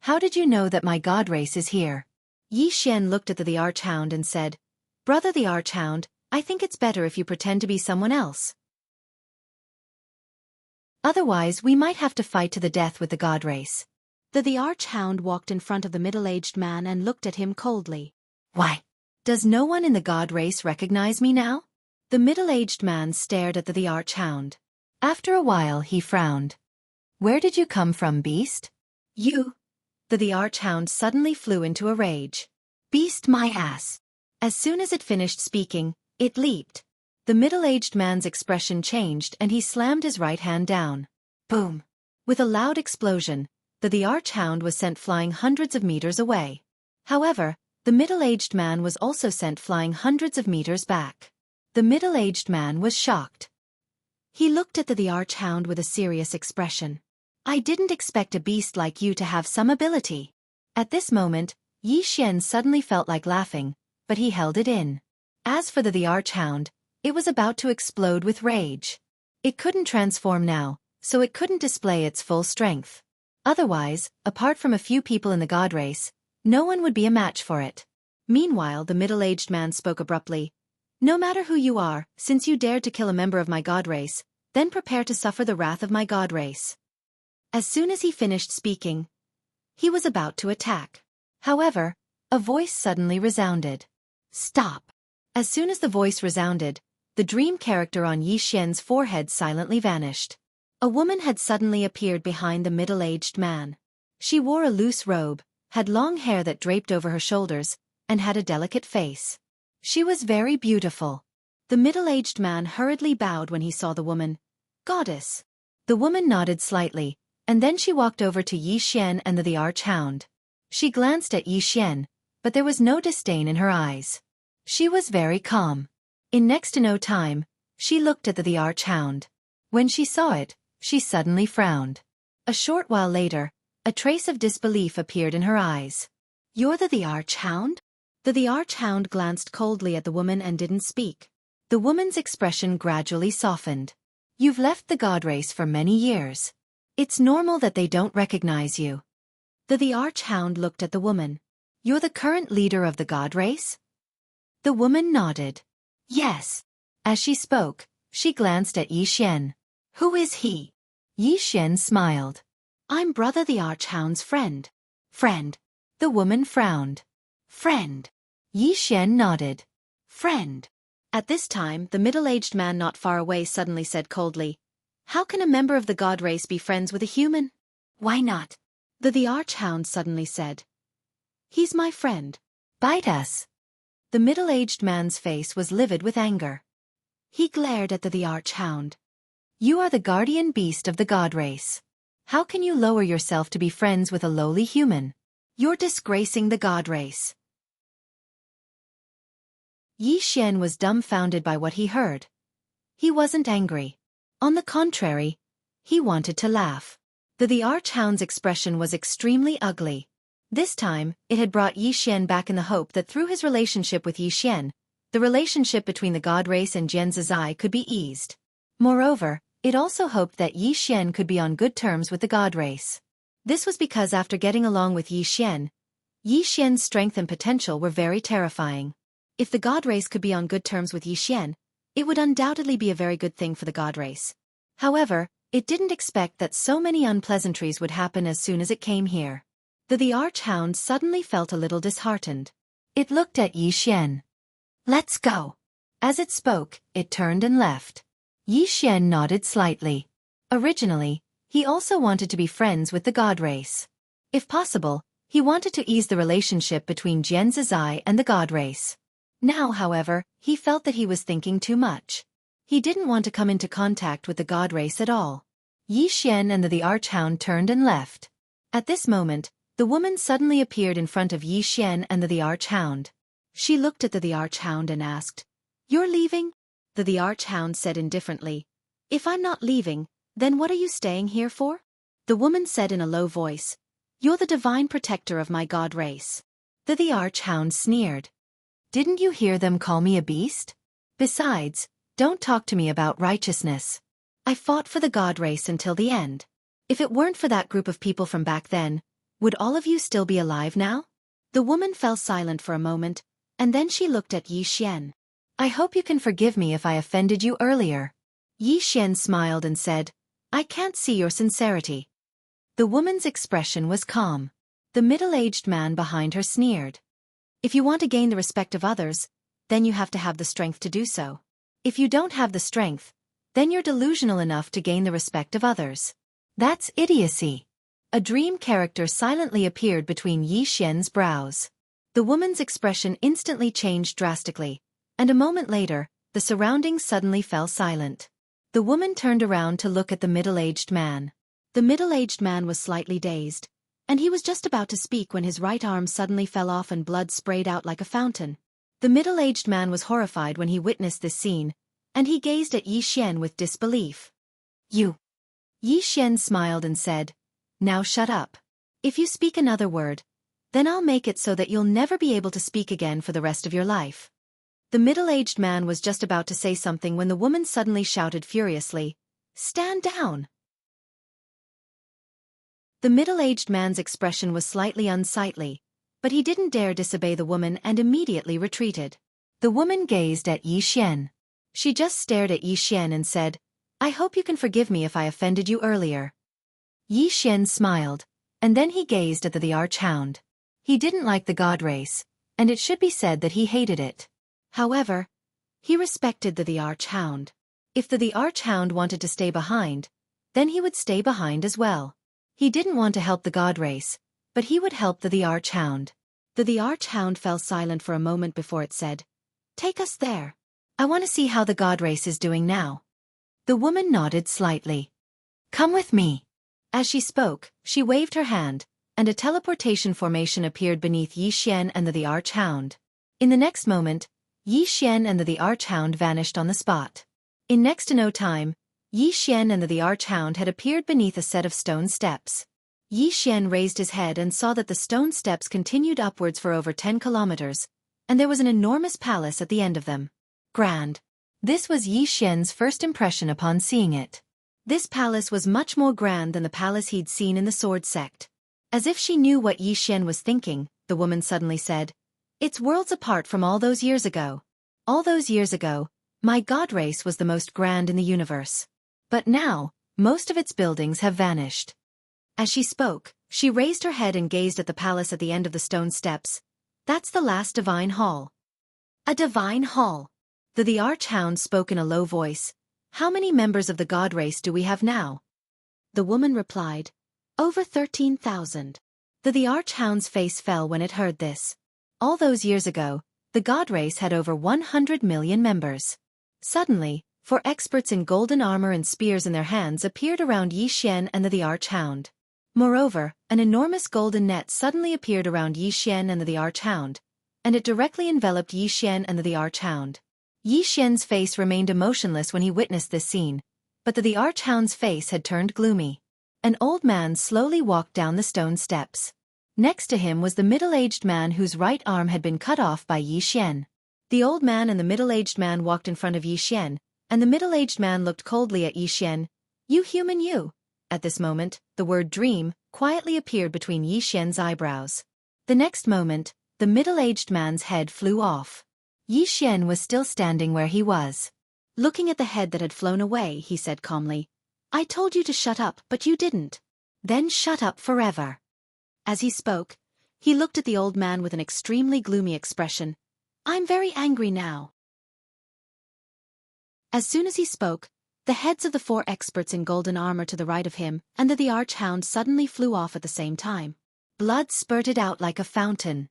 Speaker 2: How did you know that my god race is here? Yi Xian looked at the Archhound and said, Brother the Archhound, I think it's better if you pretend to be someone else.
Speaker 1: Otherwise we might have to fight to the death with the god race.
Speaker 2: The archhound walked in front of the middle-aged man and looked at him coldly.
Speaker 1: Why? Does no one in the god race recognize me now?
Speaker 2: The middle-aged man stared at the archhound.
Speaker 1: After a while he frowned. Where did you come from, beast?
Speaker 2: You. The archhound suddenly flew into a rage.
Speaker 1: Beast my ass.
Speaker 2: As soon as it finished speaking, it leaped. The middle-aged man's expression changed and he slammed his right hand down.
Speaker 1: Boom.
Speaker 2: With a loud explosion, the archhound was sent flying hundreds of meters away. However, the middle-aged man was also sent flying hundreds of meters back. The middle-aged man was shocked. He looked at the archhound with a serious expression. I didn't expect a beast like you to have some ability. At this moment, Yi Xian suddenly felt like laughing, but he held it in. As for the archhound, it was about to explode with rage. It couldn't transform now, so it couldn't display its full strength. Otherwise, apart from a few people in the god race, no one would be a match for it. Meanwhile, the middle-aged man spoke abruptly. No matter who you are, since you dared to kill a member of my god race, then prepare to suffer the wrath of my god race. As soon as he finished speaking, he was about to attack. However, a voice suddenly resounded. Stop. As soon as the voice resounded, the dream character on Yi Xian's forehead silently vanished. A woman had suddenly appeared behind the middle-aged man. She wore a loose robe, had long hair that draped over her shoulders, and had a delicate face. She was very beautiful. The middle-aged man hurriedly bowed when he saw the woman. Goddess. The woman nodded slightly, and then she walked over to Yi Xian and the archhound. She glanced at Yi Xian, but there was no disdain in her eyes. She was very calm. In next to no time, she looked at the archhound. When she saw it, she suddenly frowned. A short while later, a trace of disbelief appeared in her eyes. You're the archhound? The archhound glanced coldly at the woman and didn't speak. The woman's expression gradually softened. You've left the god race for many years. It's normal that they don't recognize you. The archhound looked at the woman. You're the current leader of the god race? The woman nodded. Yes. As she spoke, she glanced at Yi Xian. Who is he? Yi Xian smiled. I'm brother the archhound's friend. Friend. The woman frowned. Friend. Yi Xian nodded. Friend. At this time, the middle-aged man not far away suddenly said coldly, How can a member of the god race be friends with a human? Why not? The archhound suddenly said. He's my friend. Bite us. The middle-aged man's face was livid with anger. He glared at the archhound. You are the guardian beast of the god race. How can you lower yourself to be friends with a lowly human? You're disgracing the god race. Yi Xian was dumbfounded by what he heard. He wasn't angry. On the contrary, he wanted to laugh. The archhound's expression was extremely ugly. This time, it had brought Yi Xian back in the hope that through his relationship with Yi Xian, the relationship between the god race and Jian Zizai could be eased. Moreover, it also hoped that Yi Xian could be on good terms with the god race. This was because after getting along with Yi Xian's strength and potential were very terrifying. If the god race could be on good terms with Yi Xian, it would undoubtedly be a very good thing for the god race. However, it didn't expect that so many unpleasantries would happen as soon as it came here. The archhound suddenly felt a little disheartened. It looked at Yi Xian. Let's go. As it spoke, it turned and left. Yi Xian nodded slightly. Originally, he also wanted to be friends with the god race. If possible, he wanted to ease the relationship between Jian Zizai and the god race. Now, however, he felt that he was thinking too much. He didn't want to come into contact with the god race at all. Yi Xian and the archhound turned and left. At this moment, the woman suddenly appeared in front of Yi Xian and the archhound. She looked at the archhound and asked, You're leaving? The archhound said indifferently, If I'm not leaving, then what are you staying here for? The woman said in a low voice, You're the divine protector of my god race. The archhound sneered. Didn't you hear them call me a beast? Besides, don't talk to me about righteousness. I fought for the god race until the end. If it weren't for that group of people from back then, would all of you still be alive now? The woman fell silent for a moment, and then she looked at Yi Xian.
Speaker 1: I hope you can forgive me if I offended you earlier.
Speaker 2: Yi Xian smiled and said, I can't see your sincerity. The woman's expression was calm. The middle-aged man behind her sneered. If you want to gain the respect of others, then you have to have the strength to do so. If you don't have the strength, then you're delusional enough to gain the respect of others.
Speaker 1: That's idiocy. A dream character silently appeared between Yi Xian's brows.
Speaker 2: The woman's expression instantly changed drastically, and a moment later, the surroundings suddenly fell silent. The woman turned around to look at the middle-aged man. The middle-aged man was slightly dazed, and he was just about to speak when his right arm suddenly fell off and blood sprayed out like a fountain. The middle-aged man was horrified when he witnessed this scene, and he gazed at Yi Xian with disbelief.
Speaker 1: You.
Speaker 2: Yi Xian smiled and said, Now shut up. If you speak another word, then I'll make it so that you'll never be able to speak again for the rest of your life. The middle-aged man was just about to say something when the woman suddenly shouted furiously, Stand down! The middle-aged man's expression was slightly unsightly, but he didn't dare disobey the woman and immediately retreated.
Speaker 1: The woman gazed at Yi Xian.
Speaker 2: She just stared at Yi Xian and said, I hope you can forgive me if I offended you earlier.
Speaker 1: Yi Xian smiled, and then he gazed at the archhound. He didn't like the god race, and it should be said that he hated it.
Speaker 2: However, he respected the archhound. If the archhound wanted to stay behind, then he would stay behind as well. He didn't want to help the god race, but he would help the archhound. The archhound fell silent for a moment before it said, Take us there. I want to see how the god race is doing now.
Speaker 1: The woman nodded slightly. Come with me.
Speaker 2: As she spoke, she waved her hand, and a teleportation formation appeared beneath Yi Xian and the archhound. In the next moment, Yi Xian and the archhound vanished on the spot. In next to no time, Yi Xian and the archhound had appeared beneath a set of stone steps. Yi Xian raised his head and saw that the stone steps continued upwards for over 10 kilometers, and there was an enormous palace at the end of them.
Speaker 1: Grand. This was Yi Xian's first impression upon seeing it.
Speaker 2: This palace was much more grand than the palace he'd seen in the sword sect. As if she knew what Yi Xian was thinking, the woman suddenly said, It's worlds apart from all those years ago. All those years ago, my god race was the most grand in the universe. But now, most of its buildings have vanished. As she spoke, she raised her head and gazed at the palace at the end of the stone steps. That's the last divine hall. A divine hall. The archhound spoke in a low voice. How many members of the god race do we have now? The woman replied, Over 13,000. The archhound's face fell when it heard this. All those years ago, the god race had over 100 million members. Suddenly, 4 experts in golden armor and spears in their hands appeared around Yi Xian and the archhound. Moreover, an enormous golden net suddenly appeared around Yi Xian and the archhound, and it directly enveloped Yi Xian and the archhound. Yi Xian's face remained emotionless when he witnessed this scene, but the archhound's face had turned gloomy. An old man slowly walked down the stone steps. Next to him was the middle-aged man whose right arm had been cut off by Yi Xian. The old man and the middle-aged man walked in front of Yi Xian, and the middle-aged man looked coldly at Yi Xian. You human you. At this moment, the word dream quietly appeared between Yi Xian's eyebrows. The next moment, the middle-aged man's head flew off. Yi Xian was still standing where he was. Looking at the head that had flown away, he said calmly, I told you to shut up, but you didn't. Then shut up forever. As he spoke, he looked at the old man with an extremely gloomy expression. I'm very angry now. As soon as he spoke, the heads of the 4 experts in golden armor to the right of him and the archhound suddenly flew off at the same time. Blood spurted out like a fountain.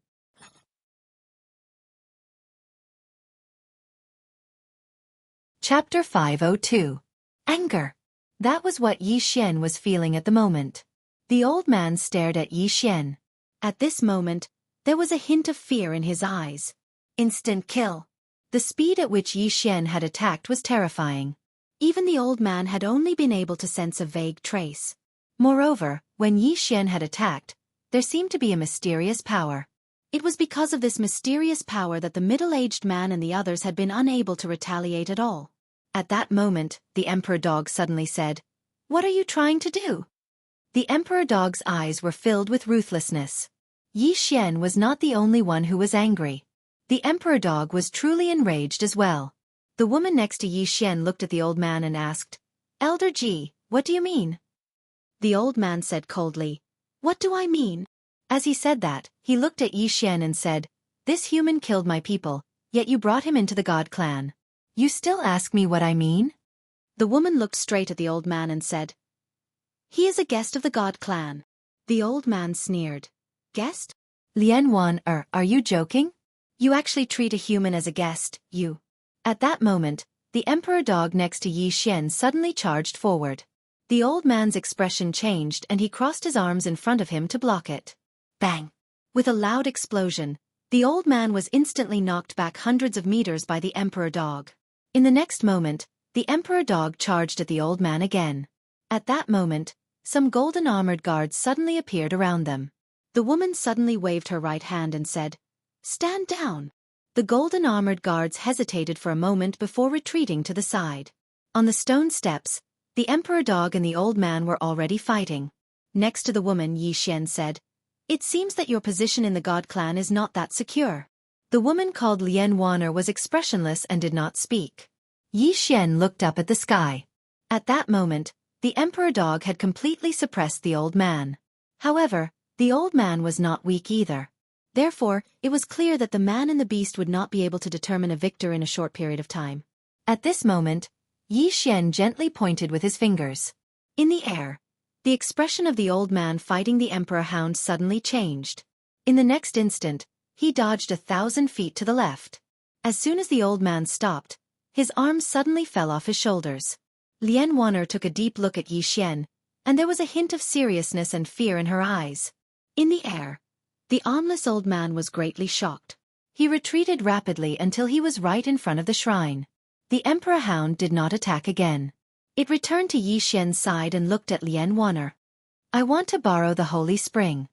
Speaker 1: Chapter 502. Anger. That was what Yi Xian was feeling at the moment. The old man stared at Yi Xian. At this moment, there was a hint of fear in his eyes. Instant kill. The speed at which Yi Xian had attacked was terrifying. Even the old man had only been able to sense a vague trace. Moreover, when Yi Xian had attacked, there seemed to be a mysterious power. It was because of this mysterious power that the middle-aged man and the others had been unable to retaliate at all. At that moment, the emperor dog suddenly said, What are you trying to do? The emperor dog's eyes were filled with ruthlessness. Yi Xian was not the only one who was angry. The emperor dog was truly enraged as well. The woman next to Yi Xian looked at the old man and asked, "Elder Ji, what do you mean?"
Speaker 2: The old man said coldly, "What do I mean?"
Speaker 1: As he said that, he looked at Yi Xian and said, "This human killed my people, yet you brought him into the God clan. You still ask me what I mean?"
Speaker 2: The woman looked straight at the old man and said, "He is a guest of the God clan." The old man sneered. "Guest?
Speaker 1: Lian Wan, are you joking?
Speaker 2: You actually treat a human as a guest, you."
Speaker 1: At that moment, the emperor dog next to Yi Xian suddenly charged forward. The old man's expression changed and he crossed his arms in front of him to block it.
Speaker 2: Bang! With a loud explosion, the old man was instantly knocked back hundreds of meters by the emperor dog.
Speaker 1: In the next moment, the emperor dog charged at the old man again. At that moment, some golden armored guards suddenly appeared around them.
Speaker 2: The woman suddenly waved her right hand and said, "Stand down."
Speaker 1: The golden armored guards hesitated for a moment before retreating to the side. On the stone steps, the emperor dog and the old man were already fighting.
Speaker 2: Next to the woman, Yi Xian said, "It seems that your position in the God clan is not that secure."
Speaker 1: The woman called Lian Waner was expressionless and did not speak. Yi Xian looked up at the sky. At that moment, the emperor dog had completely suppressed the old man. However, the old man was not weak either.
Speaker 2: Therefore, it was clear that the man and the beast would not be able to determine a victor in a short period of time.
Speaker 1: At this moment, Yi Xian gently pointed with his fingers.
Speaker 2: In the air, the expression of the old man fighting the emperor hound suddenly changed.
Speaker 1: In the next instant, he dodged 1,000 feet to the left. As soon as the old man stopped, his arms suddenly fell off his shoulders. Lian Waner took a deep look at Yi Xian, and there was a hint of seriousness and fear in her eyes.
Speaker 2: In the air, the armless old man was greatly shocked.
Speaker 1: He retreated rapidly until he was right in front of the shrine. The emperor hound did not attack again. It returned to Yi Xian's side and looked at Lian Waner. "I want to borrow the holy spring."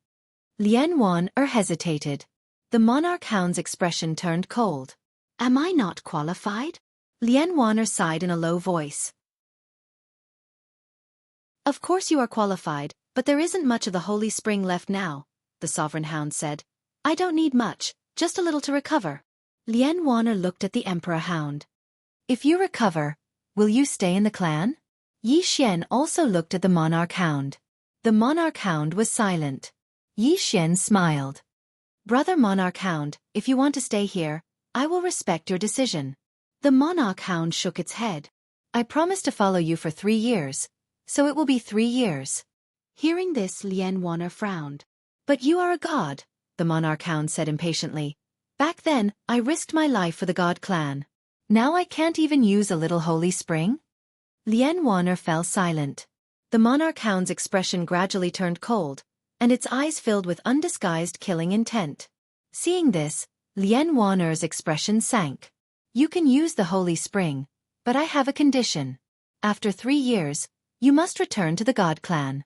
Speaker 1: Lian Waner hesitated. The monarch hound's expression turned cold.
Speaker 2: "Am I not qualified?"
Speaker 1: Lian Waner sighed in a low voice.
Speaker 2: "Of course you are qualified, but there isn't much of the holy spring left now," the sovereign hound said. "I don't need much, just a little to recover."
Speaker 1: Lian Waner looked at the emperor hound. "If you recover, will you stay in the clan?" Yi Xian also looked at the monarch hound. The monarch hound was silent. Yi Xian smiled. "Brother monarch hound, if you want to stay here, I will respect your decision."
Speaker 2: The monarch hound shook its head.
Speaker 1: "I promise to follow you for 3 years, so it will be 3 years.
Speaker 2: Hearing this, Lian Waner frowned.
Speaker 1: "But you are a god," the monarch hound said impatiently. "Back then, I risked my life for the god clan. Now I can't even use a little holy spring?" Lian Waner fell silent. The monarch hound's expression gradually turned cold, and its eyes filled with undisguised killing intent. Seeing this, Lian Waner's expression sank. "You can use the holy spring, but I have a condition. After 3 years, you must return to the god clan."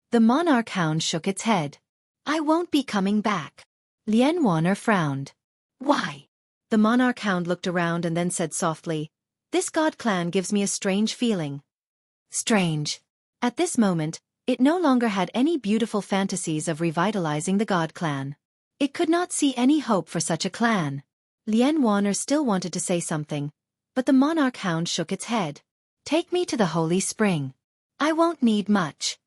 Speaker 1: The monarch hound shook its head.
Speaker 2: "I won't be coming back."
Speaker 1: Lian Waner frowned.
Speaker 2: "Why?"
Speaker 1: The monarch hound looked around and then said softly, "This god clan gives me a strange feeling." Strange. At this moment, it no longer had any beautiful fantasies of revitalizing the god clan. It could not see any hope for such a clan. Lian Waner still wanted to say something, but the monarch hound shook its head. "Take me to the holy spring. I won't need much."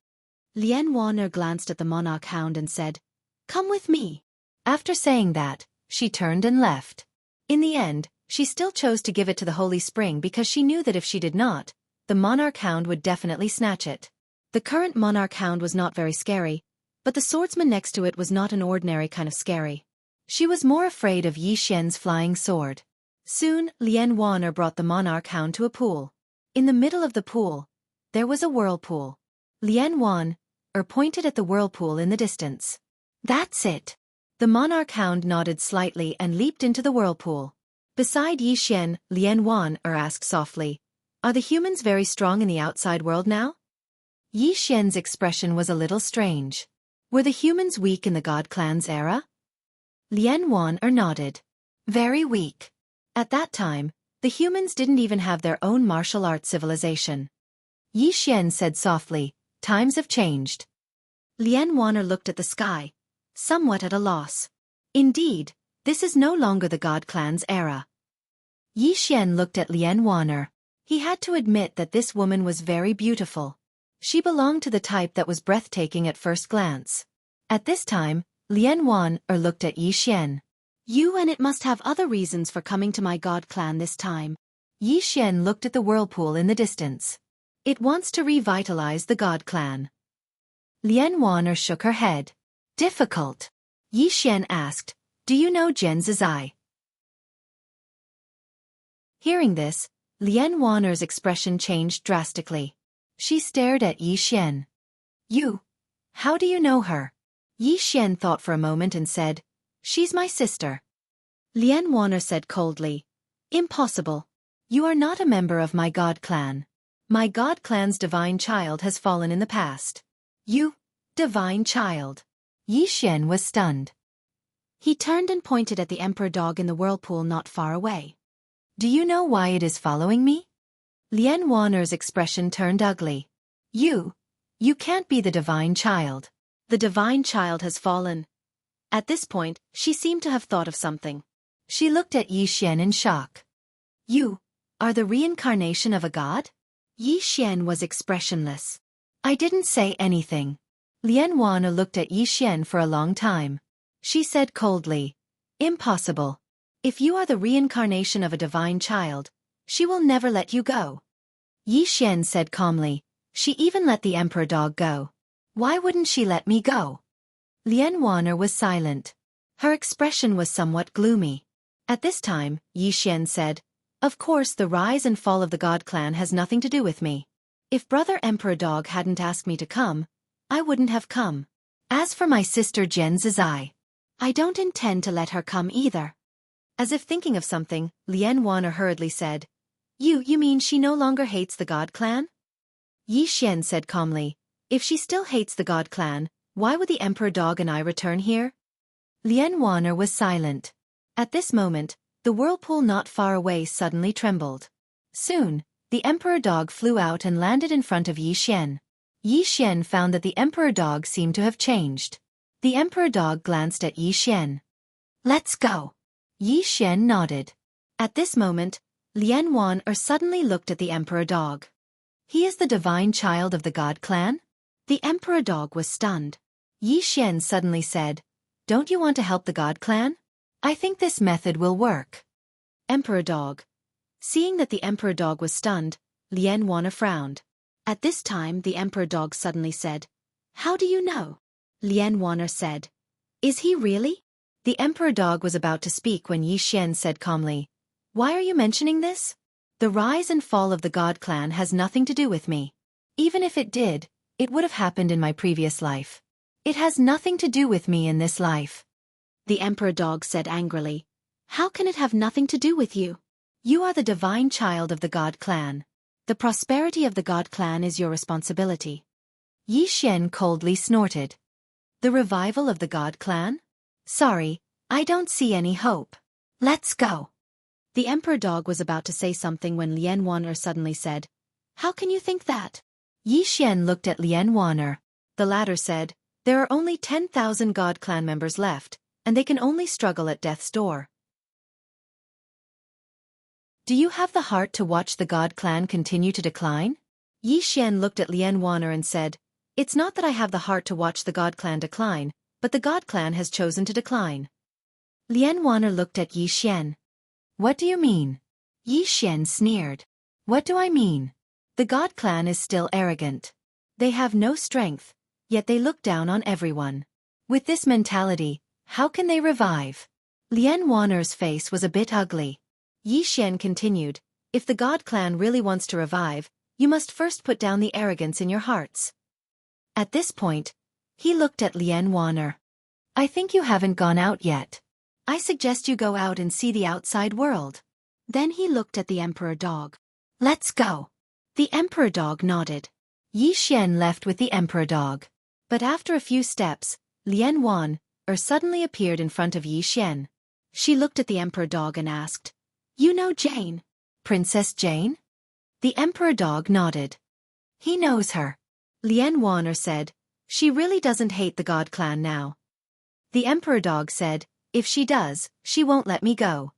Speaker 2: Lian Waner glanced at the monarch hound and said, "Come with me."
Speaker 1: After saying that, she turned and left. In the end, she still chose to give it to the holy spring because she knew that if she did not, the monarch hound would definitely snatch it. The current monarch hound was not very scary, but the swordsman next to it was not an ordinary kind of scary. She was more afraid of Yi Xian's flying sword. Soon, Lian Waner brought the monarch hound to a pool. In the middle of the pool, there was a whirlpool. Lian Waner pointed at the whirlpool in the distance. "That's it." The monarch hound nodded slightly and leaped into the whirlpool. Beside Yi Xian, Lian Waner asked softly, "Are the humans very strong in the outside world now?" Yi Xian's expression was a little strange. Were the humans weak in the god clan's era? Lian Waner nodded. "Very weak. At that time, the humans didn't even have their own martial arts civilization." Yi Xian said softly, "Times have changed."
Speaker 2: Lian Waner looked at the sky, somewhat at a loss.
Speaker 1: Indeed,
Speaker 2: This is no longer the God clan's era. Yi Xian looked at Lian Wan'er. He had to admit that this woman was very beautiful. She belonged to the type that was breathtaking at first glance. At this time, Lian Wan'er looked at Yi Xian.
Speaker 1: You and it must have other reasons for coming to my God clan this time.
Speaker 2: Yi Xian looked at the whirlpool in the distance. It wants to revitalize the God clan. Lian Wan'er shook her head. Difficult. Yi Xian asked, do you know Zhen Zizai? Hearing this, Lian Wan'er's expression changed drastically. She stared at Yi Xian. You? How do you know her? Yi Xian thought for a moment and said, she's my sister.
Speaker 1: Lian Wan'er said coldly, impossible.
Speaker 2: You are not a member of my God clan. My God clan's divine child has fallen in the past. You, divine child. Yi Xian was stunned.
Speaker 1: He turned and pointed at the emperor dog in the whirlpool not far away.
Speaker 2: Do you know why it is following me? Lian Wan'er's expression turned ugly. You can't be the divine child.
Speaker 1: The divine child has fallen. At this point, she seemed to have thought of something.
Speaker 2: She looked at Yi Xian in shock. You are the reincarnation of a god?
Speaker 1: Yi Xian was expressionless.
Speaker 2: I didn't say anything. Lian Wan'er looked at Yi Xian for a long time. She said coldly, impossible. If you are the reincarnation of a divine child, she will never let you go. Yi Xian said calmly, she even let the emperor dog go. Why wouldn't she let me go? Lian Wan'er was silent. Her expression was somewhat gloomy. At this time, Yi Xian said, of course the rise and fall of the God clan has nothing to do with me. If Brother Emperor Dog hadn't asked me to come, I wouldn't have come. As for my sister Zhen Zizai, I don't intend to let her come either. As if thinking of something, Lian Wan'er hurriedly said, You mean she no longer hates the God clan? Yi Xian said calmly, if she still hates the God clan, why would the Emperor Dog and I return here? Lian Wan'er was silent. At this moment, the whirlpool not far away suddenly trembled. Soon, the Emperor Dog flew out and landed in front of Yi Xian. Yi Xian found that the Emperor Dog seemed to have changed. The Emperor Dog glanced at Yi Xian. Let's go. Yi Xian nodded. At this moment, Lian Wan'er suddenly looked at the Emperor Dog. He is the divine child of the God clan? The Emperor Dog was stunned. Yi Xian suddenly said, don't you want to help the God clan? I think this method will work. Emperor Dog. Seeing that the Emperor Dog was stunned, Lian Wan'er frowned. At this time the Emperor Dog suddenly said, how do you know? Lian Wan'er said, is he really? The Emperor Dog was about to speak when Yi Xian said calmly, why are you mentioning this? The rise and fall of the God clan has nothing to do with me. Even if it did, it would have happened in my previous life. It has nothing to do with me in this life.
Speaker 1: The Emperor Dog said angrily, how can it have nothing to do with you?
Speaker 2: You are the divine child of the God clan. The prosperity of the God clan is your responsibility. Yi Xian coldly snorted. The revival of the God clan? Sorry, I don't see any hope. Let's go. The Emperor Dog was about to say something when Lian Wan'er suddenly said, how can you think that? Yi Xian looked at Lian Wan'er. The latter said, there are only 10,000 God clan members left, and they can only struggle at death's door. Do you have the heart to watch the God clan continue to decline? Yi Xian looked at Lian Wan'er and said, it's not that I have the heart to watch the God clan decline, but the God clan has chosen to decline. Lian Wan'er looked at Yi Xian. What do you mean? Yi Xian sneered. What do I mean? The God clan is still arrogant. They have no strength, yet they look down on everyone. With this mentality, how can they revive? Lian Wan'er's face was a bit ugly. Yi Xian continued, if the God clan really wants to revive, you must first put down the arrogance in your hearts. At this point, he looked at Lian Wan'er. I think you haven't gone out yet. I suggest you go out and see the outside world. Then he looked at the Emperor Dog. Let's go. The Emperor Dog nodded. Yi Xian left with the Emperor Dog. But after a few steps, Lian Wan'er suddenly appeared in front of Yi Xian. She looked at the Emperor Dog and asked, you know Jane? Princess Jane? The Emperor Dog nodded. He knows her. Lian Wan'er said, she really doesn't hate the God clan now. The Emperor Dog said, If she does, she won't let me go.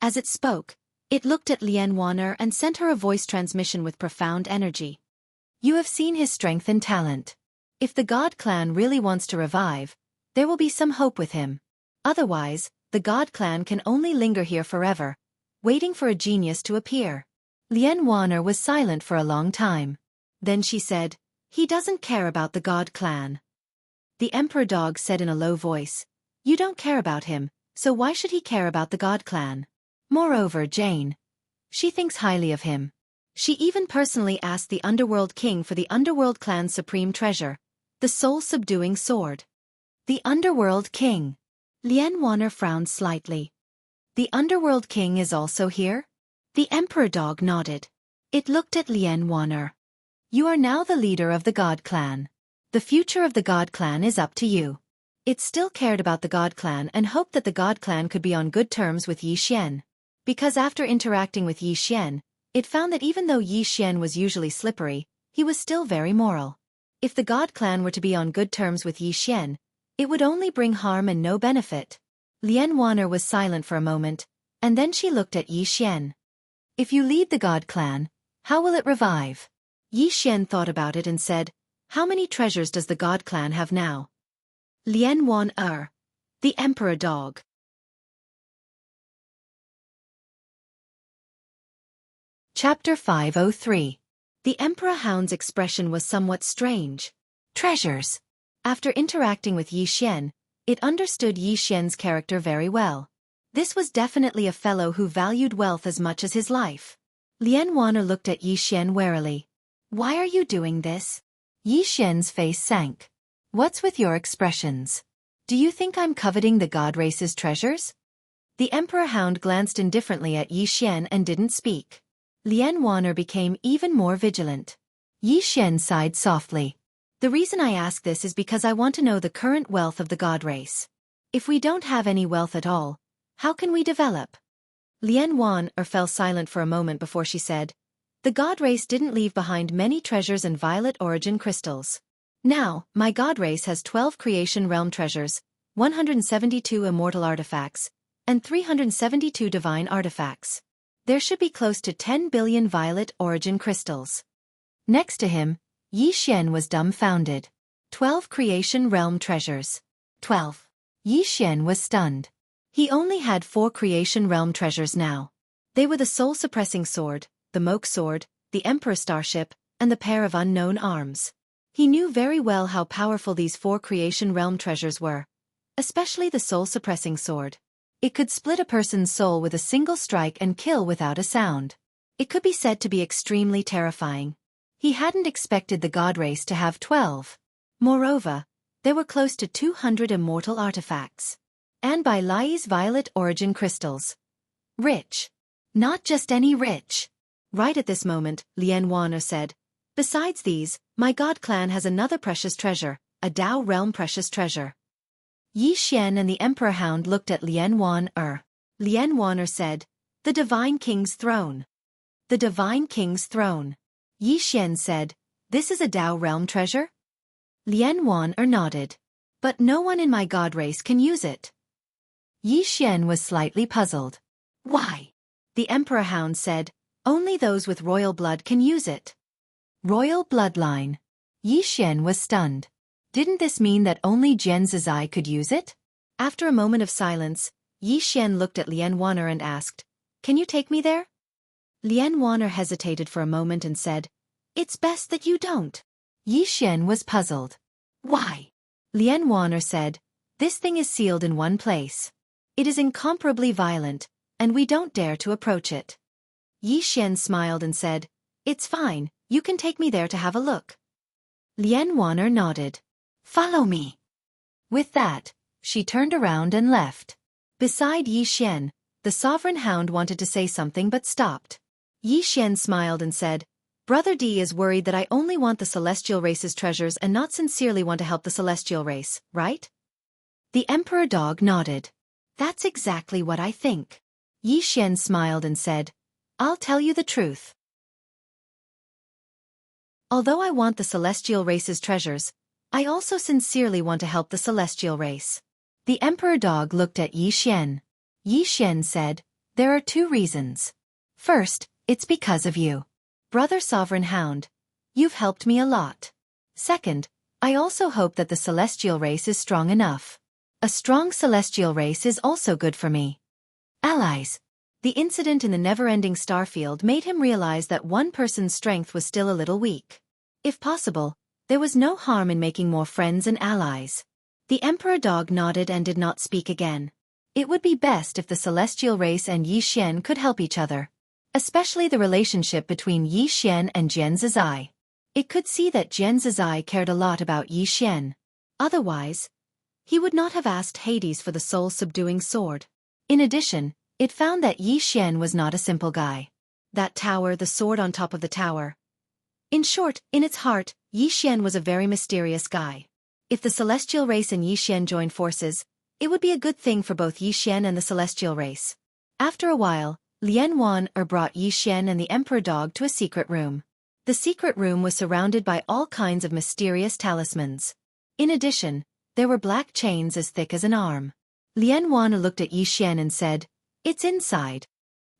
Speaker 2: As it spoke, it looked at Lian Wan'er and sent her a voice transmission with profound energy.
Speaker 1: You have seen his strength and talent. If the God Clan really wants to revive, there will be some hope with him. Otherwise, the God Clan can only linger here forever, waiting for a genius to appear. Lian Wan'er was silent for a long time.
Speaker 2: Then she said, he doesn't care about the God Clan. The Emperor Dog said in a low voice, you don't care about him, so why should he care about the God Clan?
Speaker 1: Moreover, Jane. She thinks highly of him.
Speaker 2: She even personally asked the Underworld King for the Underworld Clan's supreme treasure, the soul-subduing sword.
Speaker 1: The Underworld King.
Speaker 2: Lian Wan'er frowned slightly.
Speaker 1: The Underworld King is also here?
Speaker 2: The Emperor Dog nodded. It looked at Lian Wan'er.
Speaker 1: You are now the leader of the God Clan. The future of the God Clan is up to you. It still cared about the God Clan and hoped that the God Clan could be on good terms with Yi Xian. Because after interacting with Yi Xian, it found that even though Yi Xian was usually slippery, he was still very moral. If the God Clan were to be on good terms with Yi Xian, it would only bring harm and no benefit.
Speaker 2: Lian Wan'er was silent for a moment, and then she looked at Yi Xian.
Speaker 1: If you lead the God Clan, how will it revive?
Speaker 2: Yi Xian thought about it and said, how many treasures does the God Clan have now? Lian Wan'er, the Emperor Dog.
Speaker 1: Chapter 503.
Speaker 2: The Emperor Hound's expression was somewhat strange.
Speaker 1: Treasures.
Speaker 2: After interacting with Yi Xian, it understood Yi Xian's character very well. This was definitely a fellow who valued wealth as much as his life. Lian Wan'er looked at Yi Xian warily. Why are you doing this?
Speaker 1: Yi Xian's face sank. What's with your expressions? Do you think I'm coveting the God race's treasures?
Speaker 2: The Emperor Hound glanced indifferently at Yi Xian and didn't speak. Lian Wan'er became even more vigilant.
Speaker 1: Yi Xian sighed softly.
Speaker 2: The reason I ask this is because I want to know the current wealth of the God race. If we don't have any wealth at all, how can we develop? Lian Wan'er fell silent for a moment before she said, the God race didn't leave behind many treasures and violet origin crystals. Now, my God race has 12 creation realm treasures, 172 immortal artifacts, and 372 divine artifacts. There should be close to 10 billion violet origin crystals.
Speaker 1: Next to him, Yi Xian was dumbfounded.
Speaker 2: 12 creation realm treasures. 12.
Speaker 1: Yi Xian was stunned.
Speaker 2: He only had 4 creation realm treasures now. They were the soul-suppressing sword, the Moke sword, the Emperor starship, and the pair of unknown arms. He knew very well how powerful these 4 creation realm treasures were, especially the soul-suppressing sword.
Speaker 1: It could split a person's soul with a single strike and kill without a sound.
Speaker 2: It could be said to be extremely terrifying. He hadn't expected the God race to have 12. Moreover, there were close to 200 immortal artifacts. And by Lai's violet origin crystals. Rich. Not just any rich. Right at this moment, Lian Wan'er said, besides these, my God Clan has another precious treasure, a Dao realm precious treasure. Yi Xian and the Emperor Hound looked at Lian Wan'er. Lian Wan'er said, the Divine King's throne. The Divine King's throne. Yi Xian said, this is a Dao realm treasure? Lian Wan'er nodded. But no one in my God race can use it.
Speaker 1: Yi Xian was slightly puzzled.
Speaker 2: Why? The Emperor Hound said, only those with royal blood can use it.
Speaker 1: Royal bloodline. Yi Xian was stunned. Didn't this mean that only Jian Zizai could use it?
Speaker 2: After a moment of silence, Yi Xian looked at Lian Wan'er and asked, can you take me there? Lian Wan'er hesitated for a moment and said, it's best that you don't.
Speaker 1: Yi Xian was puzzled.
Speaker 2: Why? Lian Wan'er said, this thing is sealed in one place. It is incomparably violent, and we don't dare to approach it. Yi Xian smiled and said, it's fine, you can take me there to have a look. Lian Wan'er nodded. Follow me.
Speaker 1: With that, she turned around and left.
Speaker 2: Beside Yi Xian, the Sovereign Hound wanted to say something but stopped. Yi Xian smiled and said, Brother D is worried that I only want the Celestial race's treasures and not sincerely want to help the Celestial race, right? The Emperor Dog nodded. That's exactly what I think. Yi Xian smiled and said, I'll tell you the truth. Although I want the Celestial race's treasures, I also sincerely want to help the Celestial race.
Speaker 1: The emperor dog looked at Yi Xian. Yi Xian said, "There are 2 reasons. First, it's because of you. Brother Sovereign Hound, you've helped me a lot. Second, I also hope that the celestial race is strong enough. A strong celestial race is also good for me." Allies. The incident in the never-ending starfield made him realize that one person's strength was still a little weak. If possible, there was no harm in making more friends and allies. The emperor dog nodded and did not speak again. It would be best if the celestial race and Yi Xian could help each other. Especially the relationship between Yi Xian and Jian Zizai. It could see that Jian Zizai cared a lot about Yi Xian. Otherwise, he would not have asked Hades for the soul-subduing sword. In addition, it found that Yi Xian was not a simple guy. That tower, the sword on top of the tower. In short, in its heart, Yi Xian was a very mysterious guy. If the celestial race and Yi Xian joined forces, it would be a good thing for both Yi Xian and the celestial race. After a while, Lian Wan brought Yi Xian and the emperor dog to a secret room. The secret room was surrounded by all kinds of mysterious talismans. In addition, there were black chains as thick as an arm. Lian Wan looked at Yi Xian and said, "It's inside."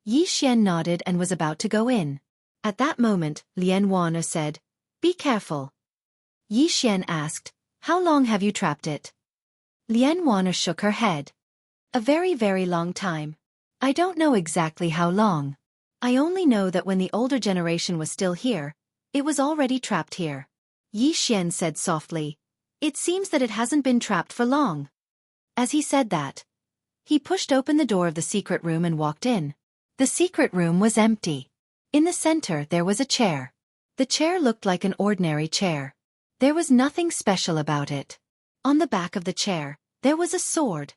Speaker 1: Yi Xian nodded and was about to go in. At that moment, Lian Wan said, "Be careful." Yi Xian asked, "How long have you trapped it?" Lian Wan shook her head. "A very, very long time. I don't know exactly how long. I only know that when the older generation was still here, it was already trapped here." Yi Xian said softly, "It seems that it hasn't been trapped for long." As he said that, he pushed open the door of the secret room and walked in. The secret room was empty. In the center there was a chair. The chair looked like an ordinary chair. There was nothing special about it. On the back of the chair, there was a sword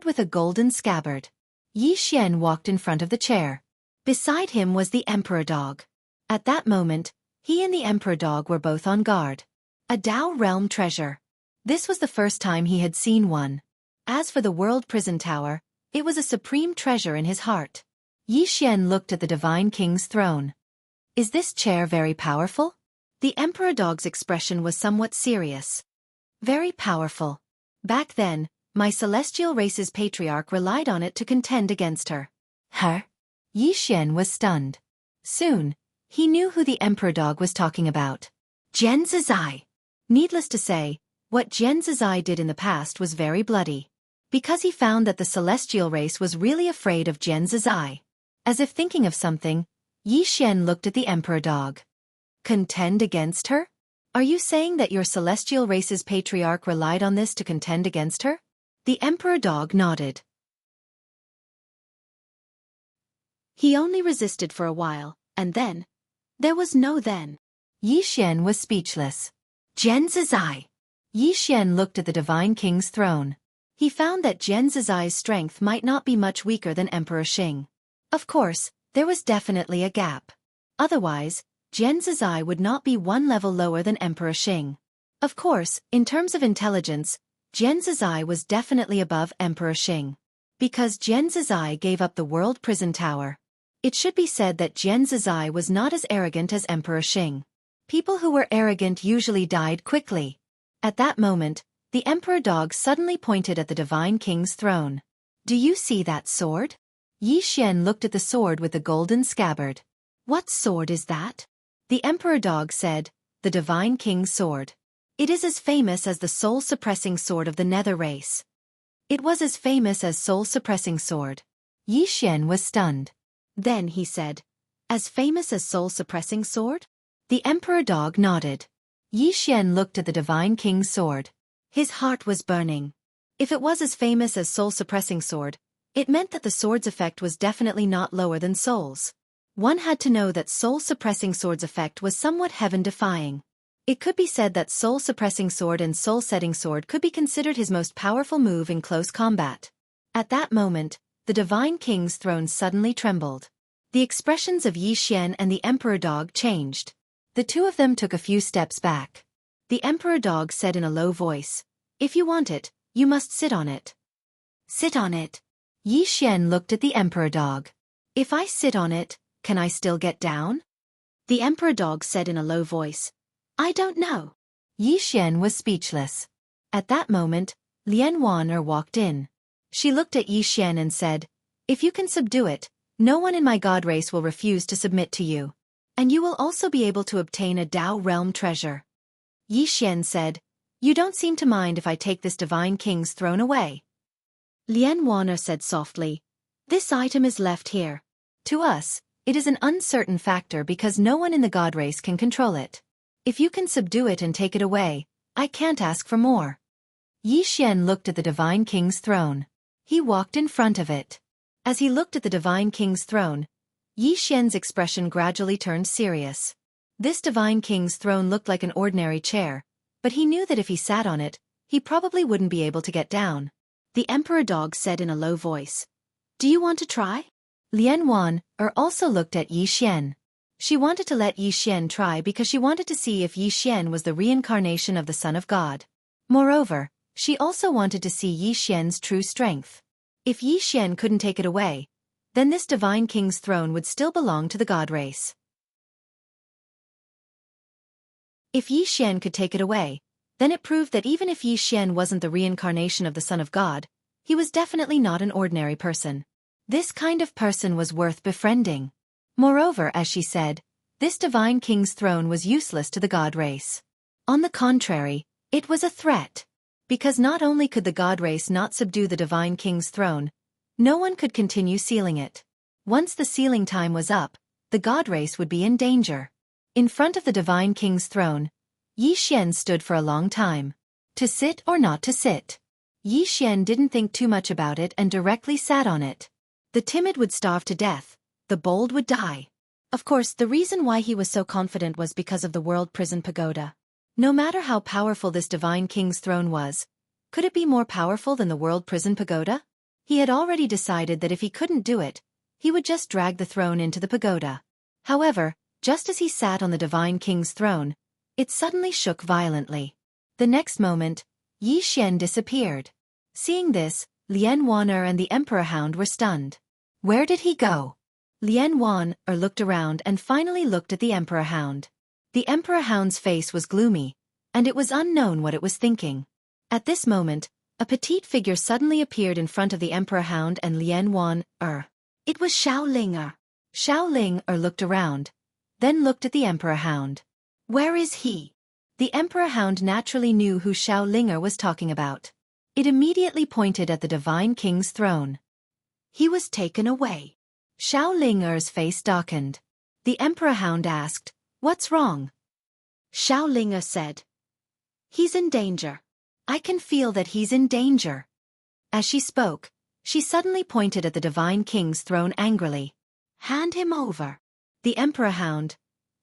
Speaker 1: with a golden scabbard. Yi Xian walked in front of the chair. Beside him was the emperor dog. At that moment, he and the emperor dog were both on guard. A Dao realm treasure. This was the first time he had seen one. As for the world prison tower, it was a supreme treasure in his heart. Yi Xian looked at the divine king's throne. "Is this chair very powerful?" The emperor dog's expression was somewhat serious. "Very powerful. Back then, my celestial race's patriarch relied on it to contend against her." Her? Yi Xian was stunned. Soon, he knew who the emperor dog was talking about. Jian Zizai. Needless to say, what Jian Zizai did in the past was very bloody. Because he found that the celestial race was really afraid of Jian Zizai. As if thinking of something, Yi Xian looked at the emperor dog. "Contend against her? Are you saying that your celestial race's patriarch relied on this to contend against her?" The emperor dog nodded. He only resisted for a while, and then, there was no then. Yi Xian was speechless. Jian Zizai. Yi Xian looked at the divine king's throne. He found that Jian Zizai's strength might not be much weaker than Emperor Xing. Of course, there was definitely a gap. Otherwise, Jian Zizai would not be one level lower than Emperor Xing. Of course, in terms of intelligence, Jian Zizai was definitely above Emperor Xing. Because Jian Zizai gave up the world prison tower. It should be said that Jian Zizai was not as arrogant as Emperor Xing. People who were arrogant usually died quickly. At that moment, the emperor dog suddenly pointed at the divine king's throne. "Do you see that sword?" Yi Xian looked at the sword with the golden scabbard. "What sword is that?" The emperor dog said, "The divine king's sword. It is as famous as the soul-suppressing sword of the nether race." It was as famous as soul-suppressing sword. Yi Xian was stunned. Then he said, "As famous as soul-suppressing sword?" The emperor dog nodded. Yi Xian looked at the divine king's sword. His heart was burning. If it was as famous as soul-suppressing sword, it meant that the sword's effect was definitely not lower than soul's. One had to know that soul-suppressing sword's effect was somewhat heaven-defying. It could be said that soul-suppressing sword and soul-setting sword could be considered his most powerful move in close combat. At that moment, the divine king's throne suddenly trembled. The expressions of Yi Xian and the emperor dog changed. The two of them took a few steps back. The emperor dog said in a low voice, "If you want it, you must sit on it." "Sit on it?" Yi Xian looked at the emperor dog. "If I sit on it, can I still get down?" The emperor dog said in a low voice, "I don't know." Yi Xian was speechless. At that moment, Lian Wan walked in. She looked at Yi Xian and said, "If you can subdue it, no one in my god race will refuse to submit to you. And you will also be able to obtain a Dao realm treasure." Yi Xian said, "You don't seem to mind if I take this divine king's throne away."
Speaker 2: Lian Wan said softly, "This item is left here.
Speaker 1: To us, it is an uncertain factor because no one in the god race can control it. If you can subdue it and take it away, I can't ask for more." Yi Xian looked at the divine king's throne. He walked in front of it. As he looked at the divine king's throne, Yi Xian's expression gradually turned serious. This divine king's throne looked like an ordinary chair, but he knew that if he sat on it, he probably wouldn't be able to get down.
Speaker 2: The emperor dog said in a low voice, "Do you want to try?"
Speaker 1: Lian Wan also looked at Yi Xian. She wanted to let Yi Xian try because she wanted to see if Yi Xian was the reincarnation of the Son of God. Moreover, she also wanted to see Yi Xian's true strength. If Yi Xian couldn't take it away, then this divine king's throne would still belong to the god race. If Yi Xian could take it away, then it proved that even if Yi Xian wasn't the reincarnation of the Son of God, he was definitely not an ordinary person. This kind of person was worth befriending. Moreover, as she said, this divine king's throne was useless to the god race. On the contrary, it was a threat. Because not only could the god race not subdue the divine king's throne, no one could continue sealing it. Once the sealing time was up, the god race would be in danger. In front of the divine king's throne, Yi Xian stood for a long time. To sit or not to sit? Yi Xian didn't think too much about it and directly sat on it. The timid would starve to death, the bold would die. Of course, the reason why he was so confident was because of the world prison pagoda. No matter how powerful this divine king's throne was, could it be more powerful than the world prison pagoda? He had already decided that if he couldn't do it, he would just drag the throne into the pagoda. However, just as he sat on the divine king's throne, it suddenly shook violently. The next moment, Yi Xian disappeared. Seeing this, Lian Wan and the emperor hound were stunned. Where did he go? Lian Wan looked around and finally looked at the emperor hound. The emperor hound's face was gloomy, and it was unknown what it was thinking. At this moment, a petite figure suddenly appeared in front of the emperor hound and Lian Wan. It was Xiaoling. Xiaoling looked around, then looked at the emperor hound. Where is he? The emperor hound naturally knew who Xiaoling was talking about. It immediately pointed at the divine king's throne. He was taken away. Xiaoling's face darkened. The emperor hound asked, "What's wrong?"
Speaker 2: Xiaoling said, "He's in danger.
Speaker 1: I can feel that he's in danger." As she spoke, she suddenly pointed at the divine king's throne angrily. "Hand him over." The emperor hound,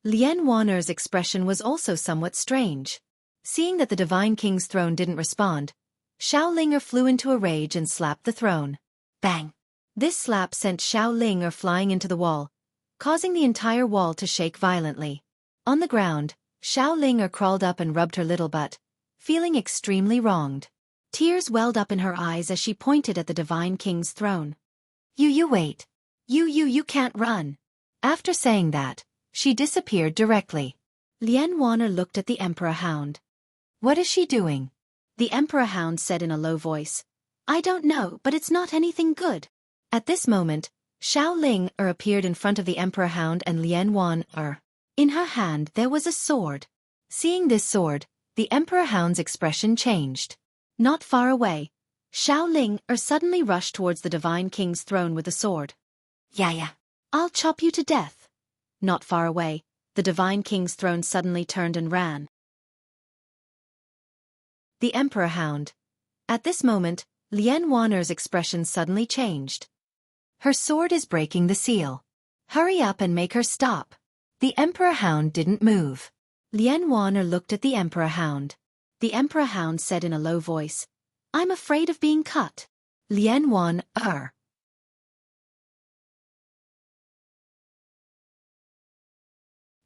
Speaker 1: Lian Wan's expression was also somewhat strange. Seeing that the divine king's throne didn't respond, Xiaoling flew into a rage and slapped the throne. Bang! This slap sent Xiaoling flying into the wall, causing the entire wall to shake violently. On the ground, Xiaoling crawled up and rubbed her little butt, feeling extremely wronged. Tears welled up in her eyes as she pointed at the divine king's throne. You wait. You can't run." After saying that, she disappeared directly. Lian Wan looked at the emperor hound. "What is she doing?"
Speaker 2: The emperor hound said in a low voice, "I don't know, but it's not anything good."
Speaker 1: At this moment, Xiaoling appeared in front of the emperor hound and Lian Wan. In her hand there was a sword. Seeing this sword, the emperor hound's expression changed. Not far away, Xiaoling suddenly rushed towards the divine king's throne with the sword. Yeah, I'll chop you to death." Not far away, the divine king's throne suddenly turned and ran. The emperor hound. At this moment, Lian Wan's expression suddenly changed. Her sword is breaking the seal. Hurry up and make her stop. The emperor hound didn't move. Lian Wan looked at the emperor hound.
Speaker 2: The emperor hound said in a low voice, "I'm afraid of being cut."
Speaker 1: Lian Wan,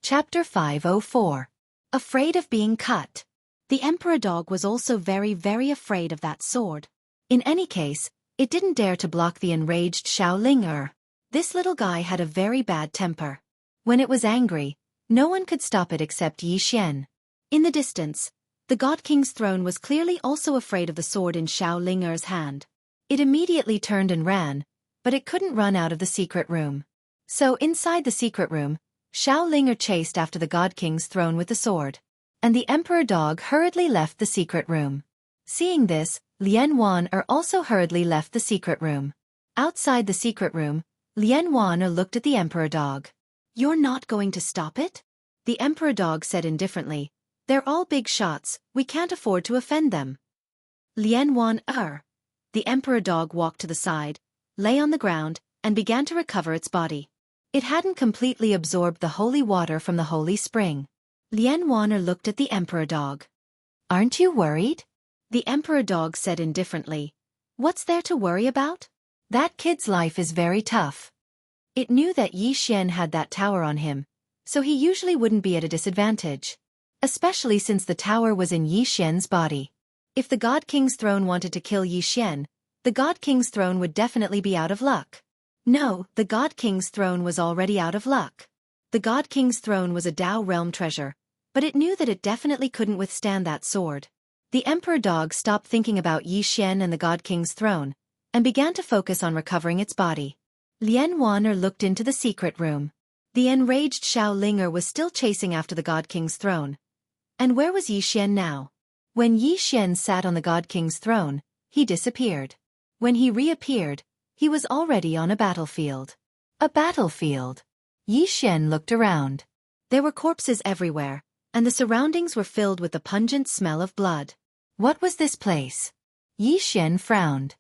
Speaker 1: Chapter 504. Afraid of being cut.
Speaker 2: The emperor dog was also very, very afraid of that sword.
Speaker 1: In any case, it didn't dare to block the enraged Xiaoling. This little guy had a very bad temper. When it was angry, no one could stop it except Yi Xian. In the distance,
Speaker 2: The God King's throne was clearly also afraid of the sword in Xiao Ling'er's hand. It immediately turned and ran, but it couldn't run out of the secret room. So inside the secret room, Xiao Ling'er chased after the God King's throne with the sword. And the Emperor Dog hurriedly left the secret room. Seeing this, Lian Wan'er also hurriedly left the secret room. Outside the secret room, Lian Wan'er looked at the Emperor Dog. "You're not going to stop it?" The Emperor Dog said indifferently. "They're all big shots, we can't afford to offend them." Lian Wan'er. The Emperor Dog walked to the side, lay on the ground, and began to recover its body. It hadn't completely absorbed the holy water from the holy spring. Lian Wan'er looked at the Emperor Dog.
Speaker 1: "Aren't you worried?"
Speaker 2: The Emperor Dog said indifferently. "What's there to worry about?
Speaker 1: That kid's life is very tough." It knew that Yi Xian had that tower on him, so he usually wouldn't be at a disadvantage. Especially since the tower was in Yi Xian's body. If the God King's throne wanted to kill Yi Xian, the God King's throne would definitely be out of luck. No, the God King's throne was already out of luck. The God King's throne was a Dao realm treasure, but it knew that it definitely couldn't withstand that sword. The Emperor Dog stopped thinking about Yi Xian and the God King's throne, and began to focus on recovering its body. Lian Wan'er looked into the secret room. The enraged Xiao Ling'er was still chasing after the God King's throne. And where was Yi Xian now? When Yi Xian sat on the God King's throne, he disappeared. When he reappeared, he was already on a battlefield. A battlefield. Yi Xian looked around.
Speaker 2: There were corpses everywhere, and the surroundings were filled with the pungent smell of blood.
Speaker 1: What was this place? Yi Xian frowned.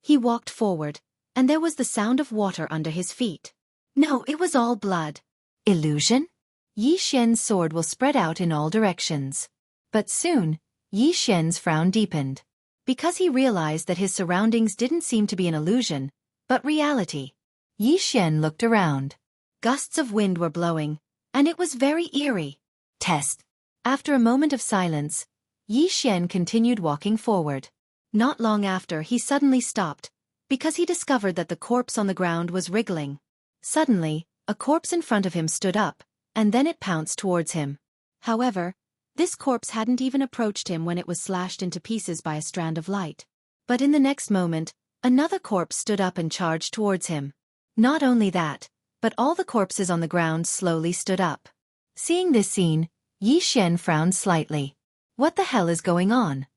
Speaker 2: He walked forward, and there was the sound of water under his feet. No, it was all blood.
Speaker 1: Illusion? Yi Xian's sword will spread out in all directions. But soon, Yi Xian's frown deepened. Because he realized that his surroundings didn't seem to be an illusion, but reality. Yi Xian looked around.
Speaker 2: Gusts of wind were blowing, and it was very eerie.
Speaker 1: Test. After a moment of silence, Yi Xian continued walking forward.
Speaker 2: Not long after, he suddenly stopped, because he discovered that the corpse on the ground was wriggling. Suddenly, a corpse in front of him stood up, and then it pounced towards him. However, this corpse hadn't even approached him when it was slashed into pieces by a strand of light. But in the next moment, another corpse stood up and charged towards him. Not only that, but all the corpses on the ground slowly stood up.
Speaker 1: Seeing this scene, Yi Xian frowned slightly. What the hell is going on?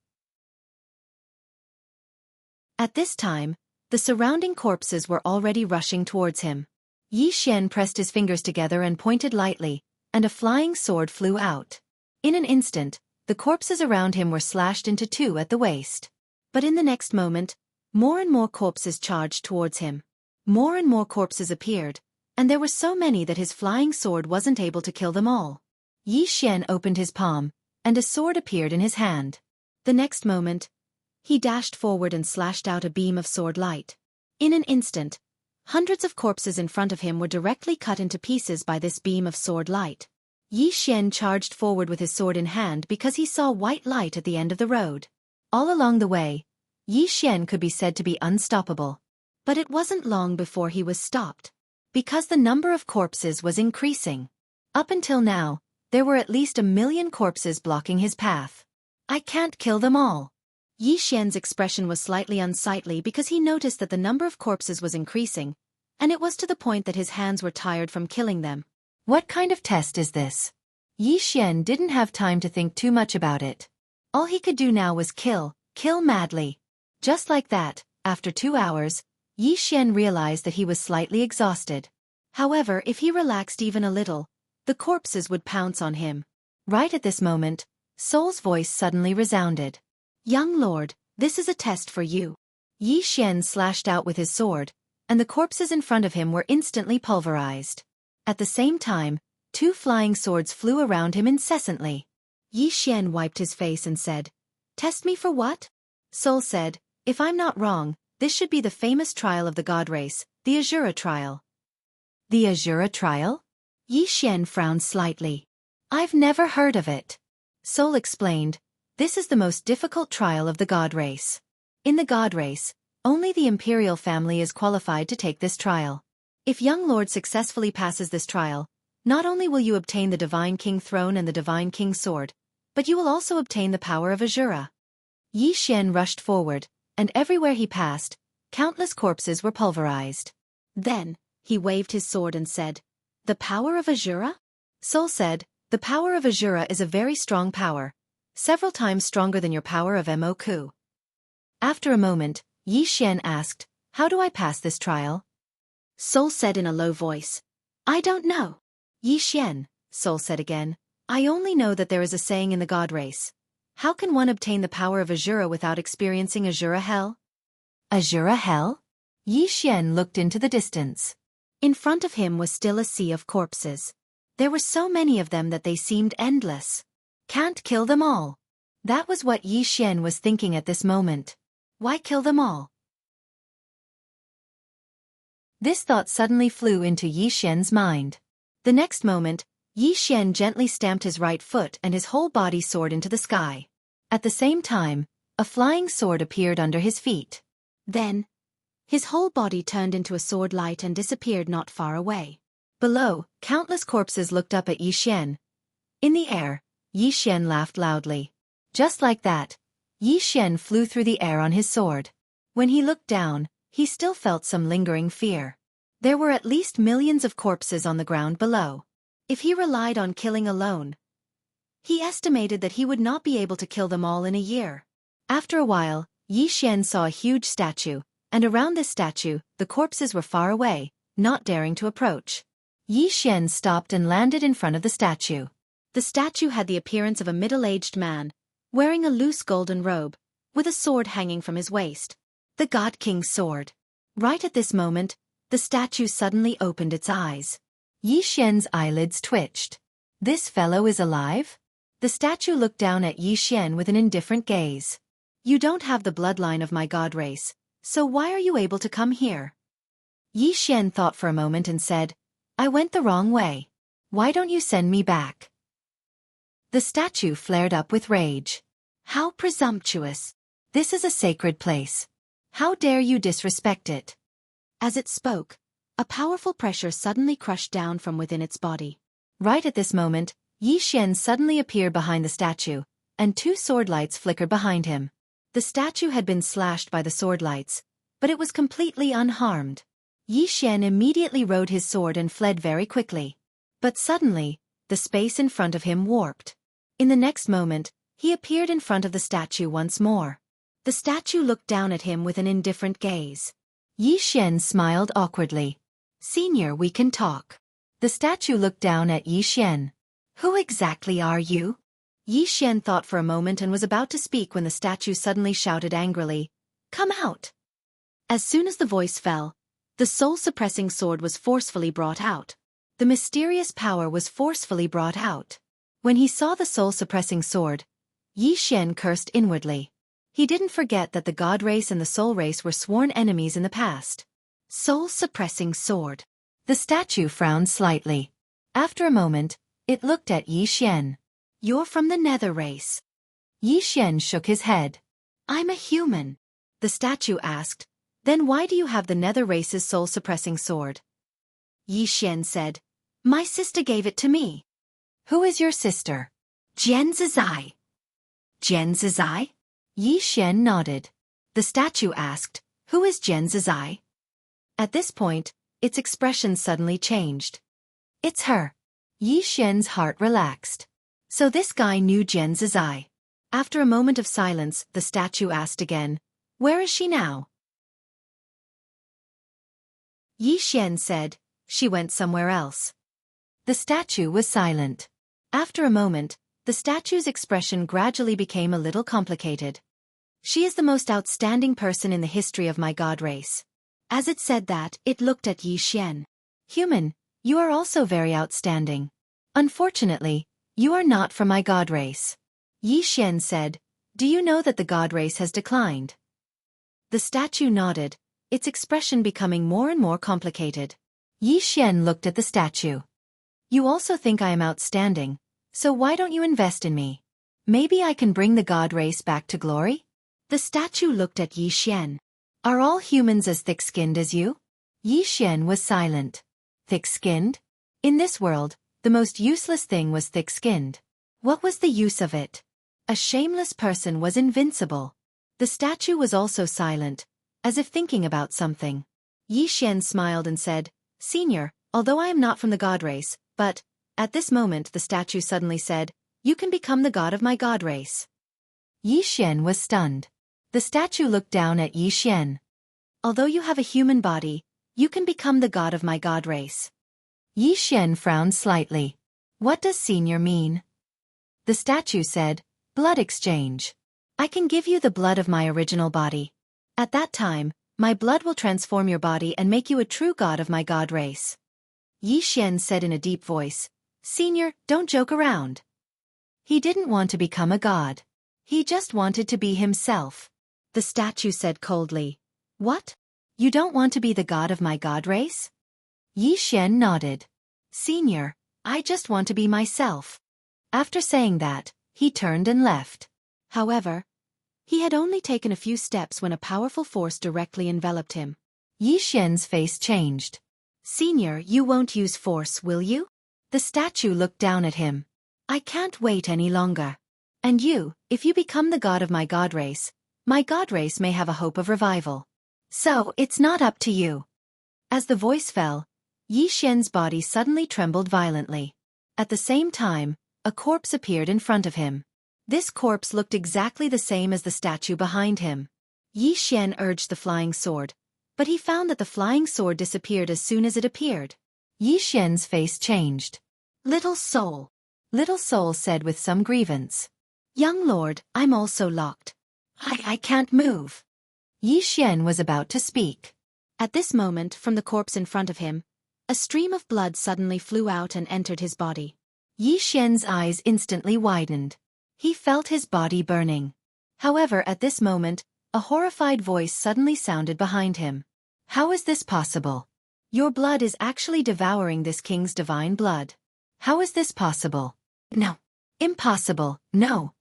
Speaker 2: At this time, the surrounding corpses were already rushing towards him. Yi Xian pressed his fingers together and pointed lightly, and a flying sword flew out. In an instant, the corpses around him were slashed into two at the waist. But in the next moment, more and more corpses charged towards him. More and more corpses appeared, and there were so many that his flying sword wasn't able to kill them all. Yi Xian opened his palm, and a sword appeared in his hand. The next moment, he dashed forward and slashed out a beam of sword light. In an instant, hundreds of corpses in front of him were directly cut into pieces by this beam of sword light. Yi Xian charged forward with his sword in hand because he saw white light at the end of the road. All along the way, Yi Xian could be said to be unstoppable. But it wasn't long before he was stopped. Because the number of corpses was increasing. Up until now, there were at least 1,000,000 corpses blocking his path. I can't kill them all. Yi Xian's expression was slightly unsightly because he noticed that the number of corpses was increasing, and it was to the point that his hands were tired from killing them.
Speaker 1: What kind of test is this? Yi Xian didn't have time to think too much about it. All he could do now was kill madly. Just like that, after 2 hours, Yi Xian realized that he was slightly exhausted. However, if he relaxed even a little, the corpses would pounce on him. Right at this moment, Soul's voice suddenly resounded. "Young lord, this is a test for you." Yi Xian slashed out with his sword, and the corpses in front of him were instantly pulverized. At the same time, 2 flying swords flew around him incessantly. Yi Xian wiped his face and said, "Test me for what?" Soul said, "If I'm not wrong, this should be the famous trial of the god race, the Azura trial." The Azura trial? Yi Xian frowned slightly. "I've never heard of it." Soul explained, "This is the most difficult trial of the god race. In the god race, only the imperial family is qualified to take this trial. If young lord successfully passes this trial, not only will you obtain the Divine King throne and the Divine King sword,
Speaker 2: but you will also obtain the power of Azura. Yi Xian rushed forward, and everywhere he passed, countless corpses were pulverized. Then, he waved his sword and said, "The power of Azura?" Soul said, "The power of Azura is a very strong power, several times stronger than your power of Moku." After a moment, Yi Xian asked, "How do I pass this trial?" Soul said in a low voice, "I don't know." "Yi Xian," Soul said again, "I only know that there is a saying in the God race. How can one obtain the power of Azura without experiencing Azura Hell?"
Speaker 1: Azura Hell? Yi Xian looked into the distance.
Speaker 2: In front of him was still a sea of corpses. There were so many of them that they seemed endless.
Speaker 1: Can't kill them all. That was what Yi Xian was thinking at this moment. Why kill them all? This thought suddenly flew into Yi Xian's mind.
Speaker 2: The next moment, Yi Xian gently stamped his right foot and his whole body soared into the sky.
Speaker 1: At the same time, a flying sword appeared under his feet.
Speaker 2: Then, his whole body turned into a sword light and disappeared not far away.
Speaker 1: Below, countless corpses looked up at Yi Xian. In the air, Yi Xian laughed loudly. Just like that, Yi Xian flew through the air on his sword. When he looked down, he still felt some lingering fear. There were at least millions of corpses on the ground below. If he relied on killing alone, he estimated that he would not be able to kill them all in a year.
Speaker 2: After a while, Yi Xian saw a huge statue, and around this statue, the corpses were far away, not daring to approach.
Speaker 1: Yi Xian stopped and landed in front of the statue.
Speaker 2: The statue had the appearance of a middle-aged man, wearing a loose golden robe, with a sword hanging from his waist. The God King's sword. Right at this moment, the statue suddenly opened its eyes.
Speaker 1: Yi Xian's eyelids twitched. This fellow is alive?
Speaker 2: The statue looked down at Yi Xian with an indifferent gaze. "You don't have the bloodline of my god race, so why are you able to come here?"
Speaker 1: Yi Xian thought for a moment and said, "I went the wrong way. Why don't you send me back?" The statue flared up with rage.
Speaker 2: "How presumptuous!
Speaker 1: This is a sacred place. How dare you disrespect it?"
Speaker 2: As it spoke, a powerful pressure suddenly crushed down from within its body.
Speaker 1: Right at this moment, Yi Xian suddenly appeared behind the statue, and two sword lights flickered behind him.
Speaker 2: The statue had been slashed by the sword lights, but it was completely unharmed. Yi Xian immediately rode his sword and fled very quickly. But suddenly, the space in front of him warped. In the next moment, he appeared in front of the statue once more. The statue looked down at him with an indifferent gaze.
Speaker 1: Yi Xian smiled awkwardly.
Speaker 2: "Senior, we can talk."
Speaker 1: The statue looked down at Yi Xian.
Speaker 2: "Who exactly are you?" Yi Xian thought for a moment and was about to speak when the statue suddenly shouted angrily, "Come out!" As soon as the voice fell, the soul-suppressing sword was forcefully brought out. The mysterious power was forcefully brought out. When he saw the soul-suppressing sword, Yi Xian cursed inwardly. He didn't forget that the God race and the soul race were sworn enemies in the past. Soul-suppressing sword.
Speaker 1: The statue frowned slightly. After a moment, it looked at Yi Xian.
Speaker 2: "You're from the Nether race."
Speaker 1: Yi Xian shook his head.
Speaker 2: "I'm a human," the statue asked. "Then why do you have the Nether race's soul-suppressing sword?" Yi Xian said, "My sister gave it to me."
Speaker 1: "Who is your sister?"
Speaker 2: "Jian Zizai."
Speaker 1: "Jian Zizai?" Yi Xian nodded.
Speaker 2: The statue asked, "Who is Jian Zizai?" At this point, its expression suddenly changed.
Speaker 1: "It's her." Yi Xian's heart relaxed.
Speaker 2: So this guy knew Jian Zizai. After a moment of silence, the statue asked again, "Where is she now?" Yi Xian said, "She went somewhere else."
Speaker 1: The statue was silent.
Speaker 2: After a moment, the statue's expression gradually became a little complicated. "She is the most outstanding person in the history of my god race." As it said that, it looked at Yi Xian.
Speaker 1: "Human, you are also very outstanding. Unfortunately, you are not from my god race."
Speaker 2: Yi Xian said, "Do you know that the god race has declined?" The statue nodded, its expression becoming more and more complicated.
Speaker 1: Yi Xian looked at the statue.
Speaker 2: "You also think I am outstanding, so why don't you invest in me? Maybe I can bring the god race back to glory?" The statue looked at Yi Xian.
Speaker 1: "Are all humans as thick-skinned as you?" Yi Xian was silent. Thick-skinned? In this world, the most useless thing was thick-skinned. What was the use of it? A shameless person was invincible. The statue was also silent, as if thinking about something.
Speaker 2: Yi Xian smiled and said, Senior, although I am not from the god race, but, at this moment the statue suddenly said, you can become the god of my god race.
Speaker 1: Yi Xian was stunned. The statue looked down at Yi Xian.
Speaker 2: Although you have a human body, you can become the god of my god race.
Speaker 1: Yi Xian frowned slightly. What does senior mean? The statue said, blood exchange.
Speaker 2: I can give you the blood of my original body. At that time, my blood will transform your body and make you a true god of my god race.
Speaker 1: Yi Xian said in a deep voice, Senior, don't joke around. He didn't want to become a god. He just wanted to be himself.
Speaker 2: The statue said coldly, What?
Speaker 1: You don't want to be the god of my god race? Yi Xian nodded. Senior, I just want to be myself. After saying that, he turned and left.
Speaker 2: However, he had only taken a few steps when a powerful force directly enveloped him.
Speaker 1: Yi Xian's face changed.
Speaker 2: Senior, you won't use force, will you?
Speaker 1: The statue looked down at him.
Speaker 2: I can't wait any longer. And you, if you become the god of my god race may have a hope of revival.
Speaker 1: So, it's not up to you.
Speaker 2: As the voice fell, Yi Xian's body suddenly trembled violently. At the same time, a corpse appeared in front of him. This corpse looked exactly the same as the statue behind him. Yi Xian urged the flying sword, but he found that the flying sword disappeared as soon as it appeared.
Speaker 1: Yi Xian's face changed.
Speaker 2: Little soul
Speaker 1: said with some grievance.
Speaker 2: Young lord, I'm also locked.
Speaker 1: I can't move. Yi Xian was about to speak.
Speaker 2: At this moment, from the corpse in front of him, a stream of blood suddenly flew out and entered his body.
Speaker 1: Yi Xian's eyes instantly widened. He felt his body burning.
Speaker 2: However, at this moment, a horrified voice suddenly sounded behind him.
Speaker 1: How is this possible?
Speaker 2: Your blood is actually devouring this king's divine blood.
Speaker 1: How is this possible? No. Impossible, no.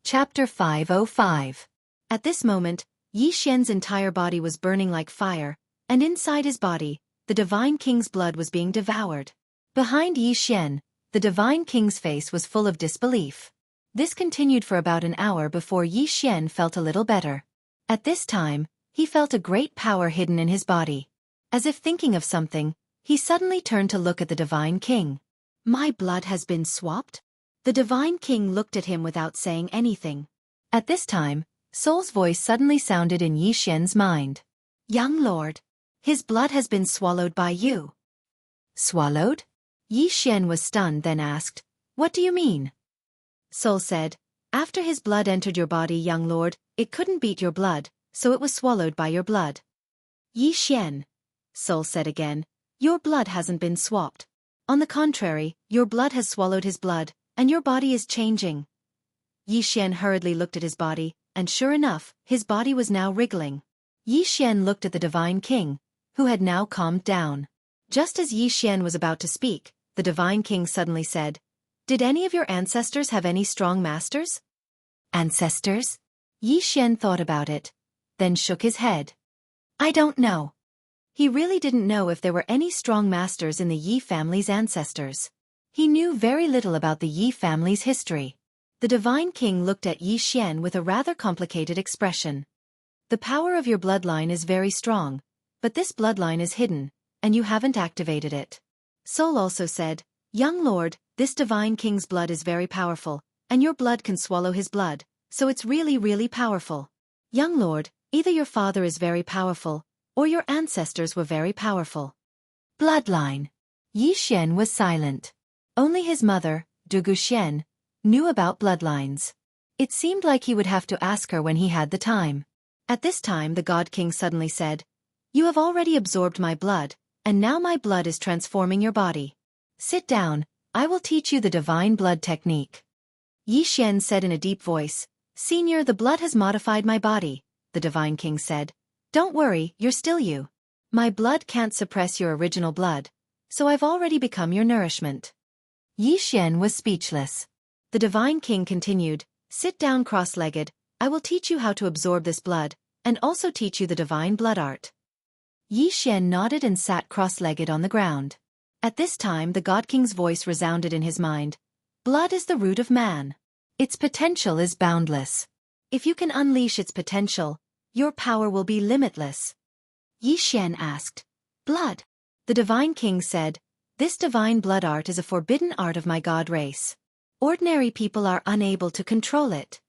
Speaker 1: Chapter 505.
Speaker 2: At this moment, Yi Xian's entire body was burning like fire, and inside his body, the divine king's blood was being devoured.
Speaker 1: Behind Yi Xian, the divine king's face was full of disbelief.
Speaker 2: This continued for about an hour before Yi Xian felt a little better. At this time, he felt a great power hidden in his body. As if thinking of something, he suddenly turned to look at the divine king. My blood has been swapped? The divine king looked at him without saying anything.
Speaker 1: At this time, Soul's voice suddenly sounded in Yi Xian's mind.
Speaker 2: Young lord, his blood has been swallowed by you.
Speaker 1: Swallowed?
Speaker 2: Yi Xian was stunned, then asked, What do you mean? Soul said, After his blood entered your body, young lord, it couldn't beat your blood, so it was swallowed by your blood. Yi Xian, Soul said again, your blood hasn't been swapped. On the contrary, your blood has swallowed his blood, and your body is changing. Yi Xian hurriedly looked at his body, and sure enough, his body was now wriggling. Yi Xian looked at the divine king, who had now calmed down. Just as Yi Xian was about to speak, the divine king suddenly said, Did any of your ancestors have any strong masters?
Speaker 1: Ancestors?
Speaker 2: Yi Xian thought about it, then shook his head.
Speaker 1: I don't know.
Speaker 2: He really didn't know if there were any strong masters in the Yi family's ancestors. He knew very little about the Yi family's history. The divine king looked at Yi Xian with a rather complicated expression. The power of your bloodline is very strong, but this bloodline is hidden, and you haven't activated it. Soul also said, Young lord, this divine king's blood is very powerful, and your blood can swallow his blood, so it's really, really powerful. Young lord, either your father is very powerful, or your ancestors were very powerful.
Speaker 1: Bloodline. Yi Xian was silent.
Speaker 2: Only his mother, Dugu Xian, knew about bloodlines. It seemed like he would have to ask her when he had the time. At this time the God King suddenly said, You have already absorbed my blood, and now my blood is transforming your body. Sit down, I will teach you the divine blood technique. Yi Xian said in a deep voice, Senior, the blood has modified my body. The divine king said, Don't worry, you're still you. My blood can't suppress your original blood, so I've already become your nourishment.
Speaker 1: Yi Xian was speechless.
Speaker 2: The divine king continued, Sit down cross-legged, I will teach you how to absorb this blood, and also teach you the divine blood art.
Speaker 1: Yi Xian nodded and sat cross-legged on the ground. At this time the God King's voice resounded in his mind. Blood is the root of man. Its potential is boundless. If you can unleash its potential, your power will be limitless. Yi Xian asked, Blood? The Divine King said, This divine blood art is a forbidden art of my god race. Ordinary people are unable to control it.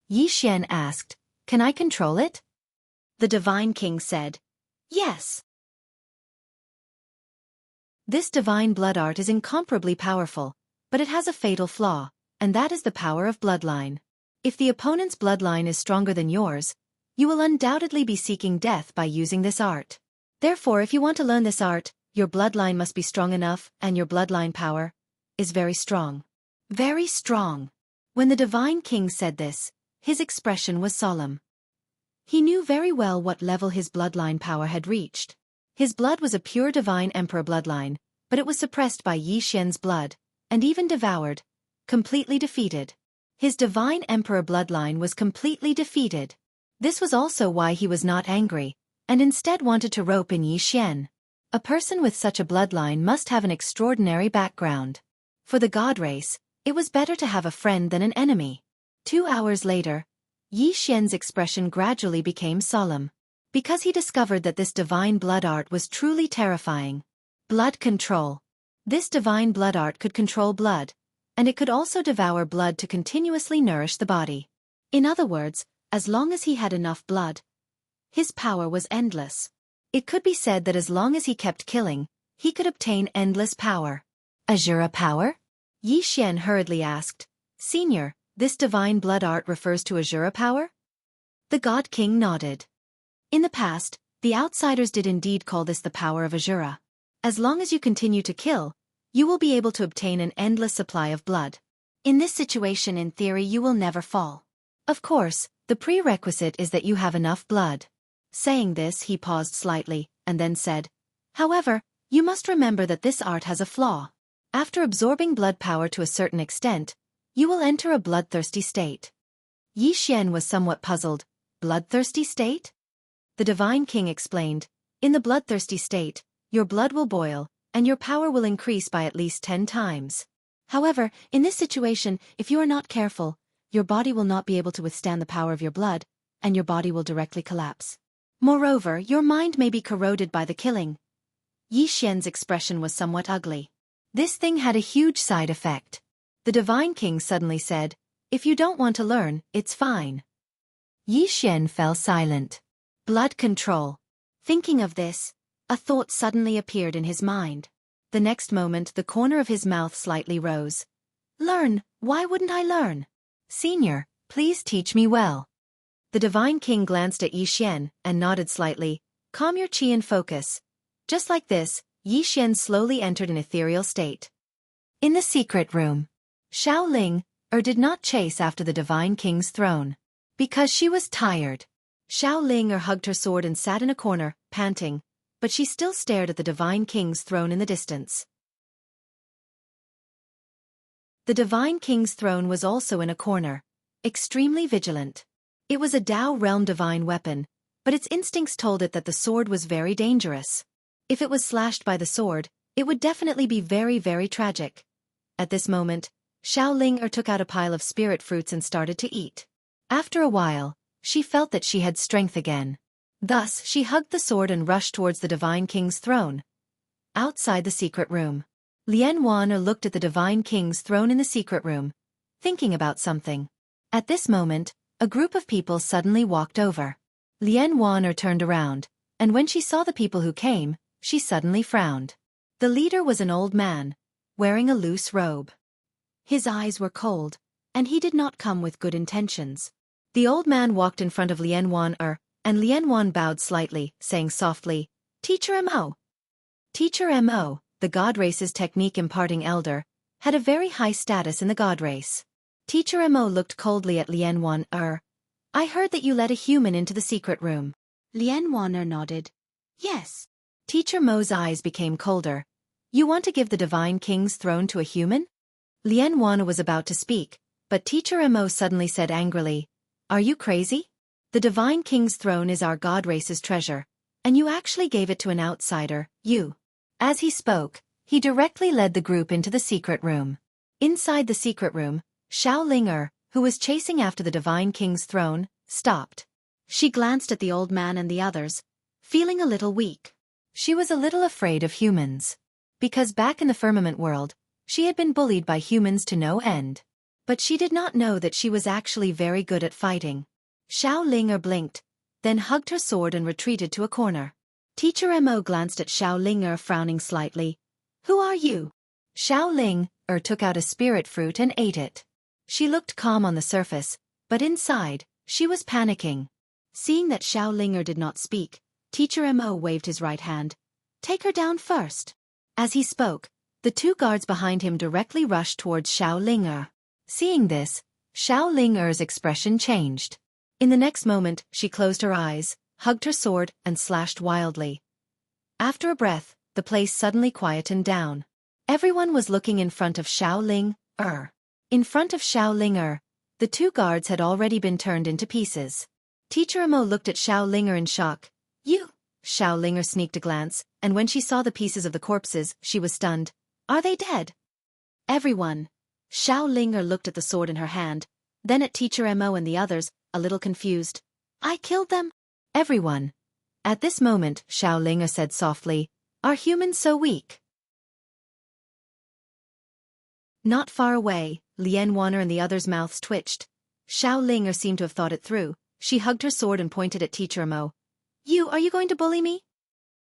Speaker 1: Yi Xian asked, Can I control it? The Divine King said, Yes. This divine blood art is incomparably powerful, but it has a fatal flaw, and that is the power of bloodline. If the opponent's bloodline is stronger than yours, you will undoubtedly be seeking death by using this art. Therefore, if you want to learn this art, your bloodline must be strong enough, and your bloodline power is very strong. Very strong. When the Divine King said this, his expression was solemn. He knew very well what level his bloodline power had reached. His blood was a pure divine emperor bloodline, but it was suppressed by Yi Xian's blood, and even devoured, completely defeated. His divine emperor bloodline was completely defeated. This was also why he was not angry, and instead wanted to rope in Yi Xian. A person with such a bloodline must have an extraordinary background. For the god race, it was better to have a friend than an enemy. 2 hours later, Yi Xian's expression gradually became solemn, because he discovered that this divine blood art was truly terrifying. Blood control. This divine blood art could control blood, and it could also devour blood to continuously nourish the body. In other words, as long as he had enough blood, his power was endless. It could be said that as long as he kept killing, he could obtain endless power. Asura power? Yi Xian hurriedly asked, Senior, this divine blood art refers to Asura power? The God King nodded. In the past, the outsiders did indeed call this the power of Asura. As long as you continue to kill, you will be able to obtain an endless supply of blood. In this situation, in theory, you will never fall. Of course, the prerequisite is that you have enough blood. Saying this, he paused slightly, and then said, However, you must remember that this art has a flaw. After absorbing blood power to a certain extent, you will enter a bloodthirsty state. Yi Xian was somewhat puzzled. Bloodthirsty state? The Divine King explained, In the bloodthirsty state, your blood will boil, and your power will increase by at least 10 times. However, in this situation, if you are not careful, your body will not be able to withstand the power of your blood, and your body will directly collapse. Moreover, your mind may be corroded by the killing. Yi Xian's expression was somewhat ugly. This thing had a huge side effect. The Divine King suddenly said, If you don't want to learn, it's fine. Yi Xian fell silent. Blood control. Thinking of this, a thought suddenly appeared in his mind. The next moment, the corner of his mouth slightly rose. Learn, why wouldn't I learn? Senior, please teach me well. The Divine King glanced at Yi Xian and nodded slightly. Calm your chi and focus. Just like this, Yi Xian slowly entered an ethereal state. In the secret room, Xiao Ling did not chase after the Divine King's throne. Because she was tired. Xiao Ling hugged her sword and sat in a corner, panting, but she still stared at the Divine King's throne in the distance. The Divine King's throne was also in a corner, extremely vigilant. It was a Dao realm divine weapon, but its instincts told it that the sword was very dangerous. If it was slashed by the sword, it would definitely be very, very tragic. At this moment, Xiao Ling took out a pile of spirit fruits and started to eat. After a while, she felt that she had strength again. Thus, she hugged the sword and rushed towards the Divine King's throne. Outside the secret room, Lian Wan looked at the Divine King's throne in the secret room, thinking about something. At this moment, a group of people suddenly walked over. Lian Wan turned around, and when she saw the people who came, she suddenly frowned. The leader was an old man, wearing a loose robe. His eyes were cold, and he did not come with good intentions. The old man walked in front of Lian Wan and Lian Wan bowed slightly, saying softly, Teacher Mo. Teacher Mo, the god race's technique imparting elder, had a very high status in the god race. Teacher Mo looked coldly at Lian Wan. I heard that you let a human into the secret room. Lian Wan nodded. Yes. Teacher Mo's eyes became colder. You want to give the Divine King's throne to a human? Lian Wan was about to speak, but Teacher Mo suddenly said angrily, Are you crazy? The Divine King's throne is our god race's treasure,
Speaker 2: And you actually gave it to an outsider, you.
Speaker 1: As he spoke, he directly led the group into the secret room.
Speaker 2: Inside the secret room, Xiao, who was chasing after the Divine King's throne, stopped. She glanced at the old man and the others, feeling a little weak.
Speaker 1: She was a little afraid of humans. Because back in the firmament world, she had been bullied by humans to no end.
Speaker 2: But she did not know that she was actually very good at fighting. Xiao blinked, then hugged her sword and retreated to a corner. Teacher Mo glanced at Xiao frowning slightly. Who are you?
Speaker 1: Xiao took out a spirit fruit and ate it.
Speaker 2: She looked calm on the surface, but inside, she was panicking. Seeing that Xiao did not speak, Teacher Mo waved his right hand. Take her down first. As he spoke, the two guards behind him directly rushed towards Xiao.
Speaker 1: Seeing this, Xiao expression changed.
Speaker 2: In the next moment, she closed her eyes, hugged her sword, and slashed wildly. After a breath, the place suddenly quietened down. Everyone was looking in front of Xiao. In front of Xiao, the two guards had already been turned into pieces. Teacher Mo looked at Xiao in shock. You? Xiao sneaked a glance, and when she saw the pieces of the corpses, she was stunned. Are they dead? Everyone. Xiao looked at the sword in her hand, then at Teacher Mo and the others, a little confused. I killed them?
Speaker 1: Everyone. At this moment, Xiao said softly, are humans so weak?
Speaker 2: Not far away, Lian Wanner and the others' mouths twitched. Xiao seemed to have thought it through. She hugged her sword and pointed at Teacher Mo. Are you going to bully me?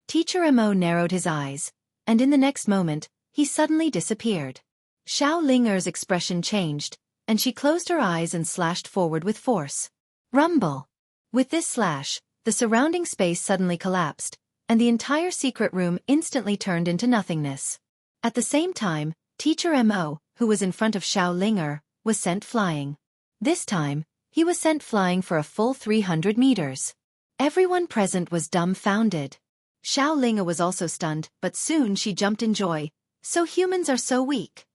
Speaker 1: Teacher Mo narrowed his eyes, and in the next moment, he suddenly disappeared.
Speaker 2: Xiao expression changed, and she closed her eyes and slashed forward with force.
Speaker 1: Rumble!
Speaker 2: With this slash, the surrounding space suddenly collapsed, and the entire secret room instantly turned into nothingness. At the same time, Teacher Mo, who was in front of Xiao, was sent flying.
Speaker 1: This time, he was sent flying for a full 300 meters.
Speaker 2: Everyone present was dumbfounded. Xiao was also stunned, but soon she jumped in joy. So humans are so weak.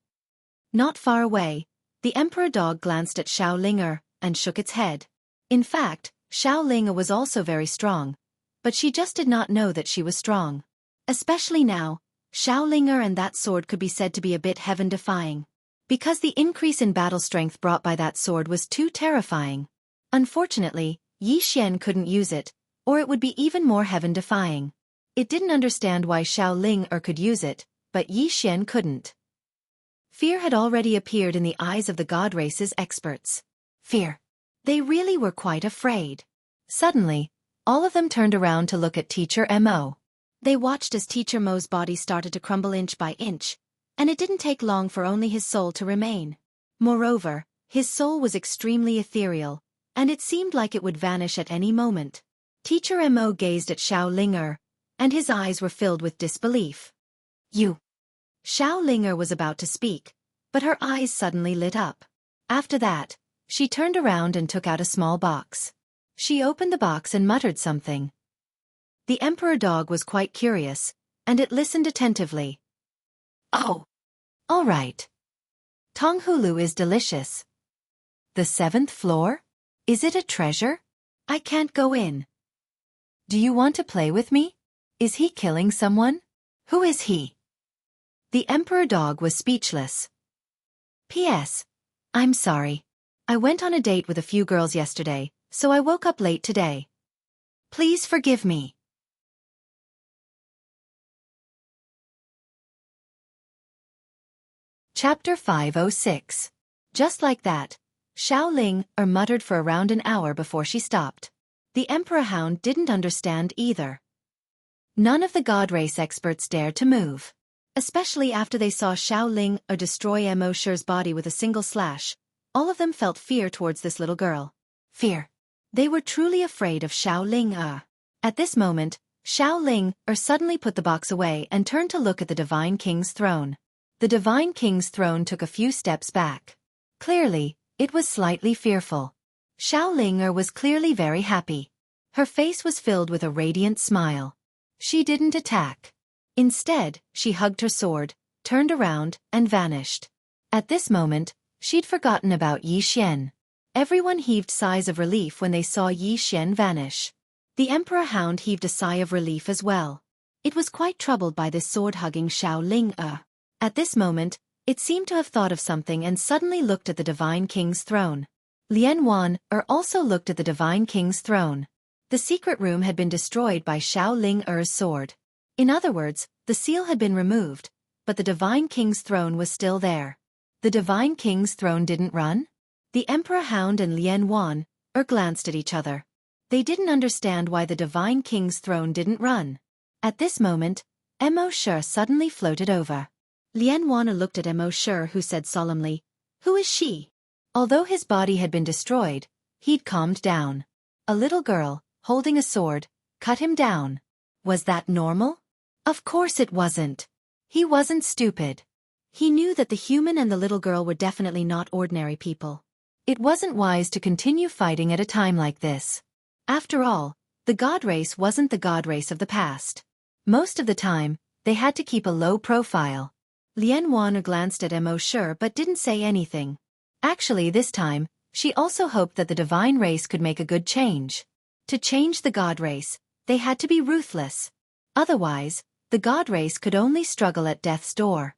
Speaker 2: Not far away, the Emperor dog glanced at Xiao and shook its head. In fact, Xiao was also very strong, but she just did not know that she was strong. Especially now, Xiao and that sword could be said to be a bit heaven-defying. Because the increase in battle strength brought by that sword was too terrifying. Unfortunately, Yi Xian couldn't use it, or it would be even more heaven-defying. It didn't understand why Xiao could use it, but Yi Xian couldn't. Fear had already appeared in the eyes of the God Race's experts. Fear. They really were quite afraid.
Speaker 1: Suddenly, all of them turned around to look at Teacher Mo.
Speaker 2: They watched as Teacher Mo's body started to crumble inch by inch, and it didn't take long for only his soul to remain. Moreover, his soul was extremely ethereal, and it seemed like it would vanish at any moment. Teacher Mo gazed at Xiao, and his eyes were filled with disbelief. You. Xiao was about to speak, but her eyes suddenly lit up. After that, she turned around and took out a small box. She opened the box and muttered something. The Emperor dog was quite curious, and it listened attentively.
Speaker 1: Oh. All right. Tonghulu is delicious. The 7th floor? Is it a treasure?
Speaker 2: I can't go in.
Speaker 1: Do you want to play with me? Is he killing someone? Who is he?
Speaker 2: The Emperor dog was speechless.
Speaker 1: P.S. I'm sorry. I went on a date with a few girls yesterday, so I woke up late today. Please forgive me.
Speaker 2: Chapter 506. Just like that, Xiao muttered for around an hour before she stopped. The Emperor Hound didn't understand either. None of the God Race experts dared to move. Especially after they saw Xiao destroy Mo Shi's body with a single slash, all of them felt fear towards this little girl. Fear. They were truly afraid of Xiao. At this moment, Xiao suddenly put the box away and turned to look at the Divine King's throne. The Divine King's throne took a few steps back. Clearly, it was slightly fearful. Xiao was clearly very happy. Her face was filled with a radiant smile. She didn't attack. Instead, she hugged her sword, turned around, and vanished. At this moment, she'd forgotten about Yi Xian. Everyone heaved sighs of relief when they saw Yi Xian vanish. The Emperor Hound heaved a sigh of relief as well. It was quite troubled by this sword-hugging Xiao. At this moment, it seemed to have thought of something and suddenly looked at the Divine King's throne. Lian Wan also looked at the Divine King's throne. The secret room had been destroyed by Xiao sword. In other words, the seal had been removed, but the Divine King's throne was still there. The Divine King's throne didn't run? The Emperor Hound and Lian Wan glanced at each other. They didn't understand why the Divine King's throne didn't run. At this moment, Mo Shi suddenly floated over. Lian Wan looked at Mo Shi, who said solemnly, "Who is she?" Although his body had been destroyed, he'd calmed down. A little girl, holding a sword, cut him down. Was that normal? Of course it wasn't. He wasn't stupid. He knew that the human and the little girl were definitely not ordinary people. It wasn't wise to continue fighting at a time like this. After all, the god race wasn't the god race of the past. Most of the time, they had to keep a low profile. Lian Wan glanced at Mo Shi but didn't say anything. Actually, this time, she also hoped that the divine race could make a good change. To change the god race, they had to be ruthless. Otherwise, the god race could only struggle at death's door.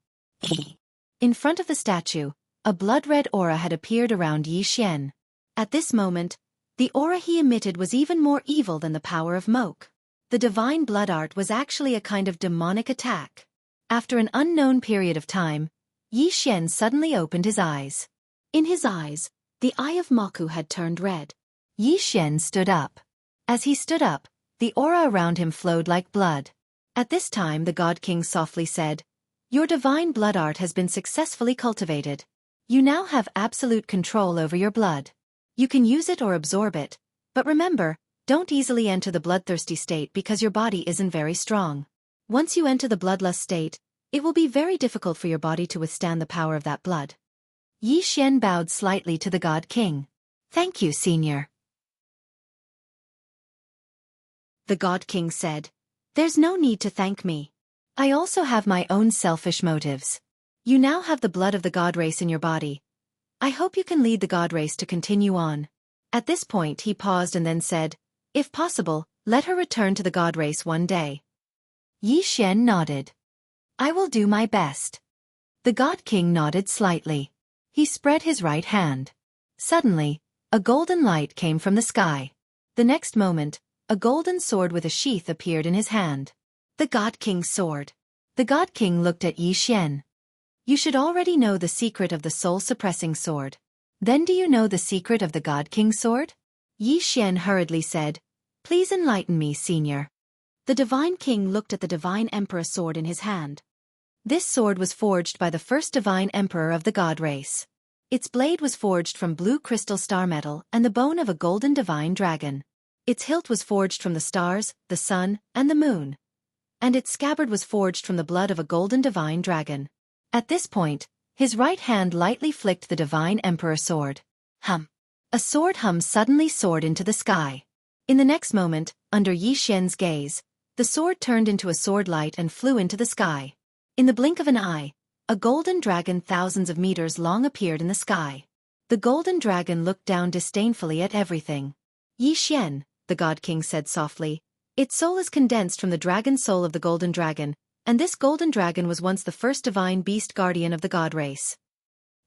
Speaker 2: In front of the statue, a blood-red aura had appeared around Yi Xian. At this moment, the aura he emitted was even more evil than the power of Moke. The divine blood art was actually a kind of demonic attack. After an unknown period of time, Yi Xian suddenly opened his eyes. In his eyes, the eye of Moku had turned red. Yi Xian stood up. As he stood up, the aura around him flowed like blood. At this time the God King softly said, "Your divine blood art has been successfully cultivated. You now have absolute control over your blood. You can use it or absorb it, but remember, don't easily enter the bloodthirsty state because your body isn't very strong. Once you enter the bloodlust state, it will be very difficult for your body to withstand the power of that blood." Yi Xian bowed slightly to the God King. "Thank you, Senior." The God King said, "There's no need to thank me. I also have my own selfish motives. You now have the blood of the god race in your body. I hope you can lead the god race to continue on." At this point he paused and then said, "If possible, let her return to the god race one day." Yi Xian nodded. "I will do my best." The God King nodded slightly. He spread his right hand. Suddenly, a golden light came from the sky. The next moment, a golden sword with a sheath appeared in his hand. The God King's sword. The God King looked at Yi Xian. "You should already know the secret of the soul-suppressing sword. Then do you know the secret of the God King's sword?" Yi Xian hurriedly said, "Please enlighten me, Senior." The Divine King looked at the Divine Emperor sword in his hand. This sword was forged by the first Divine Emperor of the God race. Its blade was forged from blue crystal star metal and the bone of a golden divine dragon. Its hilt was forged from the stars, the sun, and the moon. And its scabbard was forged from the blood of a golden divine dragon. At this point, his right hand lightly flicked the Divine Emperor sword. Hum! A sword hum suddenly soared into the sky. In the next moment, under Yi Xian's gaze, the sword turned into a sword light and flew into the sky. In the blink of an eye, a golden dragon thousands of meters long appeared in the sky. The golden dragon looked down disdainfully at everything. "Yi Xian," the God King said softly, "its soul is condensed from the dragon soul of the golden dragon, and this golden dragon was once the first divine beast guardian of the god race."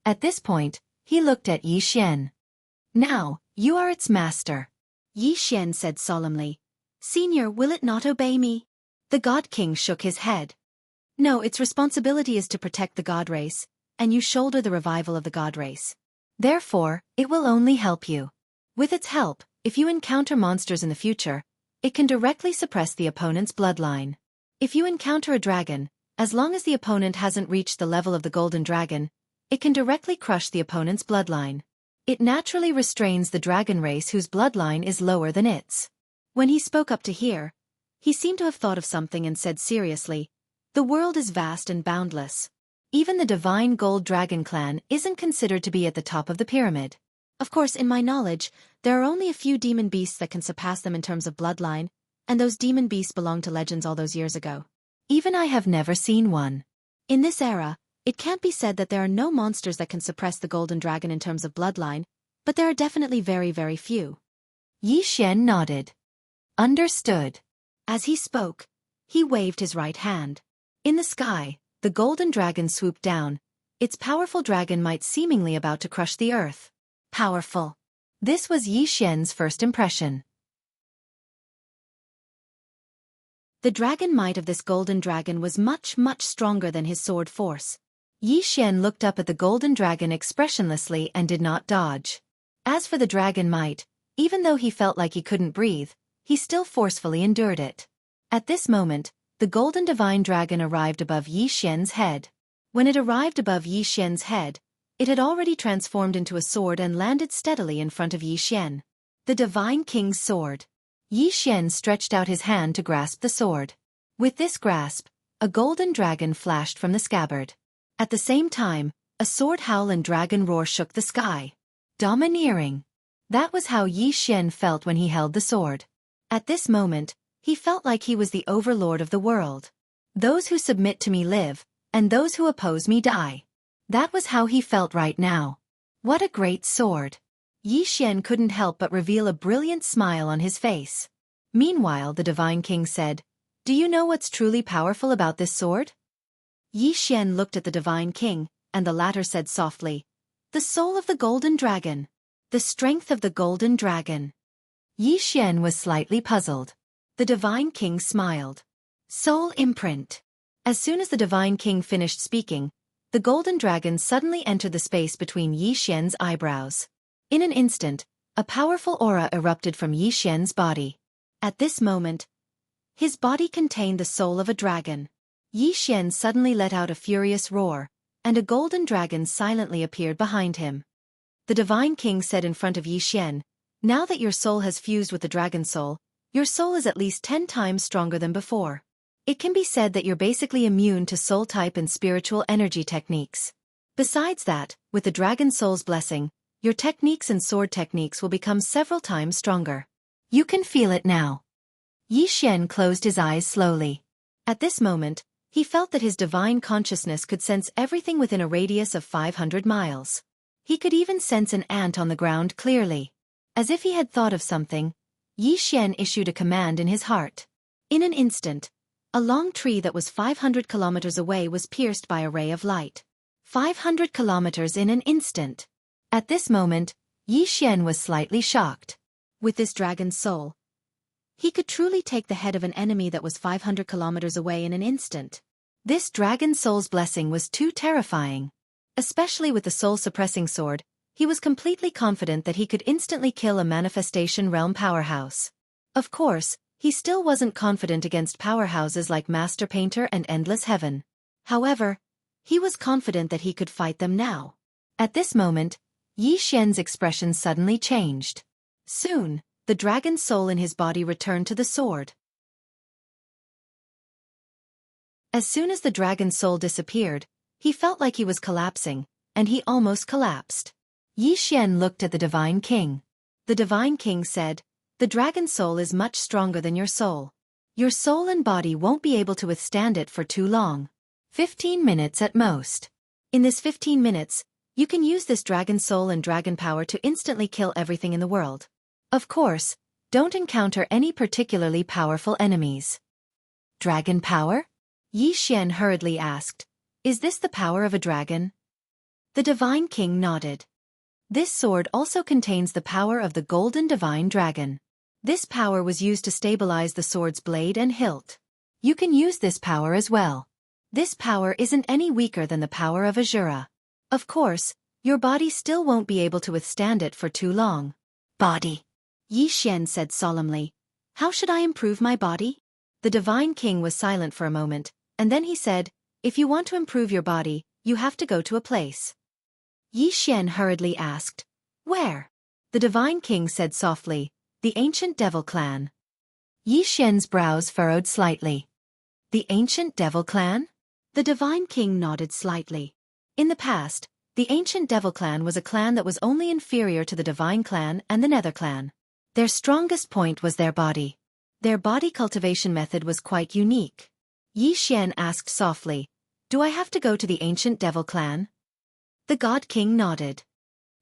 Speaker 2: At this point, he looked at Yi Xian. "Now, you are its master." Yi Xian said solemnly, "Senior, will it not obey me?" The God King shook his head. "No, its responsibility is to protect the god race, and you shoulder the revival of the god race. Therefore, it will only help you. With its help, if you encounter monsters in the future, it can directly suppress the opponent's bloodline. If you encounter a dragon, as long as the opponent hasn't reached the level of the golden dragon, it can directly crush the opponent's bloodline. It naturally restrains the dragon race whose bloodline is lower than its." When he spoke up to hear, he seemed to have thought of something and said seriously, "The world is vast and boundless. Even the divine gold dragon clan isn't considered to be at the top of the pyramid. Of course, in my knowledge, there are only a few demon beasts that can surpass them in terms of bloodline, and those demon beasts belonged to legends all those years ago. Even I have never seen one. In this era, it can't be said that there are no monsters that can suppress the golden dragon in terms of bloodline, but there are definitely very, very few." Yi Xian nodded.
Speaker 1: Understood.
Speaker 2: As he spoke, he waved his right hand. In the sky, the golden dragon swooped down, its powerful dragon might seemingly about to crush the earth. Powerful.
Speaker 1: This was Yi Xian's first impression.
Speaker 2: The dragon might of this golden dragon was much, much stronger than his sword force.
Speaker 1: Yi Xian looked up at the golden dragon expressionlessly and did not dodge. As for the dragon might, even though he felt like he couldn't breathe, he still forcefully endured it. At this moment, the golden divine dragon arrived above Yi Xian's head. When it arrived above Yi Xian's head, it had already transformed into a sword and landed steadily in front of Yi Xian. The divine king's sword. Yi Xian stretched out his hand to grasp the sword. With this grasp, a golden dragon flashed from the scabbard. At the same time, a sword howl and dragon roar shook the sky. Domineering. That was how Yi Xian felt when he held the sword. At this moment, he felt like he was the overlord of the world. Those who submit to me live, and those who oppose me die. That was how he felt right now. What a great sword. Yi Xian couldn't help but reveal a brilliant smile on his face. Meanwhile, the divine king said, "Do you know what's truly powerful about this sword?" Yi Xian looked at the divine king, and the latter said softly, "The soul of the golden dragon. The strength of the golden dragon." Yi Xian was slightly puzzled. The divine king smiled. Soul imprint. As soon as the divine king finished speaking, the golden dragon suddenly entered the space between Yi Xian's eyebrows. In an instant, a powerful aura erupted from Yi Xian's body. At this moment, his body contained the soul of a dragon. Yi Xian suddenly let out a furious roar, and a golden dragon silently appeared behind him. The divine king said in front of Yi Xian, "Now that your soul has fused with the dragon soul, your soul is at least 10 times stronger than before. It can be said that you're basically immune to soul type and spiritual energy techniques. Besides that, with the dragon soul's blessing, your techniques and sword techniques will become several times stronger. You can feel it now." Yi Xian closed his eyes slowly. At this moment, he felt that his divine consciousness could sense everything within a radius of 500 miles. He could even sense an ant on the ground clearly. As if he had thought of something, Yi Xian issued a command in his heart. In an instant, a long tree that was 500 kilometers away was pierced by a ray of light. 500 kilometers in an instant. At this moment, Yi Xian was slightly shocked. With this dragon's soul, he could truly take the head of an enemy that was 500 kilometers away in an instant. This dragon soul's blessing was too terrifying. Especially with the soul-suppressing sword, he was completely confident that he could instantly kill a manifestation realm powerhouse. Of course, he still wasn't confident against powerhouses like Master Painter and Endless Heaven. However, he was confident that he could fight them now. At this moment, Yi Xian's expression suddenly changed. Soon, the dragon soul in his body returned to the sword. As soon as the dragon soul disappeared, he felt like he was collapsing, and he almost collapsed. Yi Xian looked at the divine king. The divine king said, "The dragon soul is much stronger than your soul. Your soul and body won't be able to withstand it for too long. 15 minutes at most. In this 15 minutes, you can use this dragon soul and dragon power to instantly kill everything in the world. Of course, don't encounter any particularly powerful enemies." "Dragon power?" Yi Xian hurriedly asked. "Is this the power of a dragon?" The divine king nodded. This sword also contains the power of the golden divine dragon. This power was used to stabilize the sword's blade and hilt. You can use this power as well. This power isn't any weaker than the power of Azura. Of course, your body still won't be able to withstand it for too long. "Body," Yi Xian said solemnly. "How should I improve my body?" The divine king was silent for a moment, and then he said, "If you want to improve your body, you have to go to a place." Yi Xian hurriedly asked, "Where?" The divine king said softly, "The ancient devil clan." Yi Xian's brows furrowed slightly. "The ancient devil clan?" The divine king nodded slightly. In the past, the ancient devil clan was a clan that was only inferior to the divine clan and the nether clan. Their strongest point was their body. Their body cultivation method was quite unique. Yi Xian asked softly, "Do I have to go to the ancient devil clan?" The god king nodded.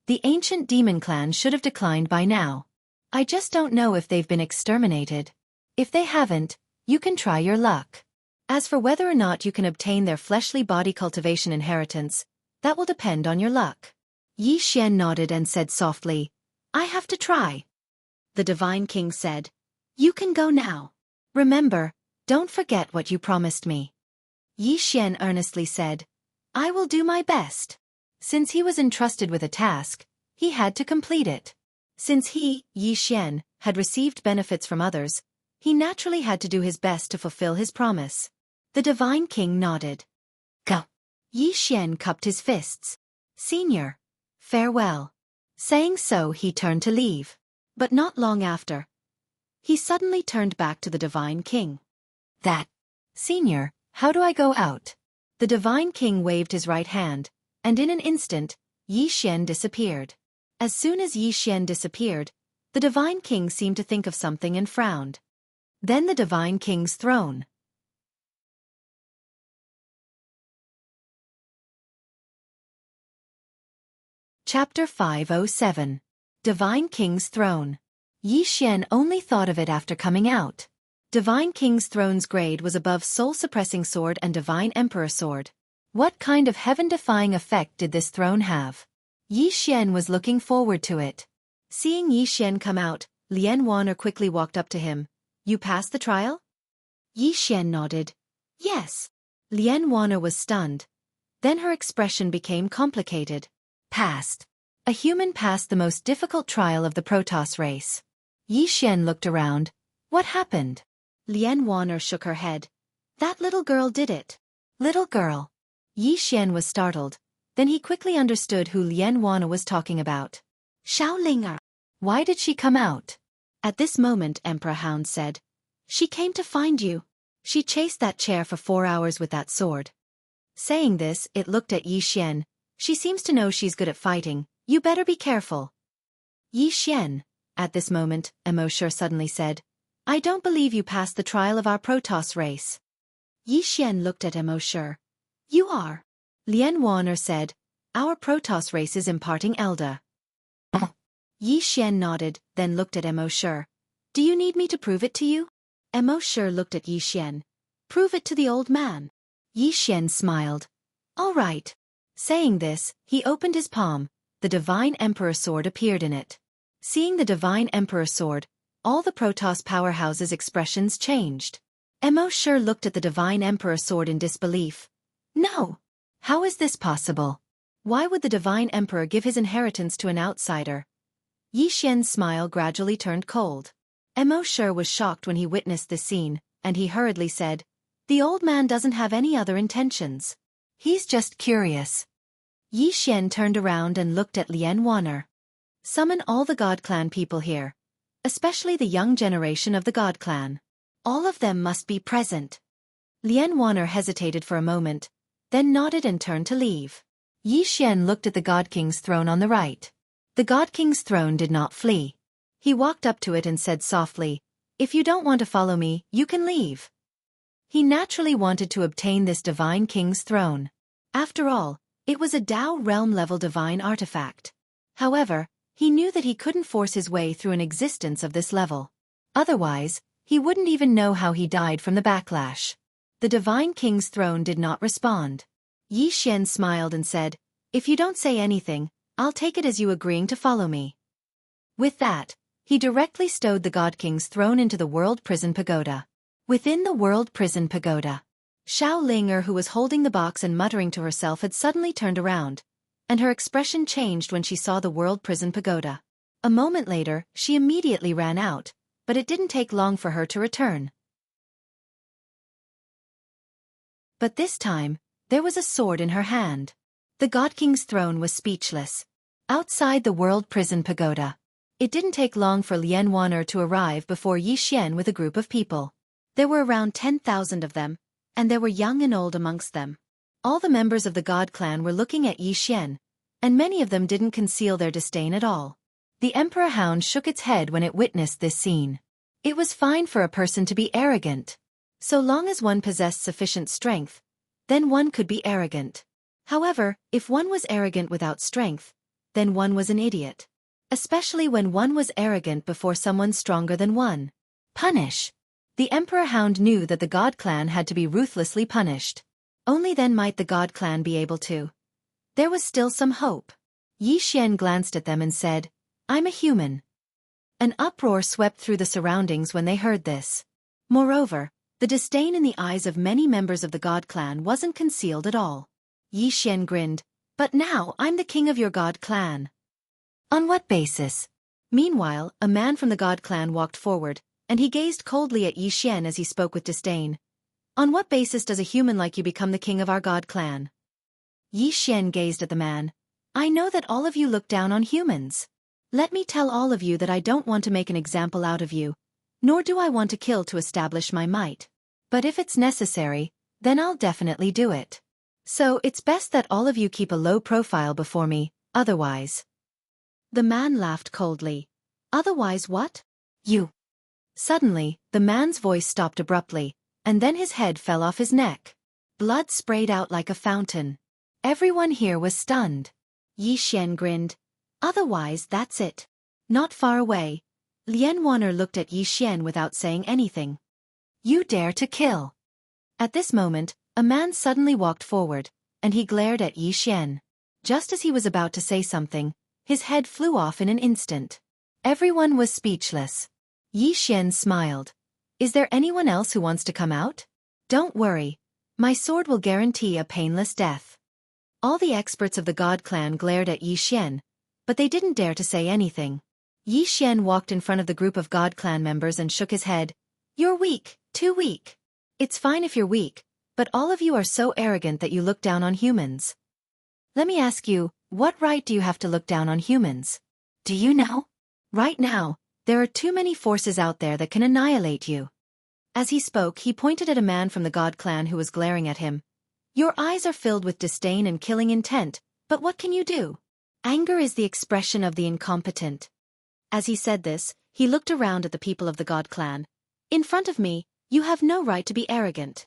Speaker 1: "The ancient demon clan should have declined by now. I just don't know if they've been exterminated." If they haven't, you can try your luck. As for whether or not you can obtain their fleshly body cultivation inheritance, that will depend on your luck.
Speaker 2: Yi Xian nodded and said softly, I have to try. The Divine King said, You can go now. Remember, don't forget what you promised me. Yi Xian earnestly said, I will do my best.
Speaker 1: Since he was entrusted with a task, he had to complete it.
Speaker 2: Since he, Yi Xian, had received benefits from others, he naturally had to do his best to fulfill his promise. The Divine King nodded.
Speaker 1: Go.
Speaker 2: Yi Xian cupped his fists. Senior, farewell. Saying so, he turned to leave. But not long after, he suddenly turned back to the Divine King.
Speaker 1: Senior, how do I go out?
Speaker 2: The Divine King waved his right hand, and in an instant, Yi Xian disappeared. As soon as Yi Xian disappeared, the Divine King seemed to think of something and frowned. Then the Divine King's throne.
Speaker 1: Chapter 507. Divine King's Throne. Yi Xian only thought of it after coming out.
Speaker 2: Divine King's throne's grade was above Soul-Suppressing Sword and Divine Emperor Sword.
Speaker 1: What kind of heaven-defying effect did this throne have? Yi Xian was looking forward to it.
Speaker 2: Seeing Yi Xian come out, Lian Wan'er quickly walked up to him. You passed the trial? Yi Xian nodded. Yes. Lian Wan'er was stunned. Then her expression became complicated.
Speaker 1: Passed. A human passed the most difficult trial of the Protoss race. Yi Xian looked around. What happened?
Speaker 2: Lian Wan'er shook her head. That little girl did it.
Speaker 1: Little girl.
Speaker 2: Yi Xian was startled. Then he quickly understood who Lian Wan'er was talking about. Xiaolinger.
Speaker 1: Why did she come out?
Speaker 2: At this moment, Emperor Hound said. She came to find you. She chased that chair for 4 hours with that sword. Saying this, it looked at Yi Xian. She seems to know she's good at fighting. You better be careful. Yi Xian. At this moment, Emosher suddenly said. I don't believe you passed the trial of our Protoss race. Yi Xian looked at Emosher. You are. Lian Wan'er said. Our Protoss race is imparting Elda. Yi Xian nodded, then looked at Emosher. Do you need me to prove it to you? Emosher looked at Yi Xian. Prove it to the old man. Yi Xian smiled. All right. Saying this, he opened his palm. The Divine Emperor Sword appeared in it. Seeing the Divine Emperor Sword, all the Protoss powerhouses' expressions changed. Emosher looked at the Divine Emperor Sword in disbelief. No.
Speaker 1: How is this possible?
Speaker 2: Why would the Divine Emperor give his inheritance to an outsider? Yi Xian's smile gradually turned cold. Emosher was shocked when he witnessed this scene, and he hurriedly said, The old man doesn't have any other intentions.
Speaker 1: He's just curious.
Speaker 2: Yi Xian turned around and looked at Lian Wan'er. Summon all the God Clan people here. Especially the young generation of the God Clan. All of them must be present. Lian Wan'er hesitated for a moment, then nodded and turned to leave.
Speaker 1: Yi Xian looked at the God King's throne on the right.
Speaker 2: The God King's throne did not flee. He walked up to it and said softly, If you don't want to follow me, you can leave. He naturally wanted to obtain this Divine King's throne. After all, it was a Dao realm-level divine artifact. However, he knew that he couldn't force his way through an existence of this level. Otherwise, he wouldn't even know how he died from the backlash. The Divine King's throne did not respond. Yi Xian smiled and said, If you don't say anything, I'll take it as you agreeing to follow me. With that, he directly stowed the God King's throne into the World Prison Pagoda. Within the World Prison Pagoda, Xiaolinger, who was holding the box and muttering to herself, had suddenly turned around, and her expression changed when she saw the World Prison Pagoda. A moment later, she immediately ran out, but it didn't take long for her to return. But this time, there was a sword in her hand. The God King's throne was speechless. Outside the World Prison Pagoda, it didn't take long for Lian Wan'er to arrive before Yi Xian with a group of people. There were around 10,000 of them, and there were young and old amongst them. All the members of the God Clan were looking at Yi Xian, and many of them didn't conceal their disdain at all. The Emperor Hound shook its head when it witnessed this scene. It was fine for a person to be arrogant. So long as one possessed sufficient strength, then one could be arrogant. However, if one was arrogant without strength, then one was an idiot. Especially when one was arrogant before someone stronger than one.
Speaker 1: Punish. The Emperor Hound knew that the God Clan had to be ruthlessly punished. Only then might the God Clan be able to. There was still some hope. Yi Xian glanced at them and said, "I'm a human." An uproar swept through the surroundings when they heard this. Moreover, the disdain in the eyes of many members of the God Clan wasn't concealed at all. Yi Xian grinned, "But now I'm the king of your God Clan." "On what basis?" Meanwhile, a man from the God Clan walked forward, and he gazed coldly at Yi Xian as he spoke with disdain. "On what basis does a human like you become the king of our God Clan?" Yi Xian gazed at the man. "I know that all of you look down on humans. Let me tell all of you that I don't want to make an example out of you, nor do I want to kill to establish my might. But if it's necessary, then I'll definitely do it. So it's best that all of you keep a low profile before me, otherwise." The man laughed coldly. "Otherwise what?" "You." Suddenly, the man's voice stopped abruptly, and then his head fell off his neck. Blood sprayed out like a fountain. Everyone here was stunned. Yi Xian grinned. "Otherwise that's it." Not far away, Lian Wan'er looked at Yi Xian without saying anything. "You dare to kill." At this moment, a man suddenly walked forward, and he glared at Yi Xian. Just as he was about to say something, his head flew off in an instant. Everyone was speechless. Yi Xian smiled. "Is there anyone else who wants to come out? Don't worry. My sword will guarantee a painless death." All the experts of the God Clan glared at Yi Xian, but they didn't dare to say anything. Yi Xian walked in front of the group of God Clan members and shook his head. "You're weak, too weak. It's fine if you're weak, but all of you are so arrogant that you look down on humans. Let me ask you, what right do you have to look down on humans? Do you know? Right now, there are too many forces out there that can annihilate you." As he spoke, he pointed at a man from the God Clan who was glaring at him. "Your eyes are filled with disdain and killing intent, but what can you do? Anger is the expression of the incompetent." As he said this, he looked around at the people of the God Clan. "In front of me, you have no right to be arrogant.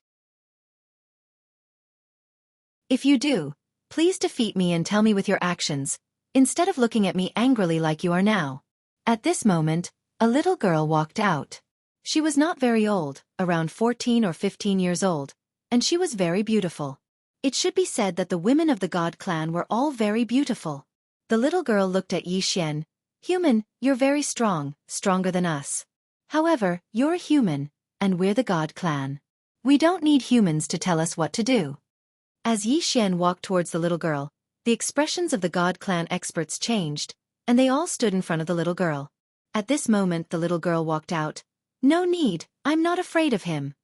Speaker 1: If you do, please defeat me and tell me with your actions, instead of looking at me angrily like you are now." At this moment, a little girl walked out. She was not very old, around 14 or 15 years old, and she was very beautiful. It should be said that the women of the God Clan were all very beautiful. The little girl looked at Yi Xian. "Human, you're very strong, stronger than us. However, you're a human, and we're the God Clan. We don't need humans to tell us what to do." As Yi Xian walked towards the little girl, the expressions of the God Clan experts changed, and they all stood in front of the little girl. At this moment the little girl walked out. "No need, I'm not afraid of him."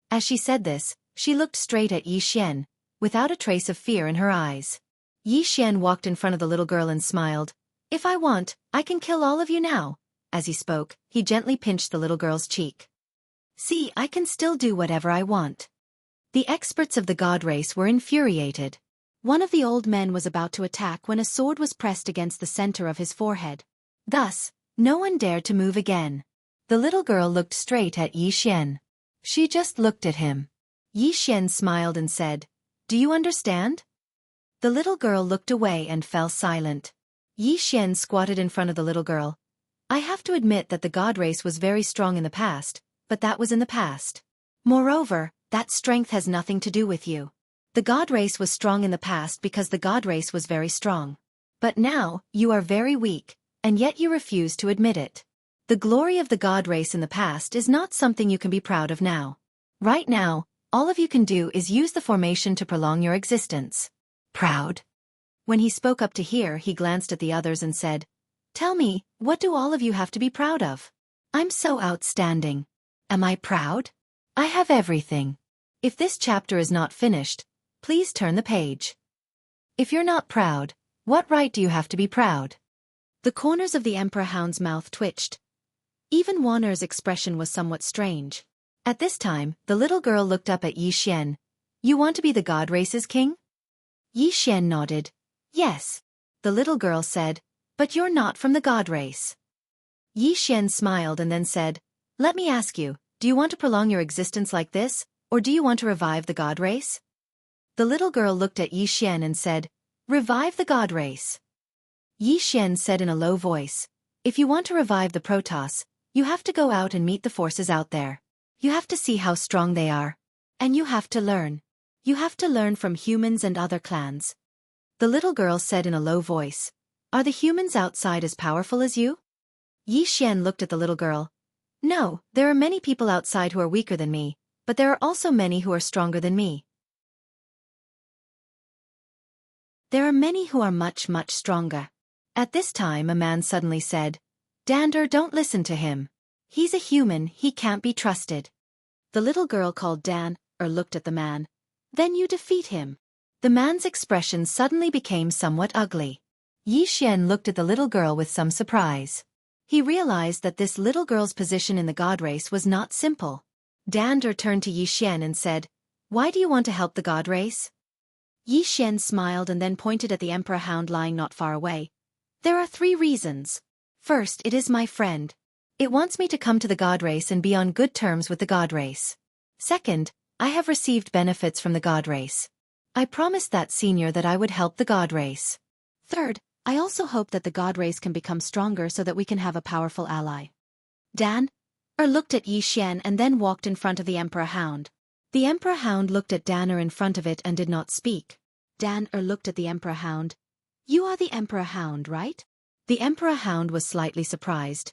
Speaker 1: As she said this, she looked straight at Yi Xian, without a trace of fear in her eyes. Yi Xian walked in front of the little girl and smiled. "If I want, I can kill all of you now." As he spoke, he gently pinched the little girl's cheek. "See, I can still do whatever I want." The experts of the god race were infuriated. One of the old men was about to attack when a sword was pressed against the center of his forehead. Thus, no one dared to move again. The little girl looked straight at Yi Xian. She just looked at him. Yi Xian smiled and said, "Do you understand?" The little girl looked away and fell silent. Yi Xian squatted in front of the little girl. "I have to admit that the god race was very strong in the past, but that was in the past. Moreover, that strength has nothing to do with you. The god race was strong in the past because the god race was very strong. But now, you are very weak, and yet you refuse to admit it. The glory of the god race in the past is not something you can be proud of now. Right now, all of you can do is use the formation to prolong your existence." "Proud?" When he spoke up to hear, he glanced at the others and said, "Tell me, what do all of you have to be proud of? I'm so outstanding. Am I proud? I have everything. If this chapter is not finished, please turn the page. If you're not proud, what right do you have to be proud?" The corners of the Emperor Hound's mouth twitched. Even Wan'er's expression was somewhat strange. At this time, the little girl looked up at Yi Xian. "You want to be the god race's king?" Yi Xian nodded. "Yes." The little girl said, "But you're not from the god race." Yi Xian smiled and then said, "Let me ask you, do you want to prolong your existence like this, or do you want to revive the god race?" The little girl looked at Yi Xian and said, "Revive the god race." Yi Xian said in a low voice, "If you want to revive the Protoss, you have to go out and meet the forces out there.
Speaker 2: You have to see how strong they are. And you have to learn. You have to learn from humans and other clans. The little girl said in a low voice, "Are the humans outside as powerful as you?" Yi Xian looked at the little girl. "No, there are many people outside who are weaker than me, but there are also many who are stronger than me. There are many who are much, much stronger." At this time a man suddenly said, "Dander, don't listen to him. He's a human, he can't be trusted." The little girl called Dan, or looked at the man. "Then you defeat him." The man's expression suddenly became somewhat ugly. Yi Xian looked at the little girl with some surprise. He realized that this little girl's position in the god race was not simple. Dander turned to Yi Xian and said, "Why do you want to help the god race?" Yi Xian smiled and then pointed at the emperor hound lying not far away. "There are 3 reasons. First, it is my friend. It wants me to come to the god race and be on good terms with the god race. Second, I have received benefits from the god race. I promised that senior that I would help the god race. Third, I also hope that the god race can become stronger so that we can have a powerful ally." Dan looked at Yi Xian and then walked in front of the emperor hound. The emperor hound looked at Danner in front of it and did not speak. Dan looked at the emperor hound. "You are the emperor hound, right?" The emperor hound was slightly surprised.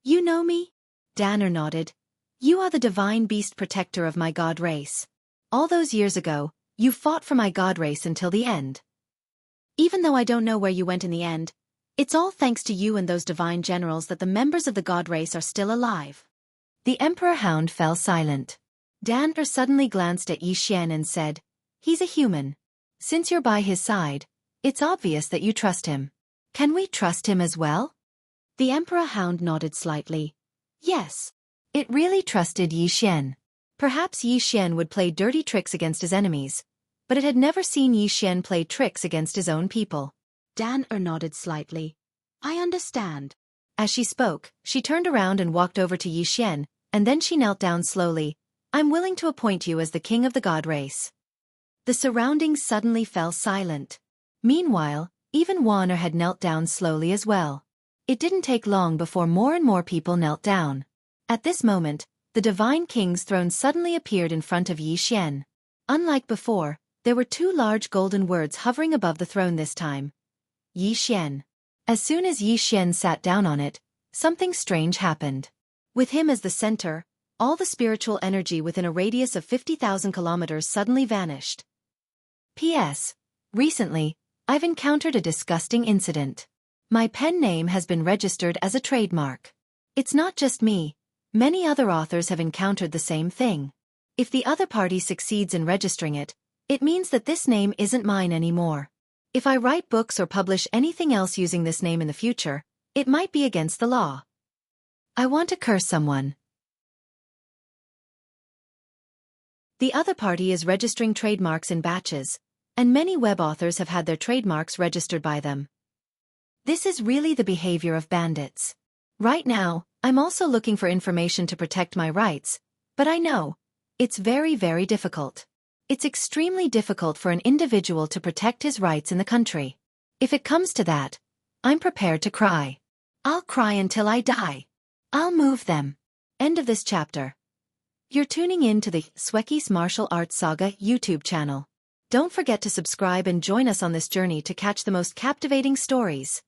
Speaker 2: "You know me?" Danner nodded. "You are the divine beast protector of my god race. All those years ago, you fought for my god race until the end. Even though I don't know where you went in the end, it's all thanks to you and those divine generals that the members of the god race are still alive." The emperor hound fell silent. Danner suddenly glanced at Yi Xian and said, "He's a human. Since you're by his side, it's obvious that you trust him. Can we trust him as well?" The emperor hound nodded slightly. Yes. It really trusted Yi Xian. Perhaps Yi Xian would play dirty tricks against his enemies, but it had never seen Yi Xian play tricks against his own people. Danner nodded slightly. "I understand." As she spoke, she turned around and walked over to Yi Xian, and then she knelt down slowly. "I'm willing to appoint you as the king of the god race." The surroundings suddenly fell silent. Meanwhile, even Warner had knelt down slowly as well. It didn't take long before more and more people knelt down. At this moment, the divine king's throne suddenly appeared in front of Yi Xian. Unlike before, there were 2 large golden words hovering above the throne this time. Yi Xian. As soon as Yi Xian sat down on it, something strange happened. With him as the center, all the spiritual energy within a radius of 50,000 kilometers suddenly vanished. P.S. Recently, I've encountered a disgusting incident. My pen name has been registered as a trademark. It's not just me. Many other authors have encountered the same thing. If the other party succeeds in registering it, it means that this name isn't mine anymore. If I write books or publish anything else using this name in the future, it might be against the law. I want to curse someone. The other party is registering trademarks in batches, and many web authors have had their trademarks registered by them. This is really the behavior of bandits. Right now, I'm also looking for information to protect my rights, but I know, it's very, very difficult. It's extremely difficult for an individual to protect his rights in the country. If it comes to that, I'm prepared to cry. I'll cry until I die. I'll move them. End of this chapter. You're tuning in to the Xueqi's Martial Arts Saga YouTube channel. Don't forget to subscribe and join us on this journey to catch the most captivating stories.